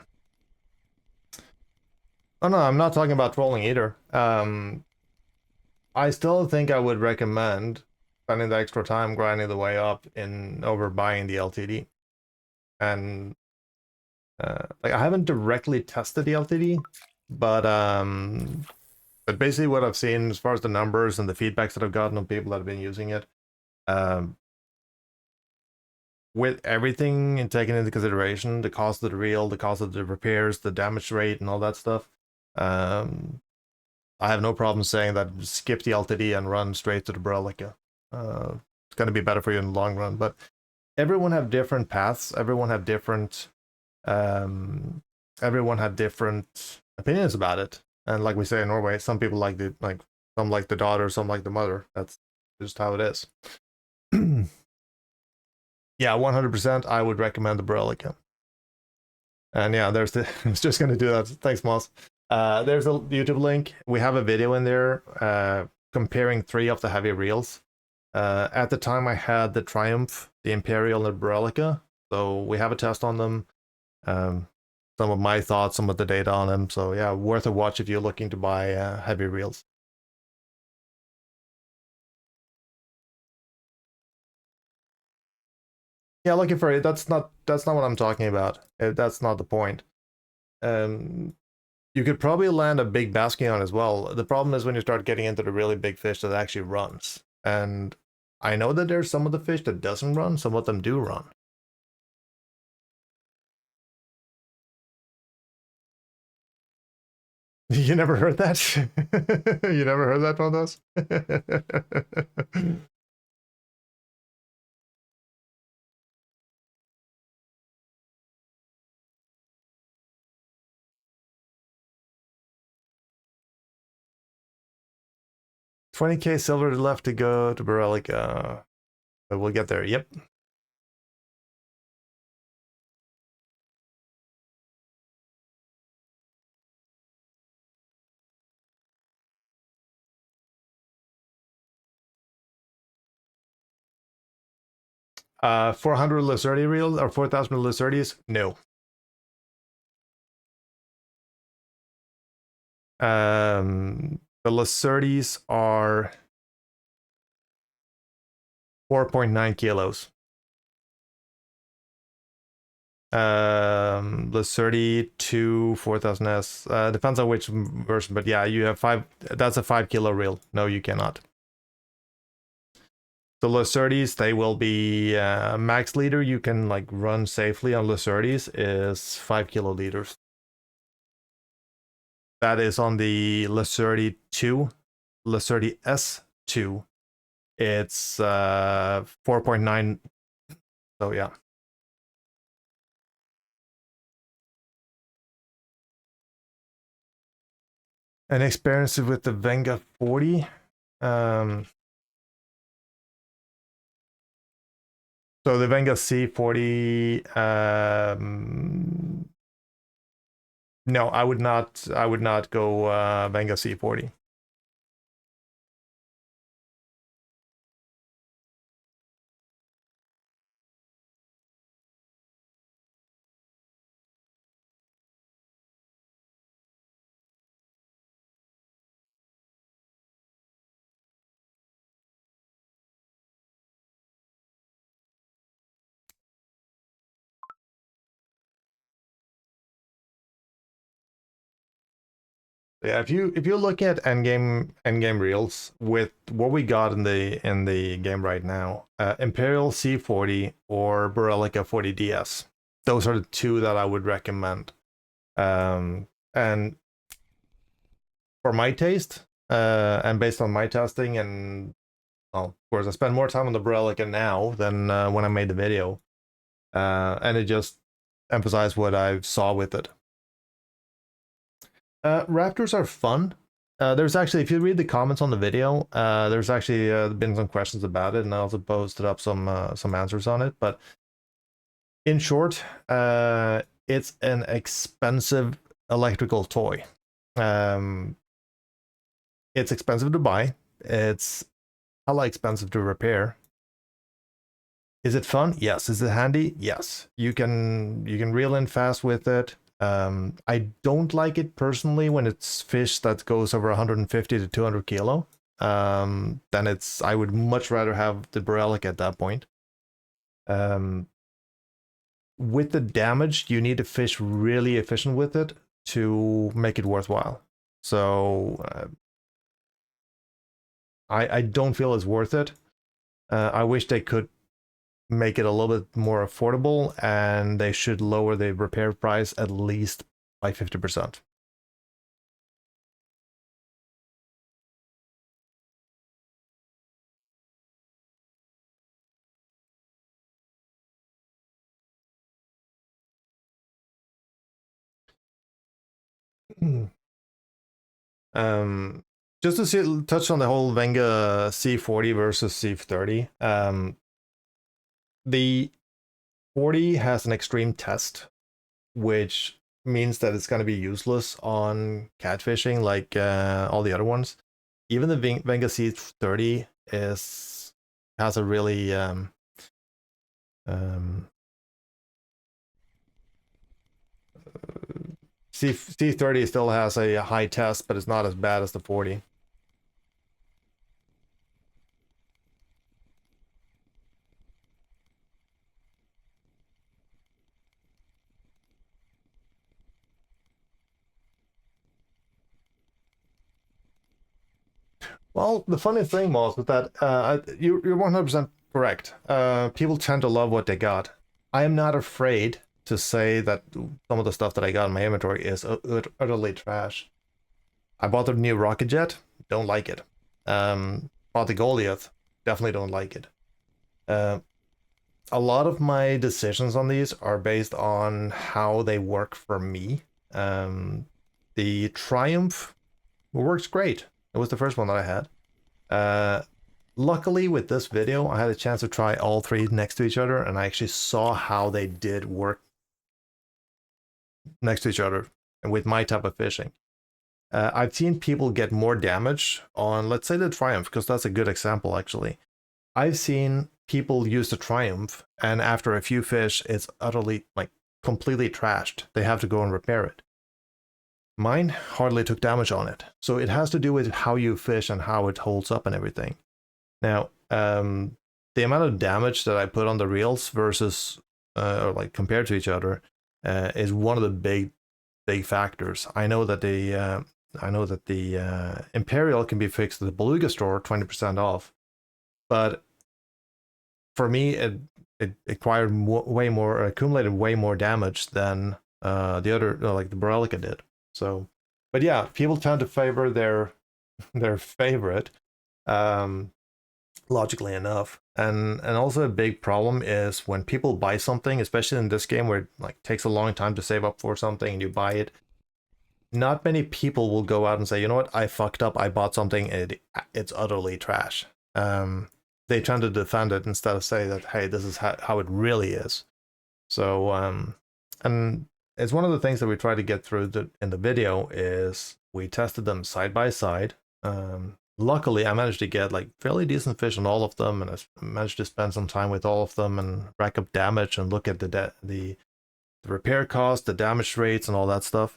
no, I'm not talking about trolling either. I still think I would recommend spending the extra time grinding the way up in over buying the LTD. And like I haven't directly tested the LTD, but basically what I've seen as far as the numbers and the feedbacks that I've gotten on people that have been using it, with everything taken into consideration, the cost of the reel, the cost of the repairs, the damage rate, and all that stuff, I have no problem saying that skip the LTD and run straight to the Brelica. It's going to be better for you in the long run, but everyone have different paths. Everyone have different opinions about it. And like we say in Norway, some people like some like the daughter, some like the mother. That's just how it is. Yeah, 100%. I would recommend the Brelica. And yeah, there's the. I was just gonna do that. Thanks, Moss. There's a YouTube link. We have a video in there comparing 3 of the heavy reels. At the time, I had the Triumph, the Imperial, and the Brelica. So we have a test on them. Some of my thoughts, some of the data on them. So yeah, worth a watch if you're looking to buy heavy reels. Yeah, looking for it. That's not what I'm talking about. That's not the point. You could probably land a big basking as well. The problem is when you start getting into the really big fish that actually runs. And I know that there's some of the fish that doesn't run, some of them do run. You never heard that? You never heard that from us? 20k silver left to go to Borelica. But we'll get there. Yep. Uh, 400 Lucerdi real or 4,000 Lucerdis? No. The Lucerdis are 4.9 kilos. Lucerdi 2 4000S. Depends on which version, but yeah, you have 5. That's a 5 kilo reel. No, you cannot. The Lucerdis, they will be max liter. You can like run safely on Lucerdis is 5 kiloliters. That is on the Lucerdi 2, Lucerdi S2. It's 4.9. So yeah. An experience with the Venga 40. So the Venga C40. No, I would not. I would not go Venga C40. Yeah, if you look at endgame reels with what we got in the game right now, Imperial C40 or Borelica 40DS, those are the two that I would recommend. And for my taste, and based on my testing, and well, of course, I spend more time on the Borelica now than when I made the video, and it just emphasized what I saw with it. Raptors are fun. There's actually, if you read the comments on the video, there's actually been some questions about it, and I also posted up some answers on it. But in short, it's an expensive electrical toy. It's expensive to buy. It's hella expensive to repair. Is it fun? Yes. Is it handy? Yes. You can reel in fast with it. I don't like it personally when it's fish that goes over 150 to 200 kilo. Then I would much rather have the Borelic at that point. With the damage, you need to fish really efficient with it to make it worthwhile. So I don't feel it's worth it. I wish they could make it a little bit more affordable, and they should lower the repair price at least by 50%. Just to touch on the whole Venga C40 versus C30. The 40 has an extreme test, which means that it's going to be useless on catfishing like all the other ones. Even the Venga C30 has a really C30 still has a high test, but it's not as bad as the 40. Well, the funny thing was that you're 100% correct. People tend to love what they got. I am not afraid to say that some of the stuff that I got in my inventory is utterly trash. I bought the new rocket jet, don't like it. Bought the Goliath, definitely don't like it. A lot of my decisions on these are based on how they work for me. The Triumph works great. It was the first one that I had. Luckily, with this video, I had a chance to try all three next to each other, and I actually saw how they did work next to each other and with my type of fishing. I've seen people get more damage on, let's say, the Triumph, because that's a good example, actually. I've seen people use the Triumph, and after a few fish, it's utterly, like, completely trashed. They have to go and repair it. Mine hardly took damage on it. So it has to do with how you fish and how it holds up and everything. Now, the amount of damage that I put on the reels versus, or like compared to each other, is one of the big factors. I know that the Imperial can be fixed at the Beluga store, 20% off, but for me, it acquired accumulated way more damage than the other, like the Borelica did. So, but yeah, people tend to favor their favorite, logically enough. And also a big problem is when people buy something, especially in this game where it like takes a long time to save up for something and you buy it. Not many people will go out and say, you know what, I fucked up, I bought something, it's utterly trash. They tend to defend it instead of say that, hey, this is how it really is. So, and it's one of the things that we try to get through in the video is we tested them side by side. Luckily, I managed to get like fairly decent fish on all of them, and I managed to spend some time with all of them and rack up damage and look at the repair cost, the damage rates, and all that stuff.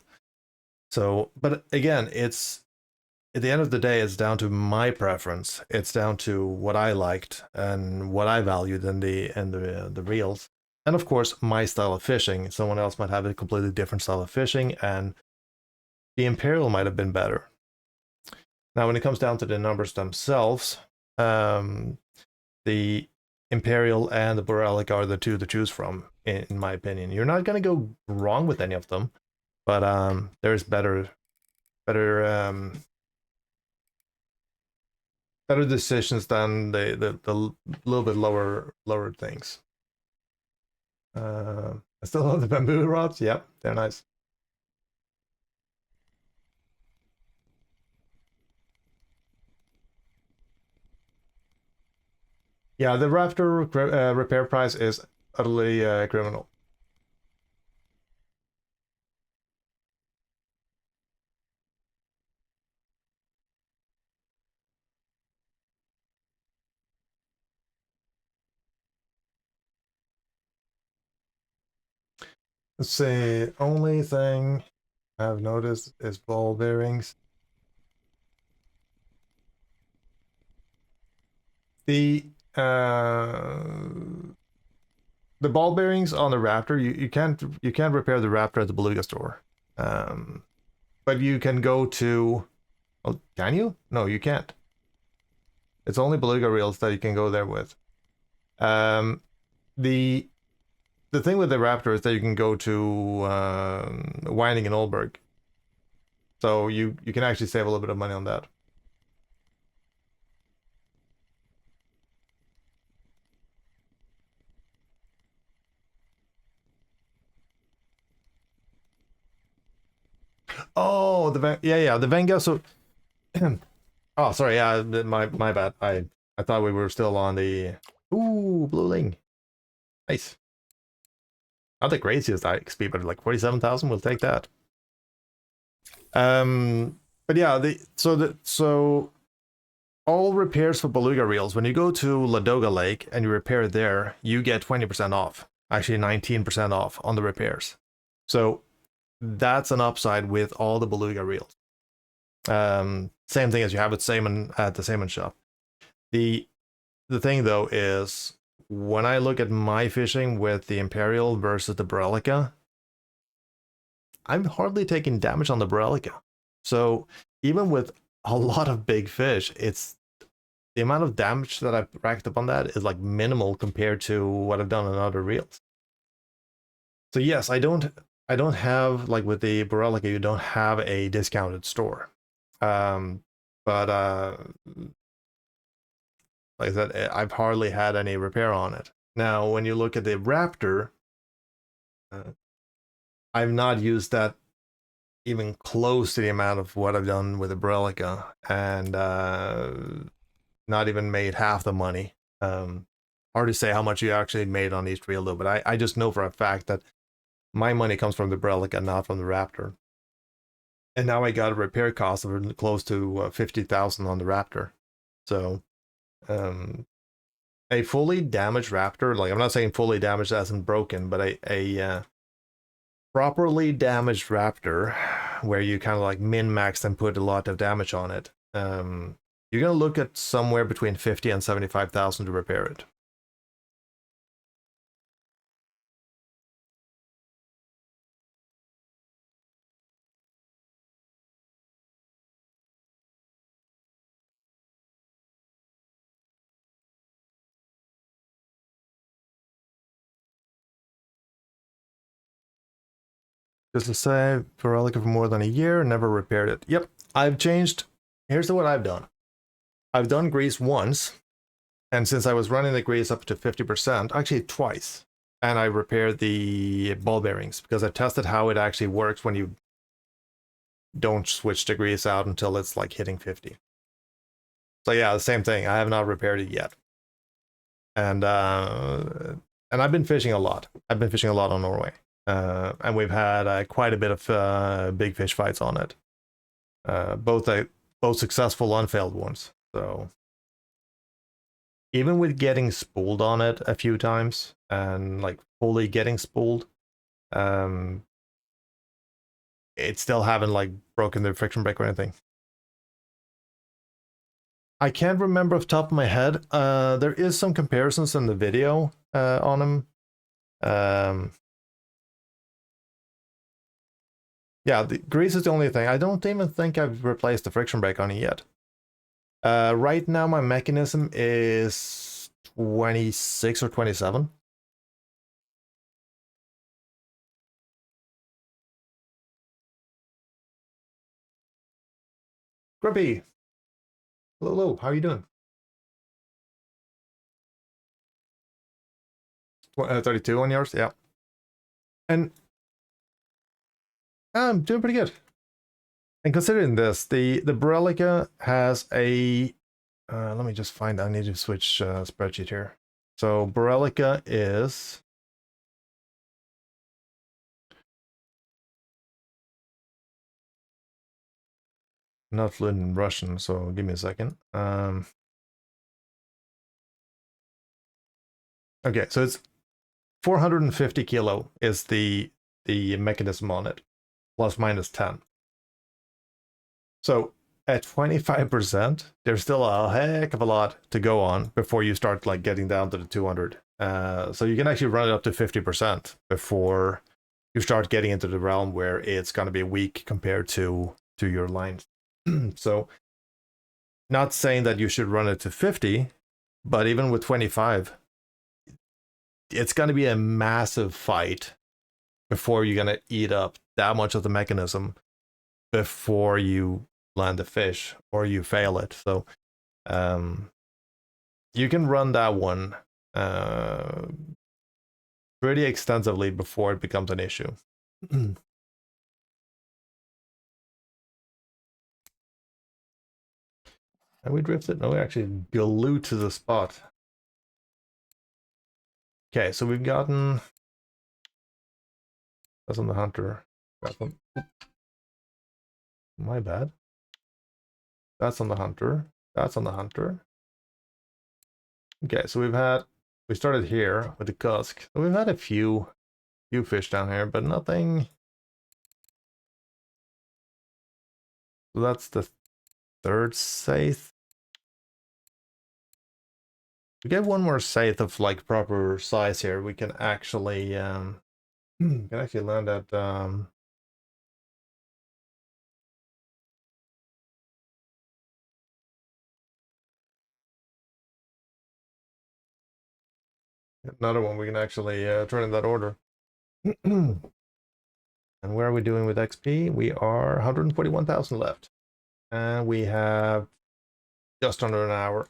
So, but again, it's at the end of the day, it's down to my preference. It's down to what I liked and what I valued in the reels. And of course, my style of fishing. Someone else might have a completely different style of fishing, and the Imperial might have been better. Now, when it comes down to the numbers themselves, the Imperial and the Borelica are the two to choose from, in my opinion. You're not going to go wrong with any of them, but there's better decisions than the little bit lower things. I still love the bamboo rods. Yep, they're nice. Yeah, the Raptor repair price is utterly criminal. Let's see. Only thing I've noticed is ball bearings. The ball bearings on the Raptor, you can't repair the Raptor at the Beluga store. But you can go to, oh, can you? No, you can't. It's only Beluga reels that you can go there with. The thing with the Raptor is that you can go to Winding and Oldberg. So you can actually save a little bit of money on that. Oh, the Venga. So, oh, sorry, yeah, my bad. I thought we were still on the blue ling. Nice. Not the craziest XP, but like 47,000. We'll take that. But yeah, so all repairs for Beluga reels. When you go to Ladoga Lake and you repair there, you get 20% off. Actually, 19% off on the repairs. So that's an upside with all the Beluga reels. Same thing as you have at the Salmon shop. The thing though is when I look at my fishing with the Imperial versus the Borelica, I'm hardly taking damage on the Borelica. So even with a lot of big fish, it's the amount of damage that I've racked up on that is like minimal compared to what I've done on other reels. So yes, I don't have, like with the Borelica, you don't have a discounted store. But like I said, I've hardly had any repair on it. Now, when you look at the Raptor, I've not used that even close to the amount of what I've done with the Brelica, and not even made half the money. Hard to say how much you actually made on each reel though, but I just know for a fact that my money comes from the Brelica, not from the Raptor. And now I got a repair cost of close to 50,000 on the Raptor. So, a fully damaged Raptor, like I'm not saying fully damaged as in broken, but a properly damaged Raptor, where you kind of like min-maxed and put a lot of damage on it, you're gonna look at somewhere between 50 and 75,000 to repair it. Just to say, Pirelli for more than a year, never repaired it. Yep, I've changed. Here's what I've done. I've done grease once, and since I was running the grease up to 50%, actually twice, and I repaired the ball bearings because I tested how it actually works when you don't switch the grease out until it's like hitting 50. So yeah, the same thing. I have not repaired it yet, and I've been fishing a lot. I've been fishing a lot on Norway, and we've had quite a bit of big fish fights on it, both successful and failed ones. So even with getting spooled on it a few times and like fully getting spooled, it still haven't like broken the friction brake or anything. I can't remember off the top of my head. There is some comparisons in the video on them. Yeah, the grease is the only thing. I don't even think I've replaced the friction brake on it yet. Right now, my mechanism is 26 or 27. Grippy! Hello, hello, how are you doing? 32 on yours? Yeah. And I'm doing pretty good. And considering this, the Brelica has a... let me just find... I need to switch spreadsheet here. So Brelica is... not fluent in Russian, so give me a second. Okay, so it's 450 kilo is the mechanism on it, plus minus 10. So at 25%, there's still a heck of a lot to go on before you start like getting down to the 200. So you can actually run it up to 50% before you start getting into the realm where it's going to be weak compared to your lines. So not saying that you should run it to 50, but even with 25, it's going to be a massive fight before you're going to eat up that much of the mechanism before you land the fish or you fail it. So you can run that one pretty extensively before it becomes an issue. And we drifted? No, we actually glued to the spot. Okay, so we've gotten... that's on the hunter. That's on... my bad. That's on the hunter. That's on the hunter. Okay, so we started here with the cusk. So we've had a few fish down here, but nothing. So that's the third saith. We get one more saith of like proper size here. We can actually land at another one. We can actually turn in that order. And where are we doing with XP? We are 141,000 left. And we have just under an hour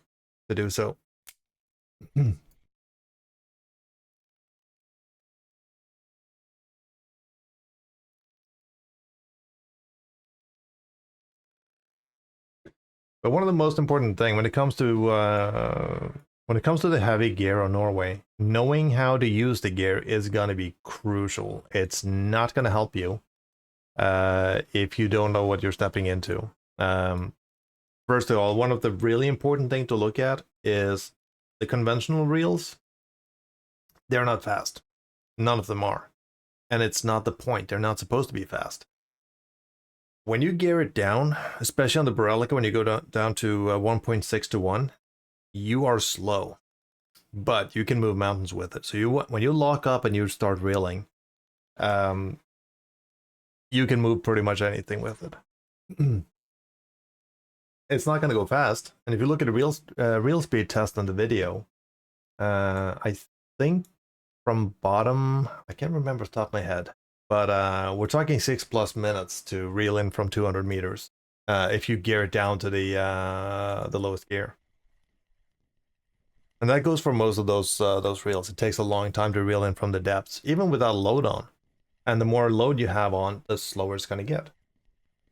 to do so. But one of the most important thing when it comes to the heavy gear on Norway, knowing how to use the gear is gonna be crucial. It's not gonna help you if you don't know what you're stepping into. First of all, one of the really important things to look at is the conventional reels. They're not fast. None of them are. And it's not the point. They're not supposed to be fast. When you gear it down, especially on the Borelica, when you go down to 1.6 to 1, you are slow. But you can move mountains with it. So when you lock up and you start reeling, you can move pretty much anything with it. It's not going to go fast. And if you look at the reel speed test on the video, I think from bottom, I can't remember off the top of my head, but we're talking 6+ minutes to reel in from 200 meters if you gear it down to the lowest gear. And that goes for most of those reels. It takes a long time to reel in from the depths, even without load on. And the more load you have on, the slower it's going to get.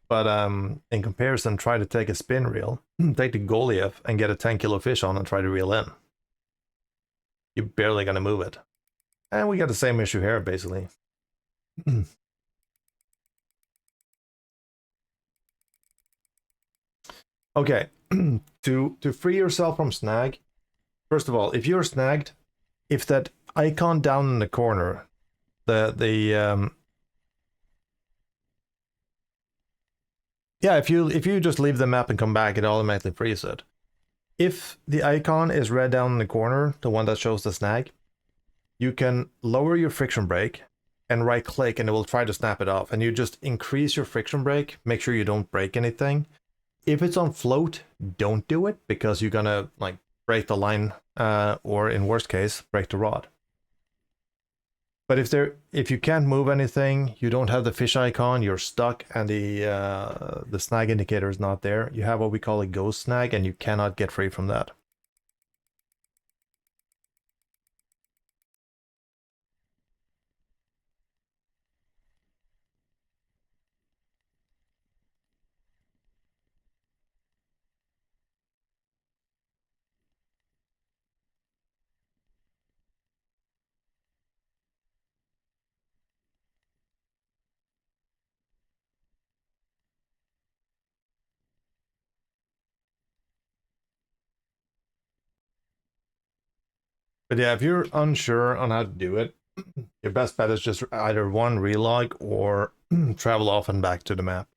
But in comparison, try to take a spin reel, take the Goliath and get a 10-kilo fish on and try to reel in. You're barely going to move it. And we got the same issue here, basically. Okay, to free yourself from snag, first of all, if you're snagged, if that icon down in the corner, yeah, if you just leave the map and come back, it automatically frees it. If the icon is red down in the corner, the one that shows the snag, you can lower your friction brake and right click and it will try to snap it off. And you just increase your friction brake, make sure you don't break anything. If it's on float, don't do it because you're gonna like break the line or in worst case, break the rod. But if you can't move anything, you don't have the fish icon, you're stuck, and the snag indicator is not there, you have what we call a ghost snag, and you cannot get free from that. But yeah, if you're unsure on how to do it, your best bet is just either one relog or travel off and back to the map.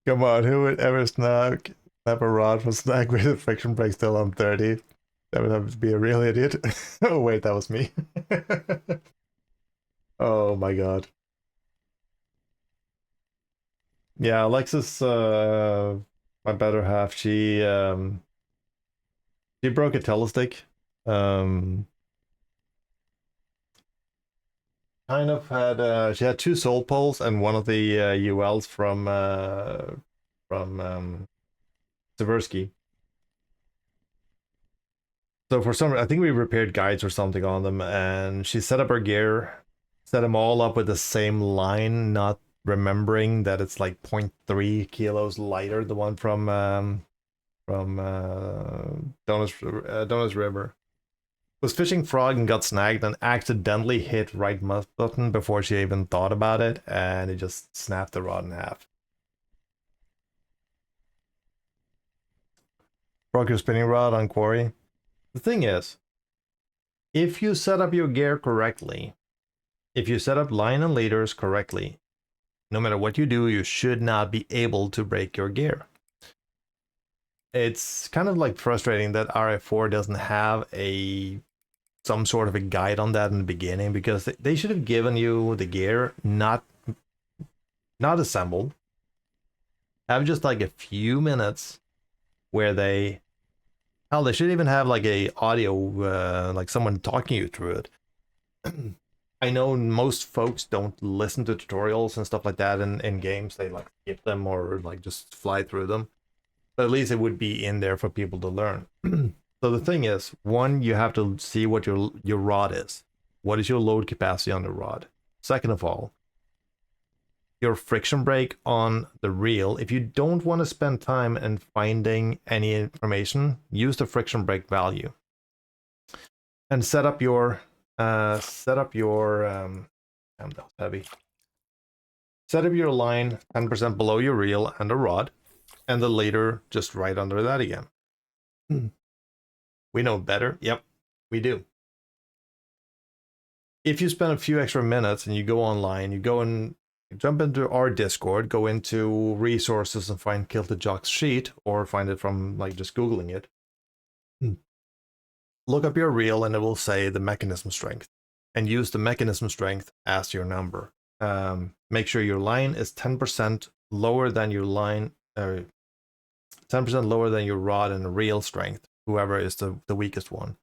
Come on, who would ever snap a rod for snag with a friction brake still on 30? That would have to be a real idiot. Oh wait, that was me. Oh my god. Yeah, Alexis, my better half, she broke a telestick. Kind of had she had two soul poles and one of the ULs from Seversky. So for some, I think we repaired guides or something on them, and she set up her gear, set them all up with the same line, not remembering that it's like 0.3 kilos lighter, the one from Donuts River. Was fishing frog and got snagged and accidentally hit right mouse button before she even thought about it, and it just snapped the rod in half. Broke your spinning rod on quarry. The thing is, if you set up your gear correctly, if you set up line and leaders correctly, no matter what you do, you should not be able to break your gear. It's kind of like frustrating that RF4 doesn't have some sort of a guide on that in the beginning, because they should have given you the gear not assembled. Have just like a few minutes where they should even have like a audio, like someone talking you through it. I know most folks don't listen to tutorials and stuff like that in games. They like skip them or like just fly through them. But at least it would be in there for people to learn. So the thing is, one, you have to see what your rod is. What is your load capacity on the rod? Second of all, your friction brake on the reel. If you don't want to spend time in finding any information, use the friction brake value. And set up your damn, that was heavy. Set up your line 10% below your reel and the rod, and the leader just right under that again. We know better. Yep, we do. If you spend a few extra minutes and you go online, you go and jump into our Discord, go into resources and find Kilted Jock's sheet, or find it from like just Googling it. Look up your reel and it will say the mechanism strength, and use the mechanism strength as your number. Make sure your line is 10% lower than your line, 10% lower than your rod and reel strength, whoever is the weakest one.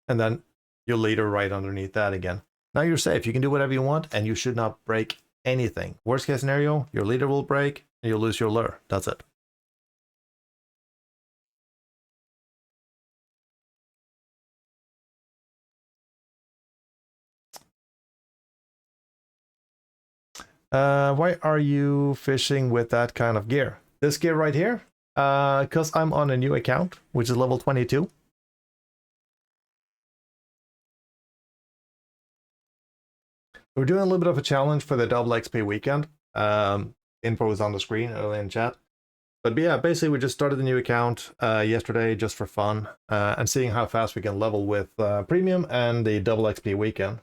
And then your leader right underneath that again. Now you're safe. You can do whatever you want, and you should not break anything. Worst case scenario, your leader will break and you'll lose your lure. That's it. Why are you fishing with that kind of gear? This gear right here? Because I'm on a new account, which is level 22. We're doing a little bit of a challenge for the double XP weekend. Info is on the screen early in chat. But yeah, basically we just started a new account yesterday just for fun, and seeing how fast we can level with premium and the double XP weekend.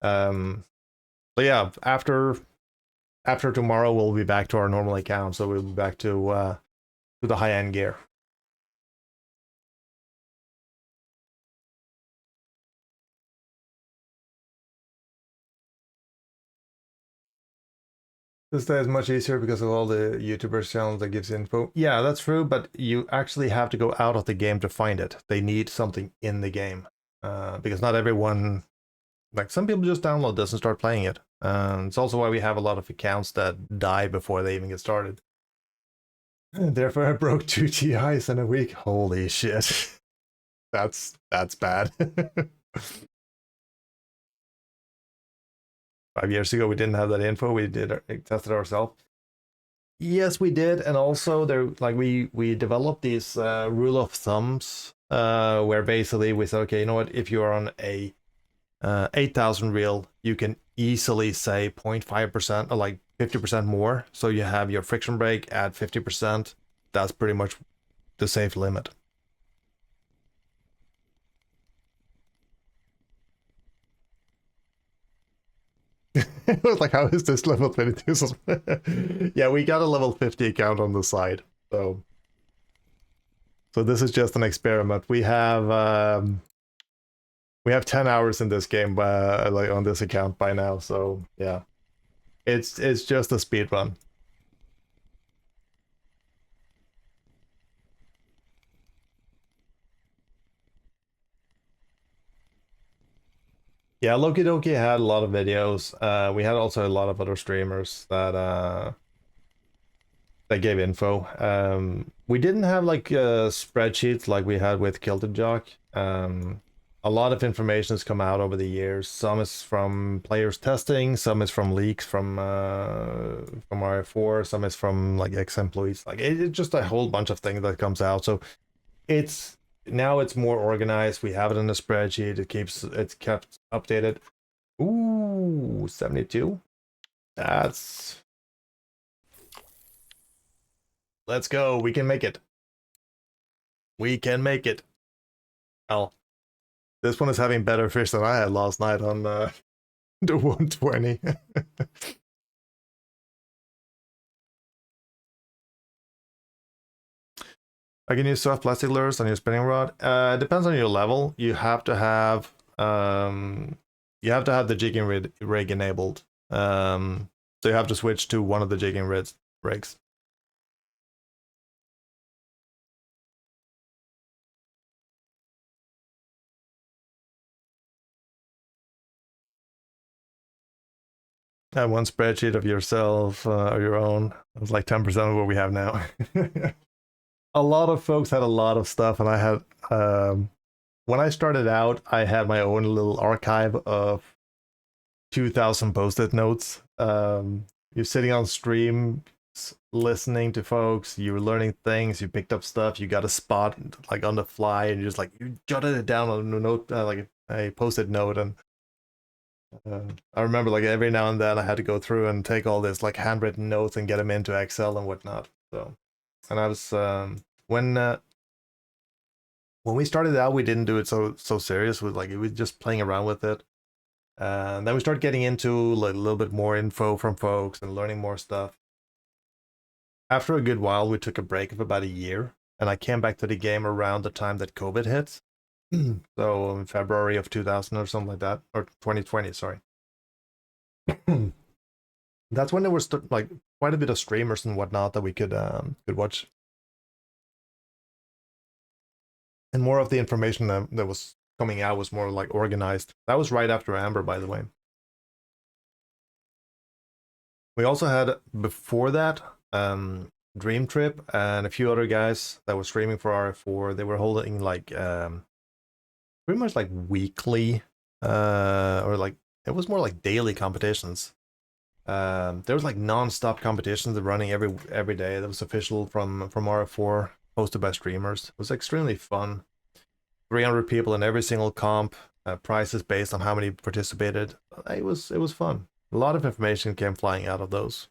But yeah, after tomorrow we'll be back to our normal account, so we'll be back to the high-end gear. This day is much easier because of all the YouTubers channels that gives info. Yeah, that's true, but you actually have to go out of the game to find it. They need something in the game, because not everyone, like some people just download this and start playing it. It's also why we have a lot of accounts that die before they even get started. Therefore, I broke 2 TIs in a week. Holy shit. That's bad. 5 years ago, we didn't have that info. We tested ourselves. Yes, we did, and also we developed these rule of thumbs where basically we said, okay, you know what? If you are on a 8,000 reel, you can easily say 0.5% or like 50% more. So you have your friction brake at 50%. That's pretty much the safe limit. It was like, how is this level 22? Yeah, we got a level 50 account on the side. So this is just an experiment. We have 10 hours in this game like on this account by now. So yeah, it's just a speed run. Yeah, Loki Doki had a lot of videos. We had also a lot of other streamers that gave info. We didn't have like spreadsheets like we had with Kilted Jock. a lot of information has come out over the years. Some is from players testing, some is from leaks from RF4, some is from like ex-employees. Like it's just a whole bunch of things that comes out. So it's now it's more organized. We have it in a spreadsheet. It's kept updated. Ooh, 72. That's Let's go. We can make it. We can make it. Oh, this one is having better fish than I had last night on the 120. I can use soft plastic lures on your spinning rod. Depends on your level. You have to have the jigging rig enabled. So you have to switch to one of the jigging rigs. I have one spreadsheet of yourself or your own. It was like 10% of what we have now. A lot of folks had a lot of stuff, and I had when I started out, I had my own little archive of 2,000 post-it notes. You're sitting on stream, listening to folks, you're learning things, you picked up stuff, you got a spot like on the fly, and you jotted it down on a note, like a post-it note. And I remember like every now and then I had to go through and take all this like handwritten notes and get them into Excel and whatnot. So, and I was when we started out, we didn't do it so serious. With like it was just playing around with it. And then we started getting into like a little bit more info from folks and learning more stuff. After a good while, we took a break of about a year, and I came back to the game around the time that COVID hit. So in February of 2000 or something like that, or 2020, sorry. That's when there was like quite a bit of streamers and whatnot that we could watch, and more of the information that was coming out was more like organized. That was right after Amber, by the way. We also had before that Dream Trip and a few other guys that were streaming for RF4. They were holding like pretty much like weekly or like it was more like daily competitions. There was like non-stop competitions running every day. That was official from RF4, hosted by streamers. It was extremely fun. 300 people in every single comp. Prices based on how many participated. It was fun. A lot of information came flying out of those.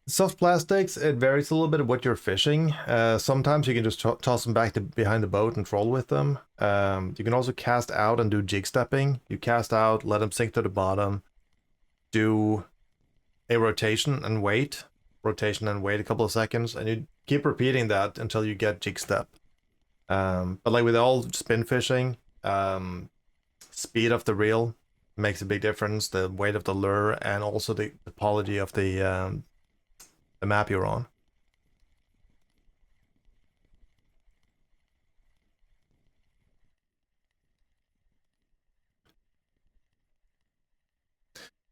Soft plastics, it varies a little bit of what you're fishing. Sometimes you can just toss them back behind the boat and troll with them. You can also cast out and do jig stepping. You cast out, let them sink to the bottom, do a rotation and wait a couple of seconds, and you keep repeating that until you get jig step. But like with all spin fishing, speed of the reel makes a big difference, the weight of the lure, and also the topology of the map you're on.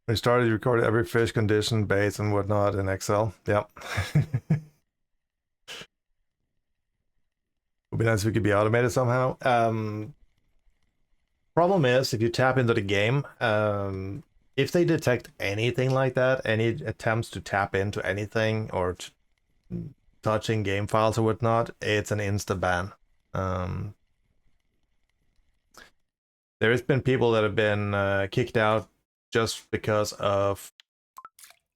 We started to record every fish condition, baits, and whatnot in Excel. Yep. Would be nice if it could be automated somehow. Problem is, if you tap into the game, if they detect anything like that, any attempts to tap into anything or touching game files or whatnot, it's an insta ban. There has been people that have been kicked out just because of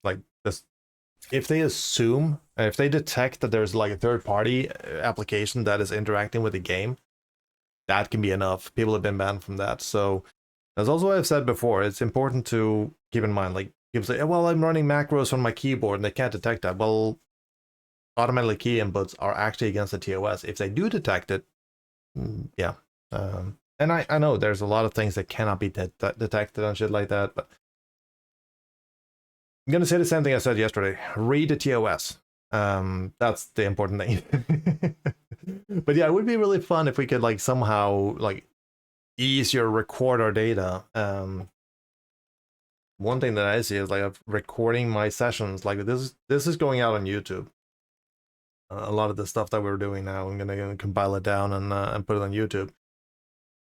like this. If they assume, if they detect that there's like a third-party application that is interacting with the game, that can be enough. People have been banned from that. So that's also what I've said before. It's important to keep in mind, like people say, well, I'm running macros on my keyboard and they can't detect that. Well, automatically key inputs are actually against the TOS. If they do detect it, yeah. And I know there's a lot of things that cannot be detected and shit like that, but I'm gonna say the same thing I said yesterday. Read the TOS. That's the important thing. But yeah, it would be really fun if we could like somehow like easier record our data. one thing that I see is like I'm recording my sessions. Like this is going out on YouTube. A lot of the stuff that we're doing now, I'm gonna compile it down and put it on YouTube.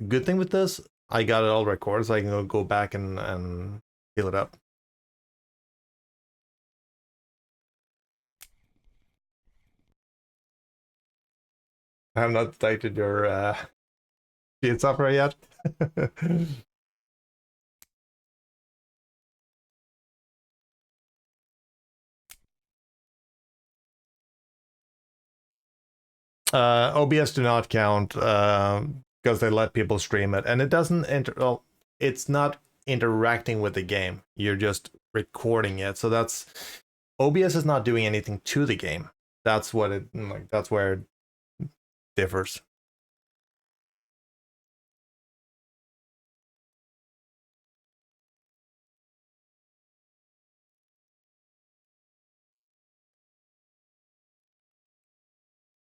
Good thing with this, I got it all recorded, so I can go back and heal it up. I have not detected your speed software yet. OBS do not count because they let people stream it, and it doesn't well, it's not interacting with the game. You're just recording it, so that's OBS is not doing anything to the game. That's what it like. That's where it differs.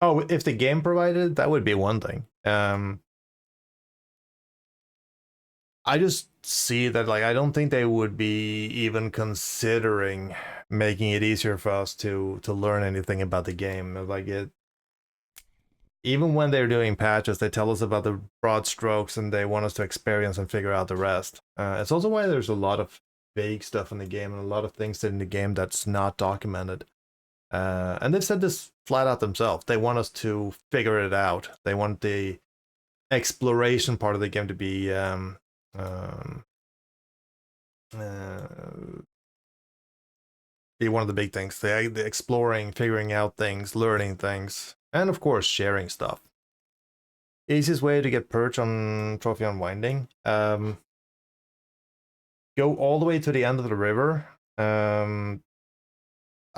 Oh, if the game provided, that would be one thing. I just see that like I don't think they would be even considering making it easier for us to learn anything about the game. Like it, even when they're doing patches, they tell us about the broad strokes and they want us to experience and figure out the rest. It's also why there's a lot of vague stuff in the game and a lot of things in the game that's not documented. And they've said this flat out themselves. They want us to figure it out. They want the exploration part of the game to be be one of the big things. The exploring, figuring out things, learning things, and of course sharing stuff. Easiest way to get perch on Trophy Unwinding. Go all the way to the end of the river.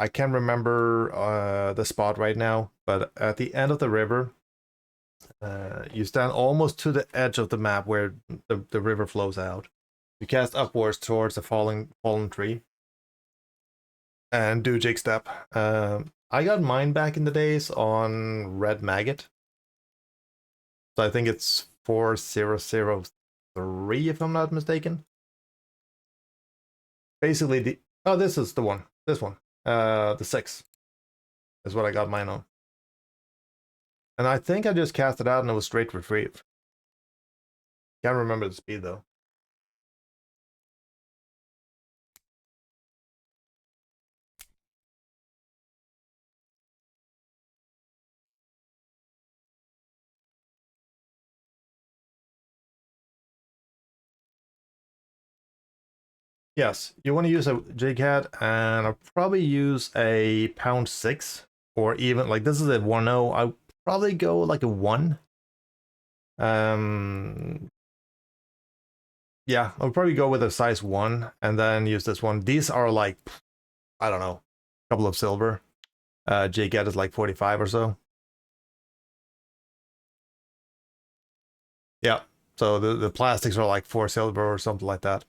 I can't remember the spot right now, but at the end of the river, you stand almost to the edge of the map where the river flows out. You cast upwards towards the fallen tree and do jig step. I got mine back in the days on Red Maggot. So I think it's 4003 if I'm not mistaken. Basically this is the one. This one. The 6 is what I got mine on. And I think I just cast it out and it was straight retrieve. Can't remember the speed though. Yes, you want to use a jig head, and I'll probably use a pound 6, or even like this is a 1.0. I'll probably go like a 1. Yeah, I'll probably go with a size 1 and then use this one. These are like, I don't know, a couple of silver. Jig head is like 45 or so. Yeah, so the plastics are like 4 silver or something like that.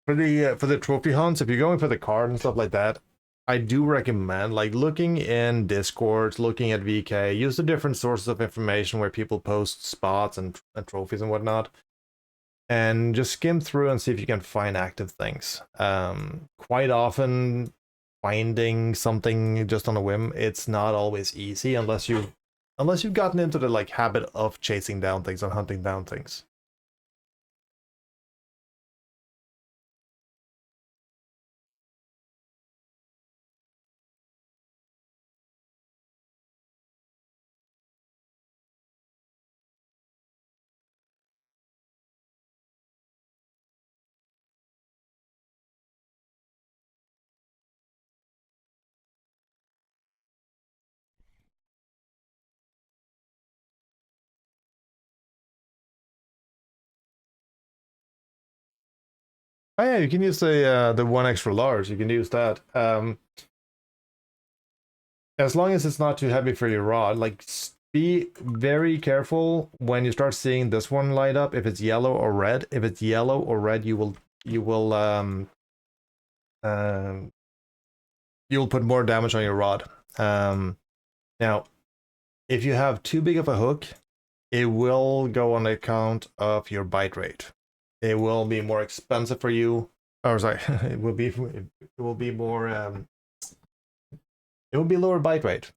For the trophy hunts, if you're going for the card and stuff like that, I do recommend like looking in Discords, looking at VK, use the different sources of information where people post spots and trophies and whatnot, and just skim through and see if you can find active things. Quite often, finding something just on a whim, it's not always easy unless you've gotten into the like habit of chasing down things and hunting down things. Oh yeah, you can use the 1 extra large. You can use that. As long as it's not too heavy for your rod, like be very careful when you start seeing this one light up. If it's yellow or red, if it's yellow or red, you will you'll put more damage on your rod. Now, if you have too big of a hook, it will go on account of your bite rate. It will be more expensive for you. Or sorry, it will be more it will be lower bite rate.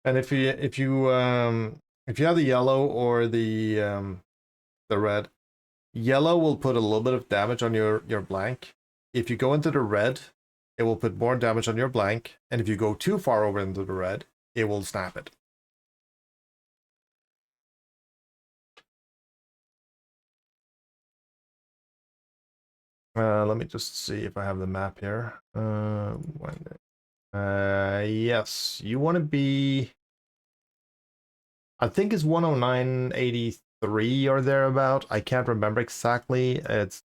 And if you have the yellow or the red, yellow will put a little bit of damage on your blank. If you go into the red, it will put more damage on your blank, and if you go too far over into the red, it will snap it. Let me just see if I have the map here. Yes, you want to be. I think it's 109.83 or thereabout. I can't remember exactly. It's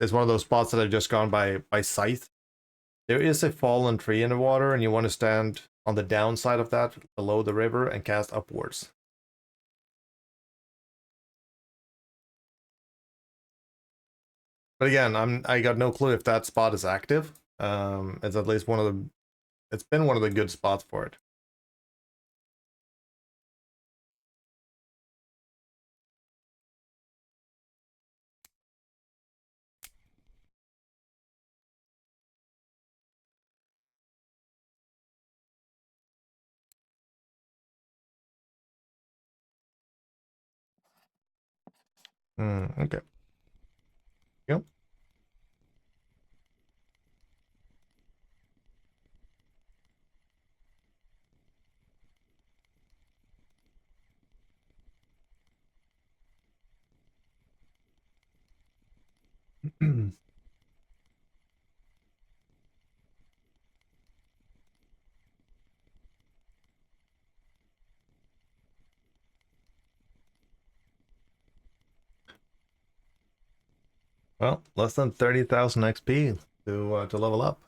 one of those spots that I've just gone by sight. There is a fallen tree in the water, and you want to stand on the downside of that, below the river, and cast upwards. But again, I got no clue if that spot is active. It's at least it's been one of the good spots for it. Okay. Yep. Well, less than 30,000 XP to level up.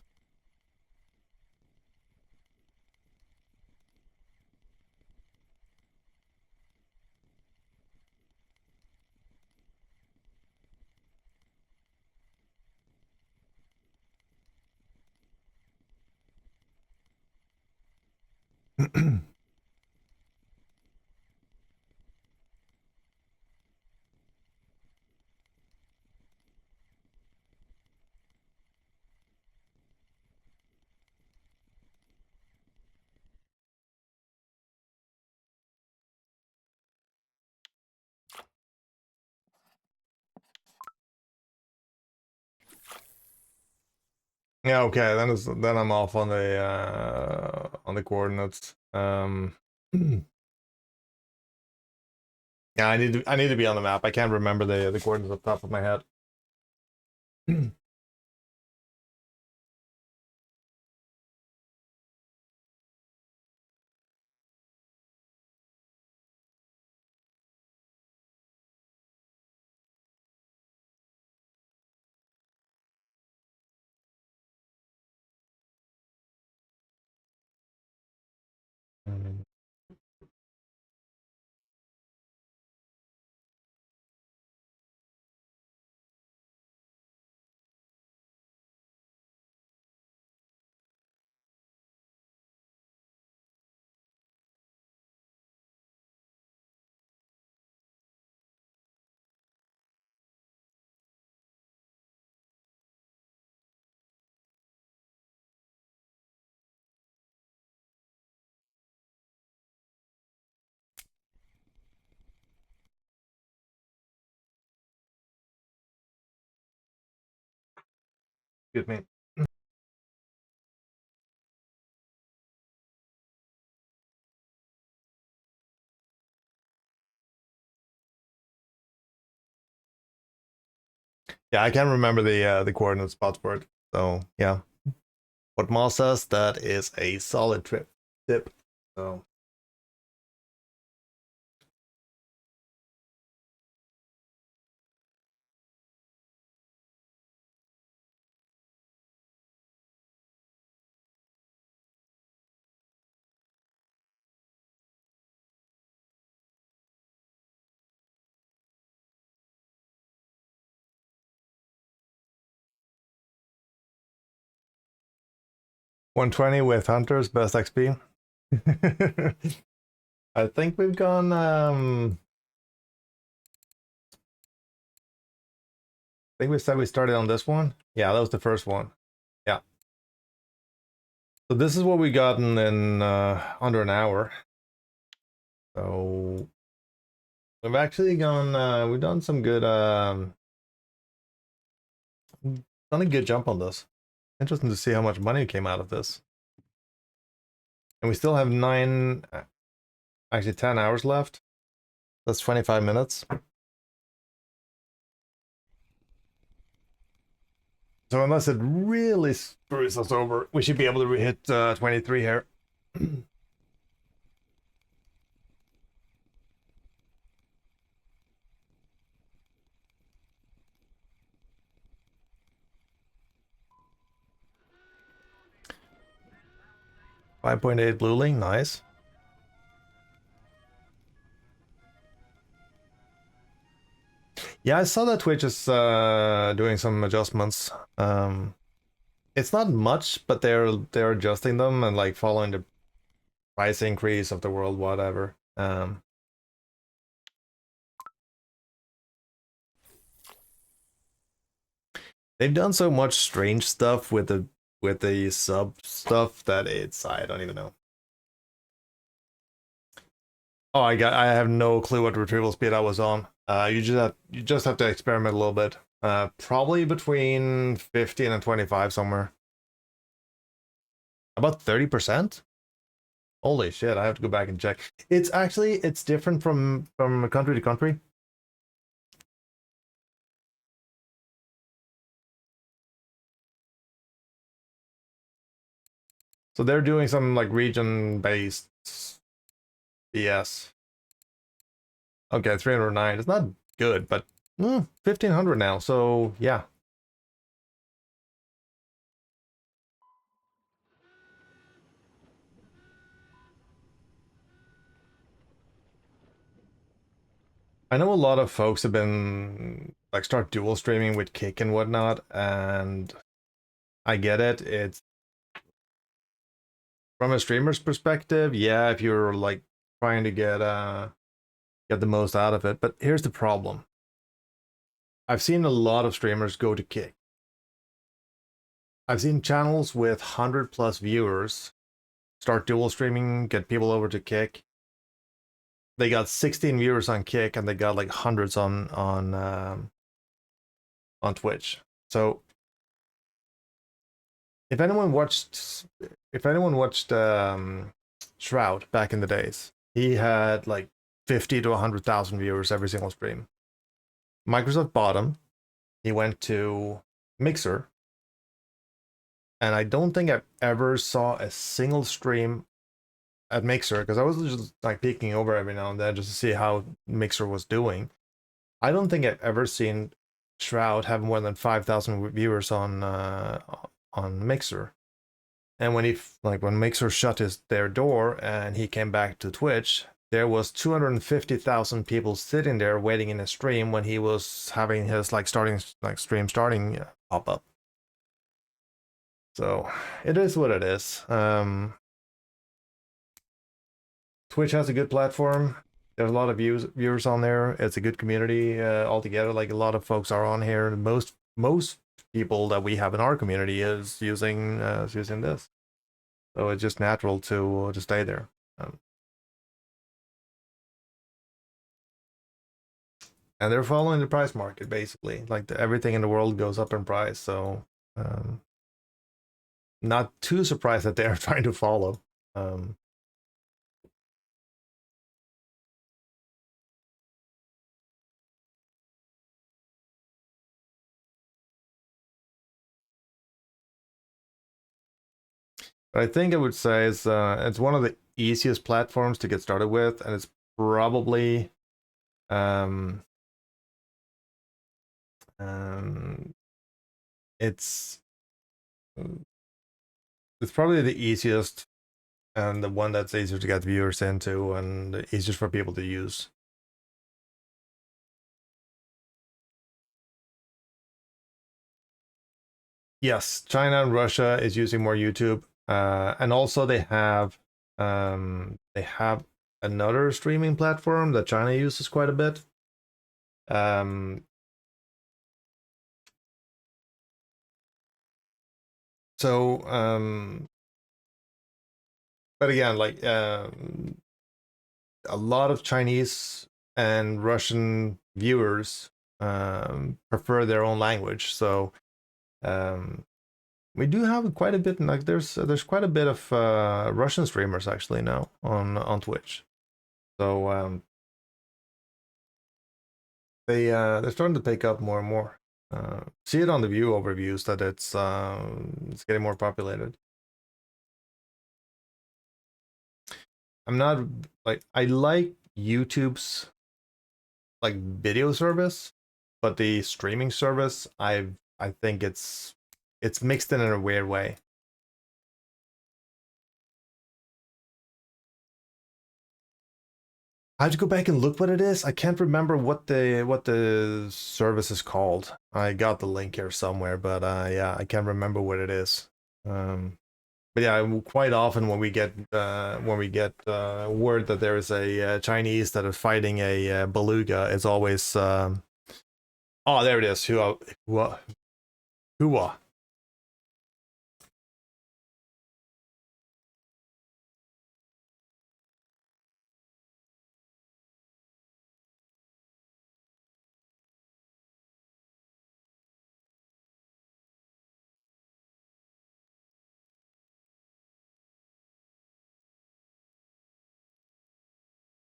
Yeah, okay, then I'm off on the coordinates. Yeah, I need to be on the map. I can't remember the coordinates off the top of my head. Excuse me. Yeah, I can't remember the coordinate spots for it. So yeah, what Moss says, that is a solid tip. So 120 with hunters, best XP. I think we've gone I think we said we started on this one. Yeah, that was the first one. Yeah. So this is what we got in under an hour. So we've actually gone we've done some good done a good jump on this. Interesting to see how much money came out of this. And we still have actually 10 hours left. That's 25 minutes. So unless it really screws us over, we should be able to hit 23 here. 5.8 blue link, nice. Yeah, I saw that Twitch is doing some adjustments. It's not much, but they're adjusting them and like following the price increase of the world, whatever. They've done so much strange stuff with the sub stuff that I don't even know. Oh, I have no clue what retrieval speed I was on. You just have to experiment a little bit. Probably between 15 and 25 somewhere. About 30%? Holy shit, I have to go back and check. It's different from country to country. So they're doing some like region-based BS. Okay, 309. It's not good, but 1500 now. So yeah. I know a lot of folks have been like start dual streaming with Kick and whatnot, and I get it. It's from a streamer's perspective, yeah, if you're like trying to get the most out of it. But here's the problem. I've seen a lot of streamers go to Kick. I've seen channels with 100+ viewers start dual streaming, get people over to Kick. They got 16 viewers on Kick, and they got like hundreds on Twitch. So if anyone watched Shroud back in the days, he had like 50 to 100,000 viewers every single stream. Microsoft bought him. He went to Mixer, and I don't think I've ever saw a single stream at Mixer, because I was just like peeking over every now and then just to see how Mixer was doing. I don't think I've ever seen Shroud have more than 5,000 viewers on Mixer. And when Mixer shut their door and he came back to Twitch, there was 250,000 people sitting there waiting in a stream when he was having his stream starting pop up. So it is what it is. Twitch has a good platform. There's a lot of viewers on there. It's a good community altogether. Like a lot of folks are on here. Most people that we have in our community is using this. So it's just natural to stay there. And they're following the price market basically. Like everything in the world goes up in price. So not too surprised that they're trying to follow. I think I would say it's one of the easiest platforms to get started with, and it's probably um, it's probably the easiest and the one that's easier to get viewers into and easiest for people to use. Yes, China and Russia is using more YouTube. And also they have another streaming platform that China uses quite a bit. So, but again, like a lot of Chinese and Russian viewers prefer their own language. So um, we do have quite a bit. Like there's quite a bit of Russian streamers actually now on Twitch. So they're starting to pick up more and more. See it on the view overviews that it's getting more populated. I'm not like I like YouTube's like video service, but the streaming service I think it's mixed in a weird way. I have to go back and look what it is. I can't remember what the service is called. I got the link here somewhere, but yeah, I can't remember what it is. But yeah, quite often when we get word that there is a Chinese that is fighting a beluga, it's always oh, there it is. Hua.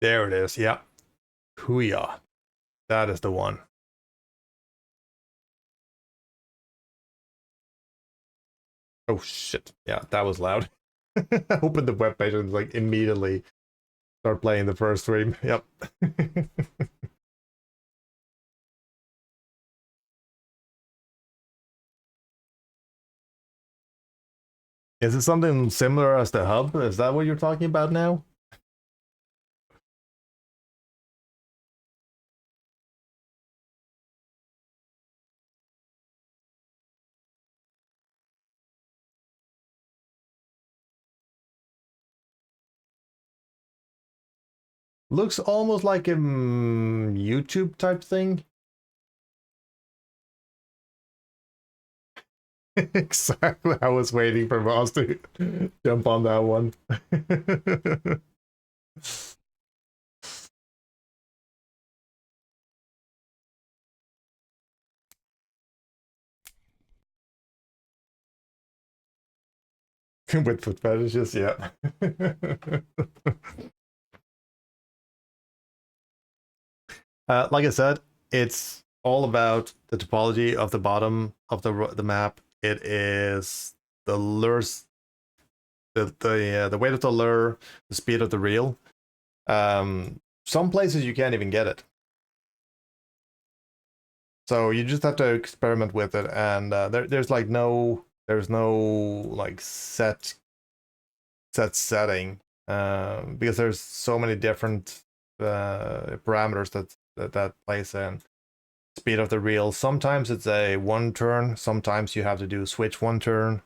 There it is. Yeah. Huya. That is the one. Oh shit. Yeah, that was loud. Open the webpage and like immediately start playing the first stream. Yep. Is it something similar as the hub? Is that what you're talking about now? Looks almost like a YouTube type thing. Exactly. I was waiting for Voss to jump on that one. With foot fetishes, yeah. Like I said, it's all about the topology of the bottom of the map. It is the lures, the weight of the lure, the speed of the reel. Some places you can't even get it, so you just have to experiment with it. And there's no like set setting because there's so many different parameters that plays in. Speed of the reel. Sometimes it's a one turn. Sometimes you have to do switch one turn.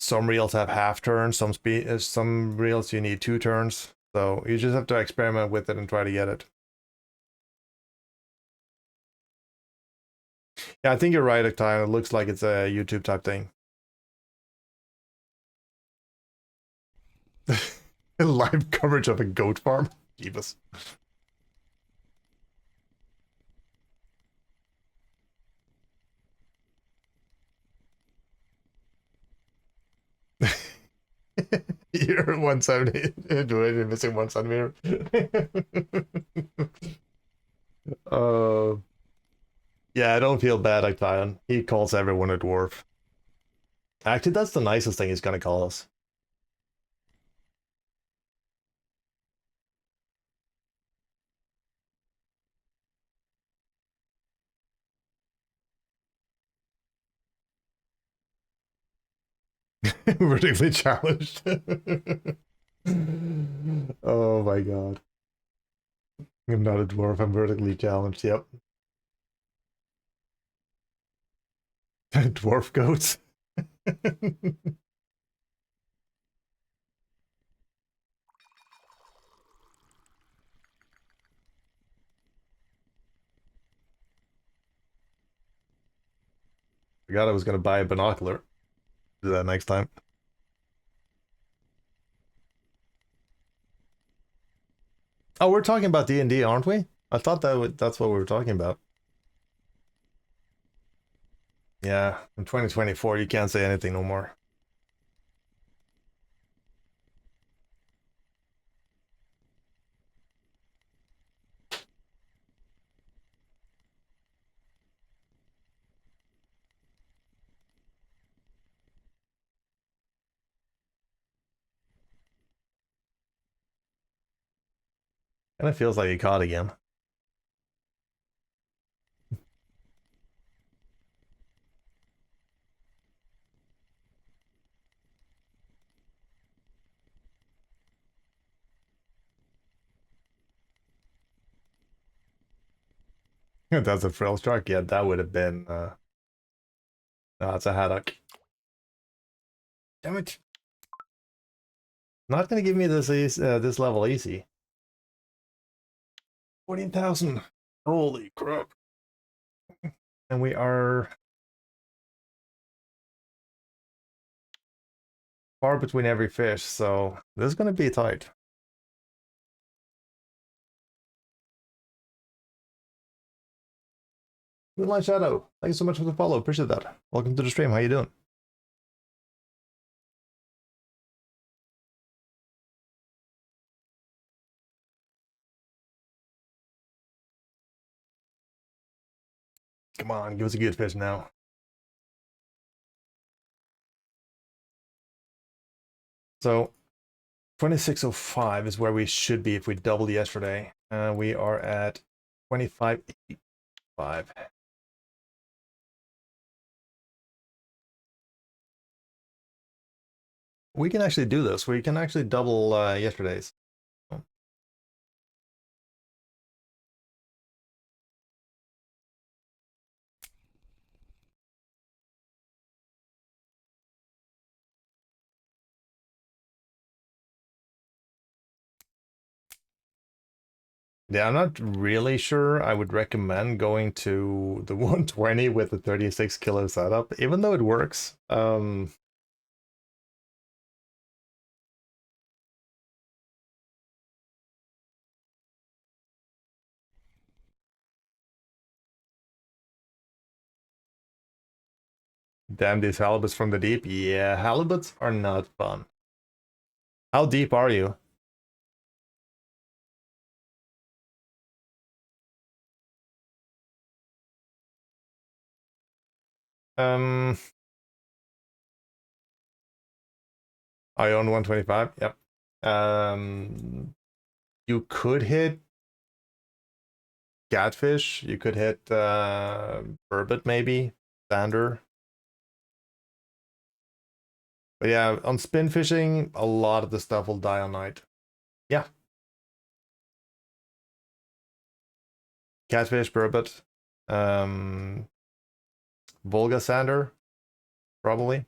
Some reels have half turns. Some reels you need two turns. So you just have to experiment with it and try to get it. Yeah, I think you're right, Octane. It looks like it's a YouTube type thing. Live coverage of a goat farm. Jeebus. You're 170. You're missing 1 centimeter. uh, yeah, I don't feel bad, Octane. He calls everyone a dwarf. Actually, that's the nicest thing he's gonna call us. Vertically challenged. Oh my god. I'm not a dwarf, I'm vertically challenged, yep. Dwarf goats. Forgot I was gonna buy a binocular. Do that next time. Oh, we're talking about D&D, aren't we? I thought that's what we were talking about. Yeah, in 2024, you can't say anything no more. And it feels like he caught again. That's a frill struck. Yeah, that would have been. No, it's a haddock. Damn it! Not gonna give me this this level easy. 14,000. Holy crap! And we are far between every fish, so this is gonna be tight. Moonlight Shadow, thank you so much for the follow. Appreciate that. Welcome to the stream. How you doing? Come on, give us a good fish now. So 2605 is where we should be if we doubled yesterday. We are at 2585. We can actually do this. We can actually double yesterday's. Yeah, I'm not really sure I would recommend going to the 120 with the 36 kilo setup, even though it works. Damn, these halibuts from the deep. Yeah, halibuts are not fun. How deep are you? Um, I own 125. Yep. You could hit catfish. You could hit burbot maybe, sander. But yeah, on spin fishing, a lot of the stuff will die on night. Yeah. Catfish, burbot, Volga sander, probably.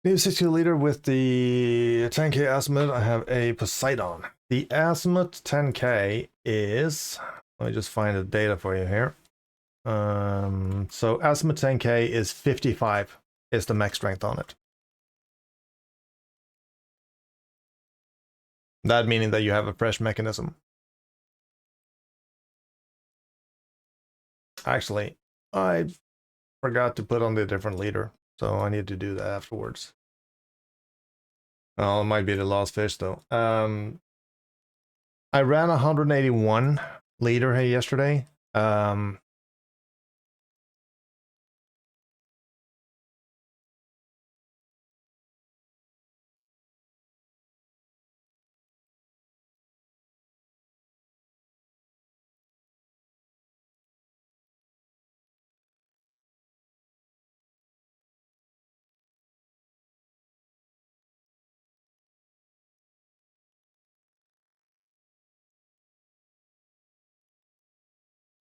Need 60 liter with the 10k azimuth. I have a Poseidon. The azimuth 10k is, let me just find the data for you here. So azimuth 10k is 55. is the max strength on it. That meaning that you have a fresh mechanism. Actually, I forgot to put on the different leader, so I need to do that afterwards. Oh, it might be the last fish though. I ran 181 leader here yesterday.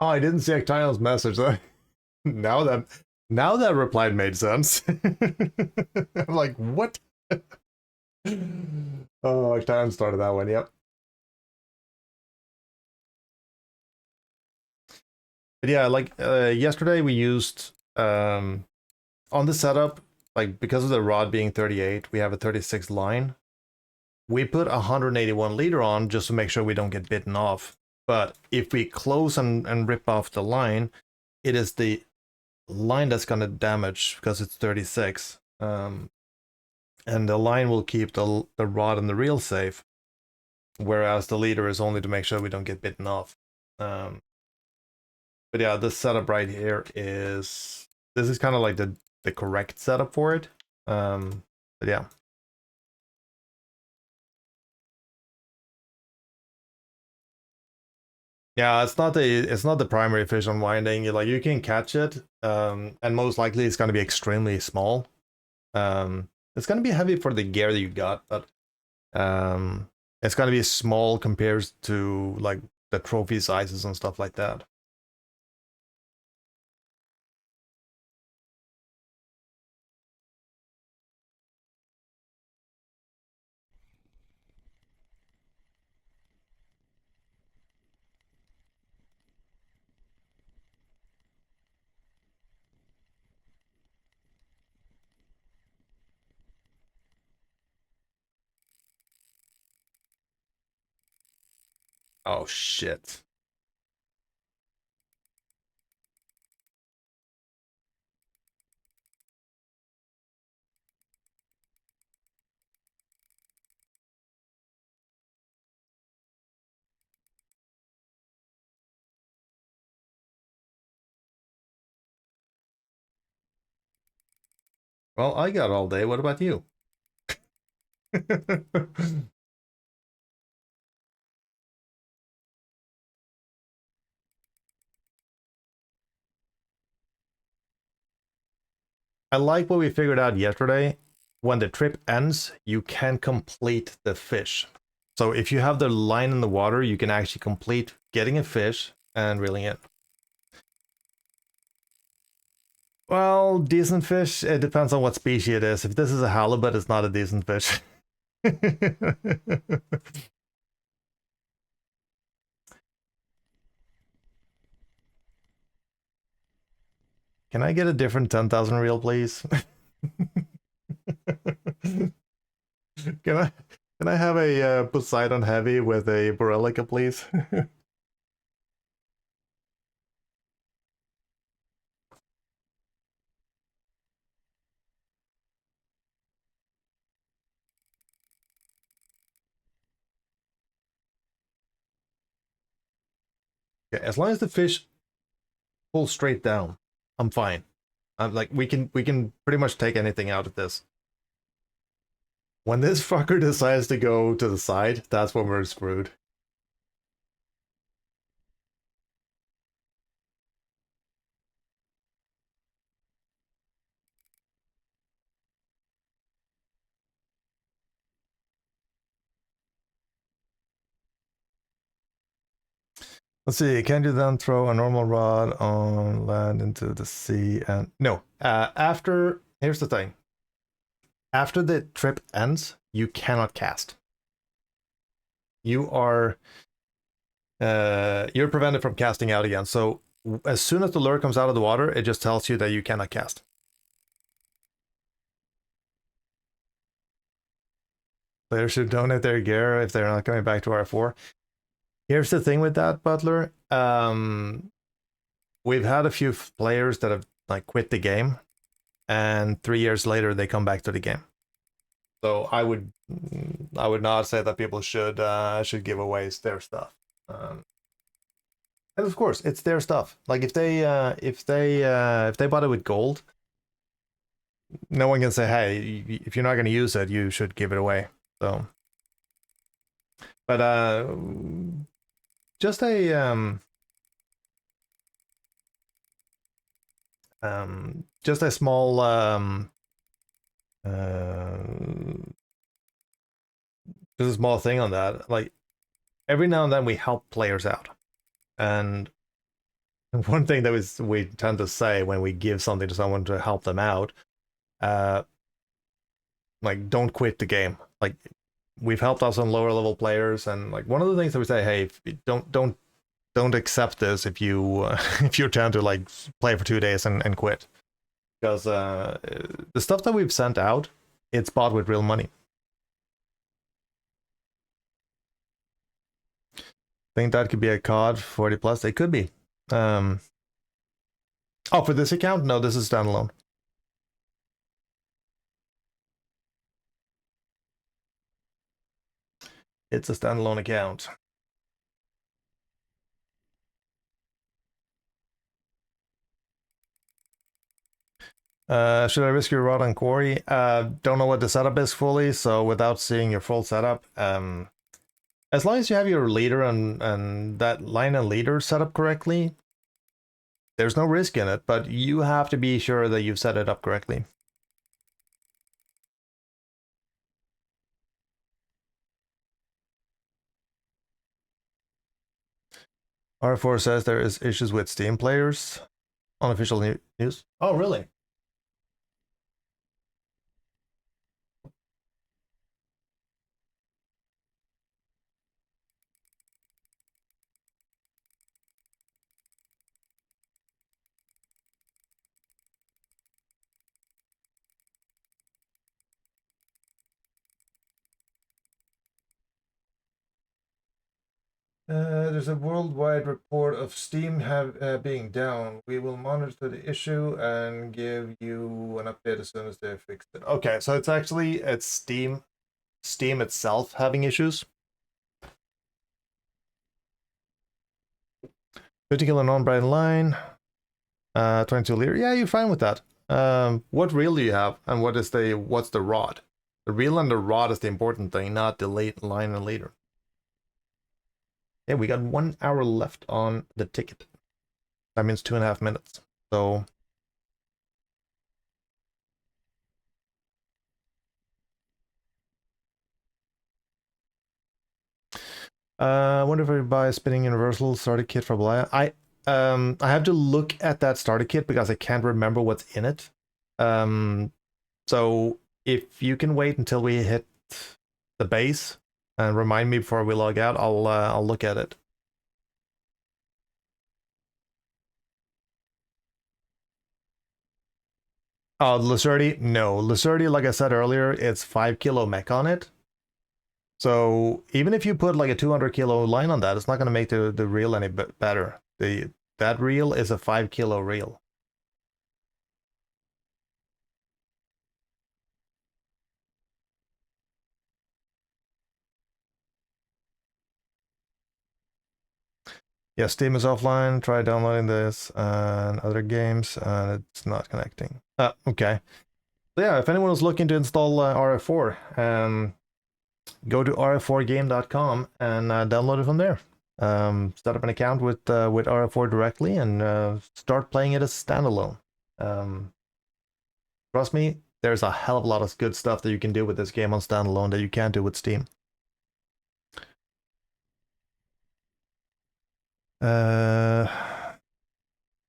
Oh, I didn't see Action's message. now that reply made sense. I'm like, what? Oh, Action started that one. Yep. But yeah, like yesterday we used on the setup, like because of the rod being 38, we have a 36 line. We put 181 leader on just to make sure we don't get bitten off. But if we close and rip off the line, it is the line that's going to damage because it's 36. And the line will keep the rod and the reel safe, whereas the leader is only to make sure we don't get bitten off. But yeah, this setup right here this is kind of like the correct setup for it. But yeah. Yeah, it's not the primary fish unwinding. You can catch it, and most likely it's gonna be extremely small. It's gonna be heavy for the gear that you got, but it's gonna be small compared to like the trophy sizes and stuff like that. Oh shit. Well, I got all day. What about you? I like what we figured out yesterday. When the trip ends, you can complete the fish. So if you have the line in the water, you can actually complete getting a fish and reeling it. Well, decent fish, it depends on what species it is. If this is a halibut, it's not a decent fish. Can I get a different 10,000 reel, please? Can I have a Poseidon Heavy with a Borelica, please? Yeah, as long as the fish pulls straight down, I'm fine. I'm like, we can pretty much take anything out of this. When this fucker decides to go to the side, that's when we're screwed. Let's see, can you then throw a normal rod on land into the sea? And no, here's the thing. After the trip ends, you cannot cast. You are you're prevented from casting out again. So as soon as the lure comes out of the water, it just tells you that you cannot cast. Players should donate their gear if they're not coming back to R4. Here's the thing with that, Butler. We've had a few players that have like quit the game, and 3 years later they come back to the game. So I would not say that people should give away their stuff. And of course, it's their stuff. Like if they bought it with gold, no one can say, hey, if you're not going to use it, you should give it away. So, but just a just a small just a small thing on that. Like every now and then we help players out, and one thing that we tend to say when we give something to someone to help them out, like don't quit the game. Like we've helped out some lower level players, and like one of the things that we say, hey, don't accept this if you if you're trying to like play for 2 days and quit, because the stuff that we've sent out, it's bought with real money. Think that could be a COD 40 plus? It could be. Oh, for this account? No, this is standalone. It's a standalone account. Should I risk your rod on Quarry? Don't know what the setup is fully, so without seeing your full setup, as long as you have your leader and that line and leader set up correctly, there's no risk in it, but you have to be sure that you've set it up correctly. R4 says there is issues with Steam players. Unofficial news. Oh, really? There's a worldwide report of Steam being down. We will monitor the issue and give you an update as soon as they fixed it. Okay, so it's Steam itself having issues. 50 kilo non-bright line, 22 liter. Yeah, you're fine with that. What reel do you have, and what's the rod? The reel and the rod is the important thing, not the line and leader. Yeah, we got 1 hour left on the ticket. That means 2.5 minutes. So I wonder if I buy a spinning universal starter kit for Balaya. I have to look at that starter kit because I can't remember what's in it. So if you can wait until we hit the base and remind me before we log out, I'll look at it. Oh, Lucerdi? No. Lucerdi, like I said earlier, it's 5 kilo mech on it. So even if you put like a 200 kilo line on that, it's not going to make the reel any better. That reel is a 5 kilo reel. Yeah, Steam is offline. Try downloading this and other games, and it's not connecting. Okay. So yeah, if anyone is looking to install RF4, go to rf4game.com and download it from there. Set up an account with RF4 directly and start playing it as standalone. Trust me, there's a hell of a lot of good stuff that you can do with this game on standalone that you can't do with Steam.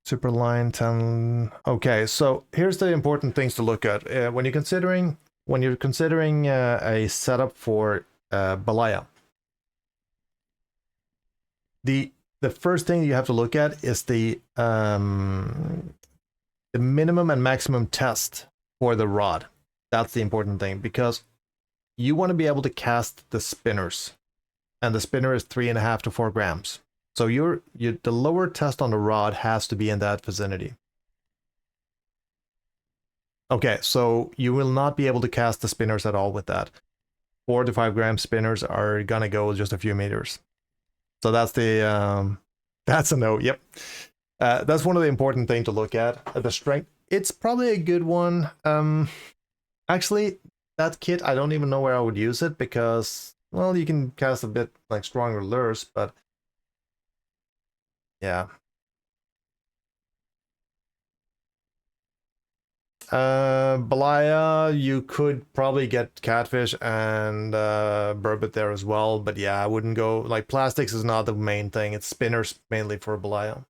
Superline 10. Okay, so here's the important things to look at when you're considering a setup for Balaya. The first thing you have to look at is the minimum and maximum test for the rod. That's the important thing, because you want to be able to cast the spinners, and the spinner is 3.5 to 4 grams. So the lower test on the rod has to be in that vicinity. Okay, so you will not be able to cast the spinners at all with that. 4 to 5 gram spinners are gonna go just a few meters. So that's the that's a no. Yep, that's one of the important things to look at. The strength, it's probably a good one. Actually, that kit, I don't even know where I would use it because, well, you can cast a bit like stronger lures, but yeah. Balaya, you could probably get catfish and burbot there as well, but yeah, I wouldn't go, like, plastics is not the main thing, it's spinners mainly for Balaya.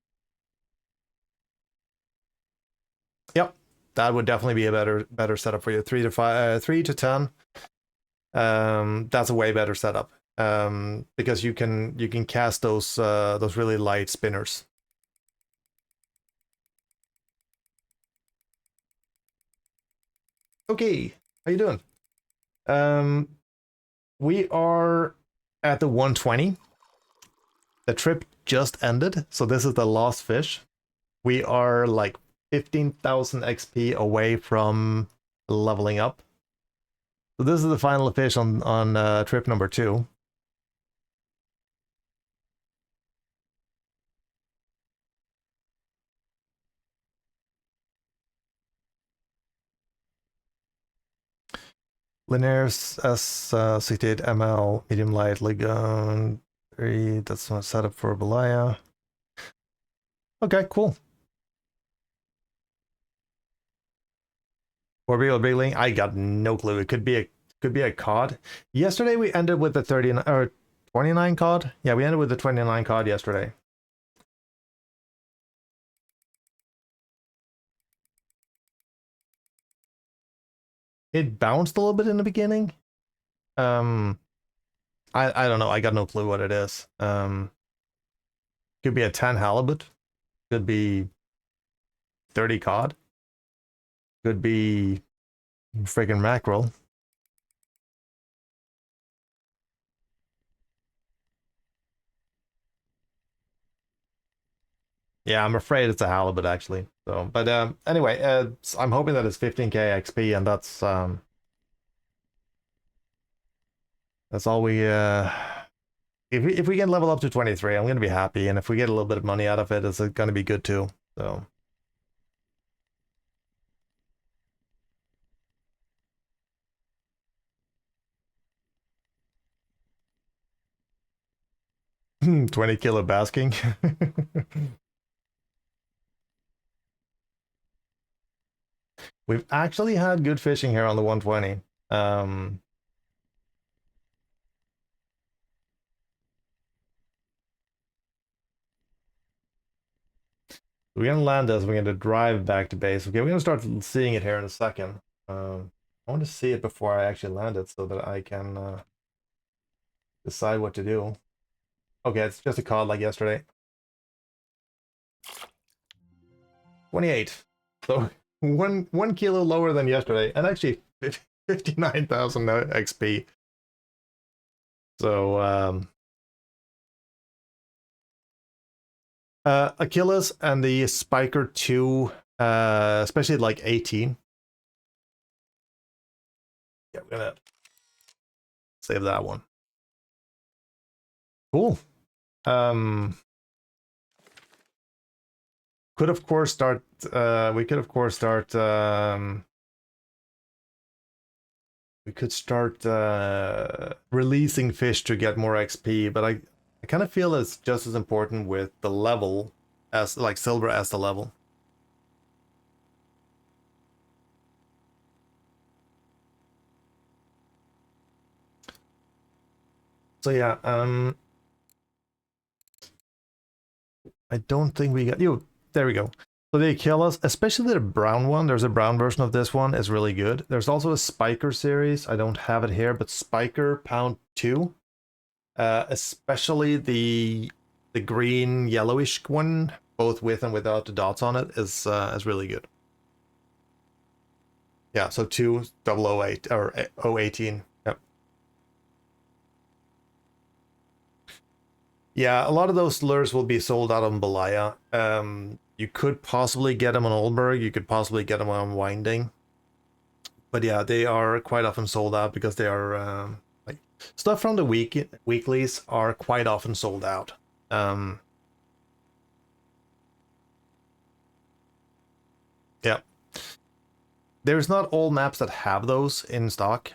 Yep, that would definitely be a better setup for you. 3 to 5, 3 to 10. That's a way better setup. Because you can cast those really light spinners. Okay, how you doing? We are at the 120. The trip just ended, so this is the last fish. We are like 15,000 XP away from leveling up. So this is the final fish on trip number 2. Linears S68 ml, medium light, Lagoon 3. That's my setup for Balaya. Okay, cool. Orbeal Bailing, I got no clue. It could be a cod. Yesterday we ended with the 39 or 29 cod. Yeah, we ended with the 29 cod yesterday. It bounced a little bit in the beginning. I don't know. I got no clue what it is. Could be a 10 halibut. Could be 30 cod. Could be freaking mackerel. Yeah, I'm afraid it's a halibut actually. So, but anyway, I'm hoping that it's 15k XP, and that's all we. If we can level up to 23, I'm gonna be happy, and if we get a little bit of money out of it, it's gonna be good too. So. 20 kilo basking. We've actually had good fishing here on the 120. We're gonna land this. We're gonna drive back to base. Okay, we're gonna start seeing it here in a second. I want to see it before I actually land it so that I can decide what to do. Okay, it's just a cod like yesterday. 28. So one kilo lower than yesterday, and actually 59,000 XP. So Achilles and the Spiker 2, especially like 18. Yeah, we're gonna save that one. Cool. Could of course start. We could of course start. We could start releasing fish to get more XP, but I kind of feel it's just as important with the level as like silver as the level. So yeah, I don't think we got you. There we go. So the Achilles, especially the brown one, there's a brown version of this one, is really good. There's also a Spiker series. I don't have it here, but Spiker Pound 2. Especially the green yellowish one, both with and without the dots on it, is really good. Yeah, so 2008 or 018. Yep. Yeah, a lot of those lures will be sold out on Belaya. You could possibly get them on Oldberg. You could possibly get them on Winding. But yeah, they are quite often sold out because they are like stuff from the weeklies are quite often sold out. Yeah, there's not all maps that have those in stock.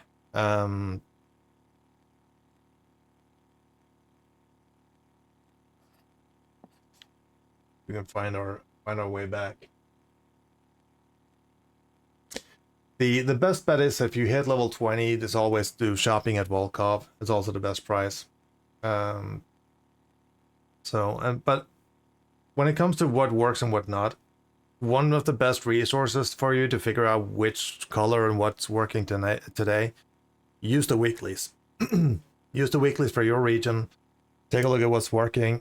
We can find our way back. The best bet is if you hit level 20, there's always do shopping at Volkov. It's also the best price. But when it comes to what works and what not, one of the best resources for you to figure out which color and what's working today, use the weeklies. Use the weeklies for your region. Take a look at what's working.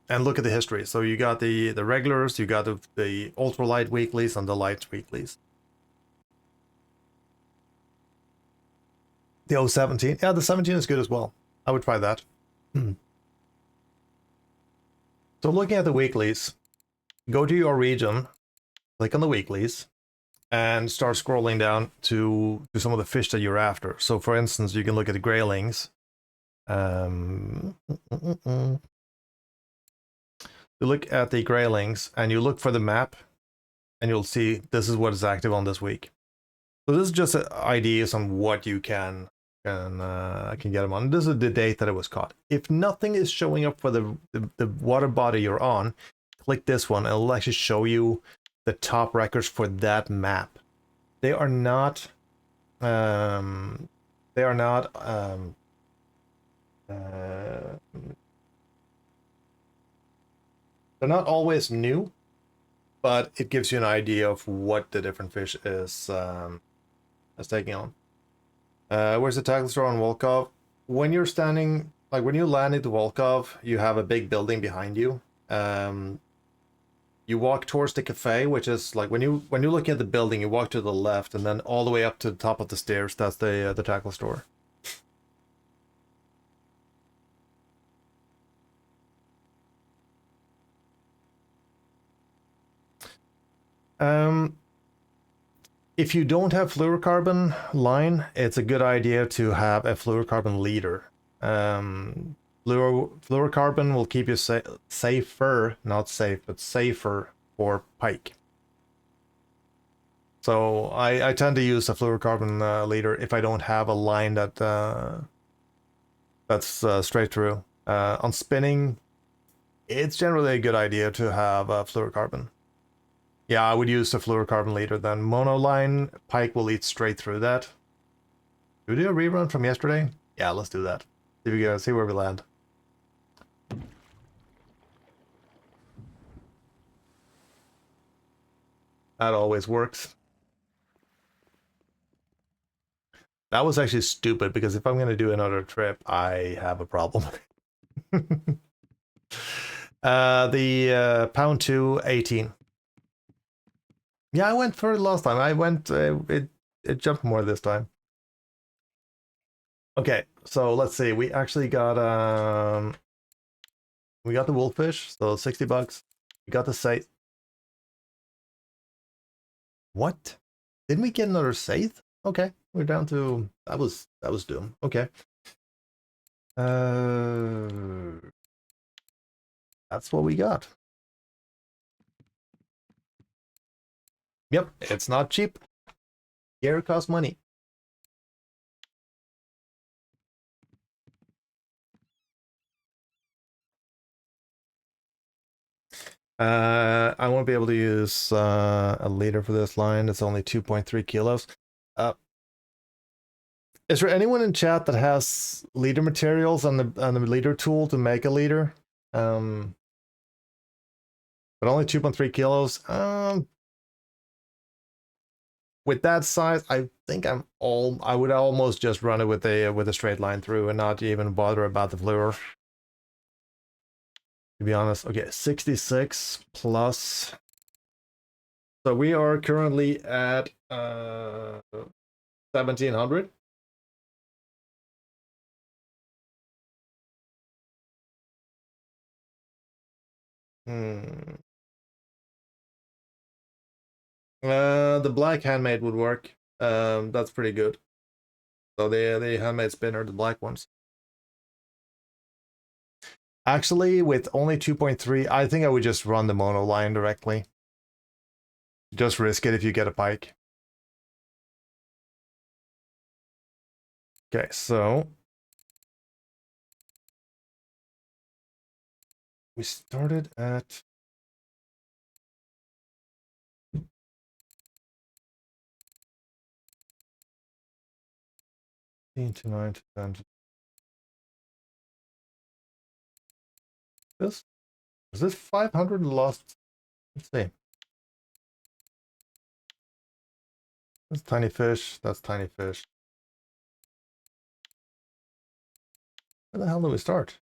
And look at the history. So you got the regulars, you got the ultralight weeklies and the light weeklies. The 017, yeah, the 17 is good as well. I would try that. So looking at the weeklies, go to your region, click on the weeklies, and start scrolling down to some of the fish that you're after. So for instance, you can look at the graylings. You look at the graylings and you look for the map and you'll see this is what is active on this week. So this is just ideas on what you can get them on. This is the date that it was caught. If nothing is showing up for the water body you're on, click this one and it'll actually show you the top records for that map. They are not they're not always new, but it gives you an idea of what the different fish is taking on. Where's the tackle store on Volkov? When you're standing, like when you land into Volkov, you have a big building behind you. You walk towards the cafe, which is like when you're looking at the building, you walk to the left, and then all the way up to the top of the stairs. That's the tackle store. If you don't have fluorocarbon line, it's a good idea to have a fluorocarbon leader. Fluorocarbon will keep you safer, not safe, but safer for pike. So I tend to use a fluorocarbon leader if I don't have a line that's straight through. On spinning, it's generally a good idea to have a fluorocarbon. Yeah, I would use the fluorocarbon leader then. Monoline, pike will eat straight through that. Do we do a rerun from yesterday? Yeah, let's do that. See where we land. That always works. That was actually stupid because if I'm going to do another trip, I have a problem. The pound 2, 18. Yeah, I went for it last time. I went, it jumped more this time. Okay, so let's see. We actually got, we got the wolffish, so $60. We got the saith. What? Didn't we get another saith? Okay, we're down to, that was doom. Okay. That's what we got. Yep, it's not cheap. Gear costs money. I won't be able to use a leader for this line. It's only 2.3 kilos. Is there anyone in chat that has leader materials on the leader tool to make a leader? But only 2.3 kilos. With that size, I think I would almost just run it with a straight line through and not even bother about the fluor. To be honest. Okay, 66 plus. So we are currently at 1700. Hmm. The black handmade would work. That's pretty good. So the handmade spinner, the black ones. Actually, with only 2.3, I think I would just run the mono line directly. Just risk it if you get a pike. Okay, so we started at 15 to 9 to 10. This is this 500 lost? Let's see. That's tiny fish. That's tiny fish. Where the hell do we start?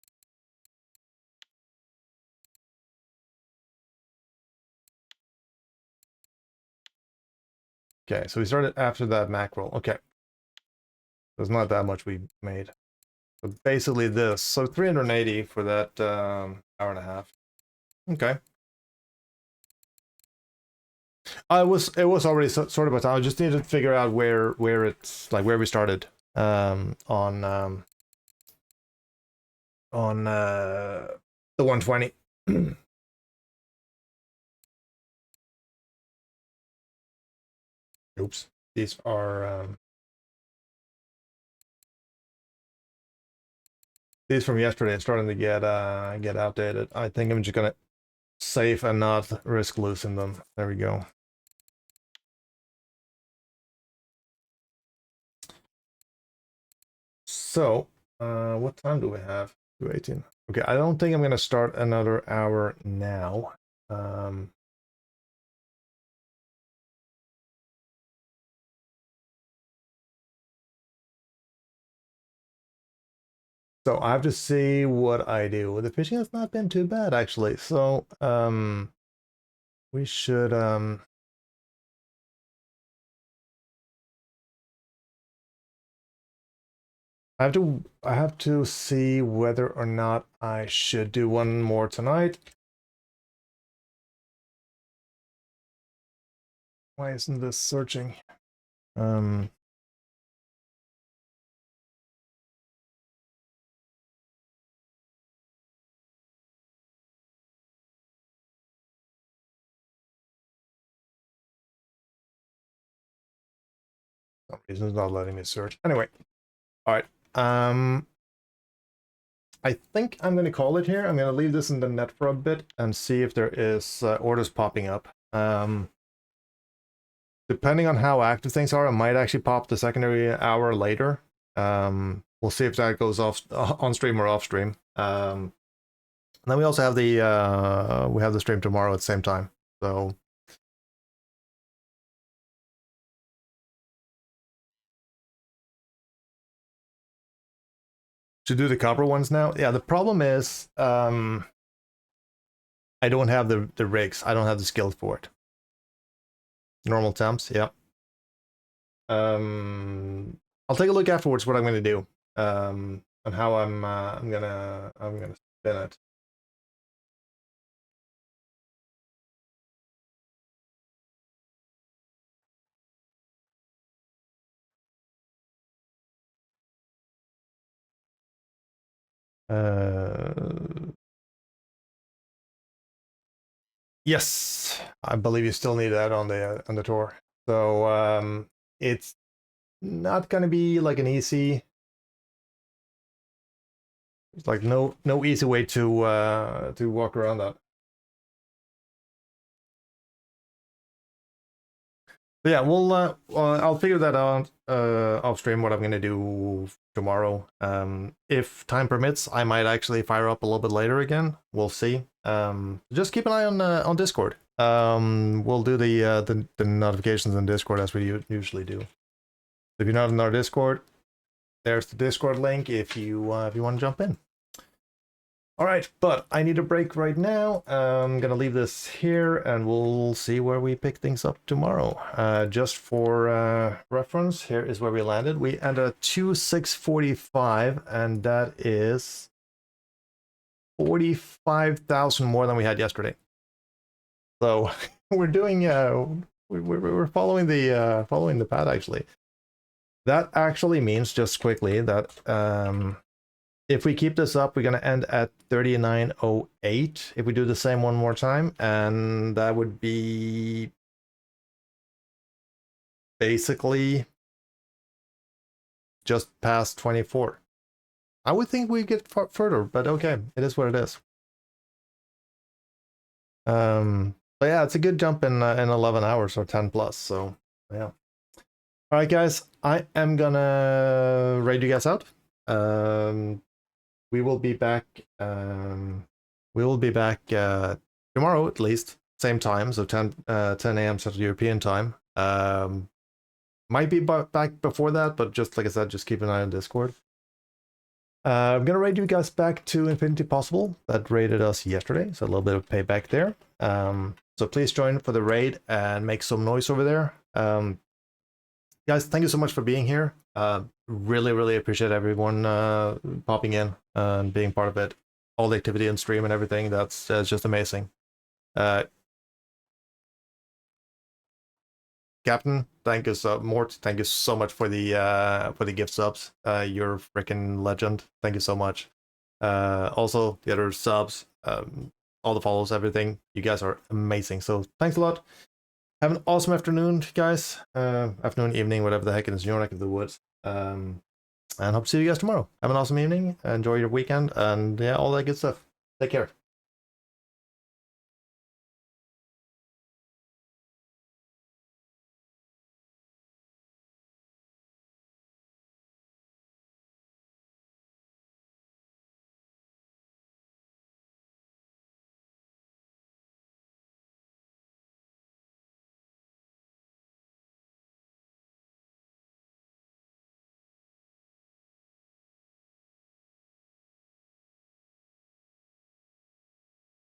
Okay, so we started after that mackerel. Okay. There's not that much we made. But basically this. So 380 for that hour and a half. Okay. It was already sort of by time. I just needed to figure out where it's like where we started on the 120. Oops. These are these from yesterday are starting to get outdated. I think I'm just gonna save and not risk losing them. There we go. So, what time do we have? 2:18. Okay, I don't think I'm gonna start another hour now. So I have to see what I do. The fishing has not been too bad actually. So, we should I have to see whether or not I should do one more tonight. Why isn't this searching? Um for some reason it's not letting me search. Anyway, all right. I think I'm going to call it here. I'm going to leave this in the net for a bit and see if there is orders popping up. Depending on how active things are, I might actually pop the secondary hour later. We'll see if that goes off on stream or off stream. And then we also have the stream tomorrow at the same time. So to do the copper ones now. Yeah, the problem is I don't have the rigs. I don't have the skills for it. Normal temps, yeah. I'll take a look afterwards what I'm going to do. And how I'm gonna spin it. Yes, I believe you still need that on the tour. So it's not gonna be like an easy. It's like no easy way to walk around that. But yeah, I'll figure that out off stream what I'm gonna do tomorrow. If time permits, I might actually fire up a little bit later again. We'll see. Just keep an eye on Discord. We'll do the notifications in Discord as we usually do. If you're not in our Discord, there's the Discord link if you want to jump in. All right, but I need a break right now. I'm gonna leave this here, and we'll see where we pick things up tomorrow. Just for reference, here is where we landed. We ended at 2645, and that is 45,000 more than we had yesterday. So we're doing we're following the path actually. That actually means, just quickly, that if we keep this up, we're gonna end at 3908 if we do the same one more time, and that would be basically just past 24. I would think we get further, but okay, it is what it is. But yeah, it's a good jump in 11 hours or 10 plus. So yeah. All right, guys, I am gonna raid you guys out. We will be back. We will be back tomorrow at least, same time, so 10 a.m. Central European time. Might be back before that, but just like I said, just keep an eye on Discord. I'm gonna raid you guys back to Infinity Possible. That raided us yesterday, so a little bit of payback there. So please join for the raid and make some noise over there. Guys, thank you so much for being here. Really appreciate everyone popping in and being part of it. All the activity and stream and everything. That's just amazing. Captain, thank you so Mort. Thank you so much for the gift subs. You're a freaking legend. Thank you so much. Also the other subs, all the follows, everything. You guys are amazing. So thanks a lot. Have an awesome afternoon, guys. Afternoon, evening, whatever the heck it is in your neck of the woods. And hope to see you guys tomorrow. Have an awesome evening. Enjoy your weekend, and yeah, all that good stuff. Take care.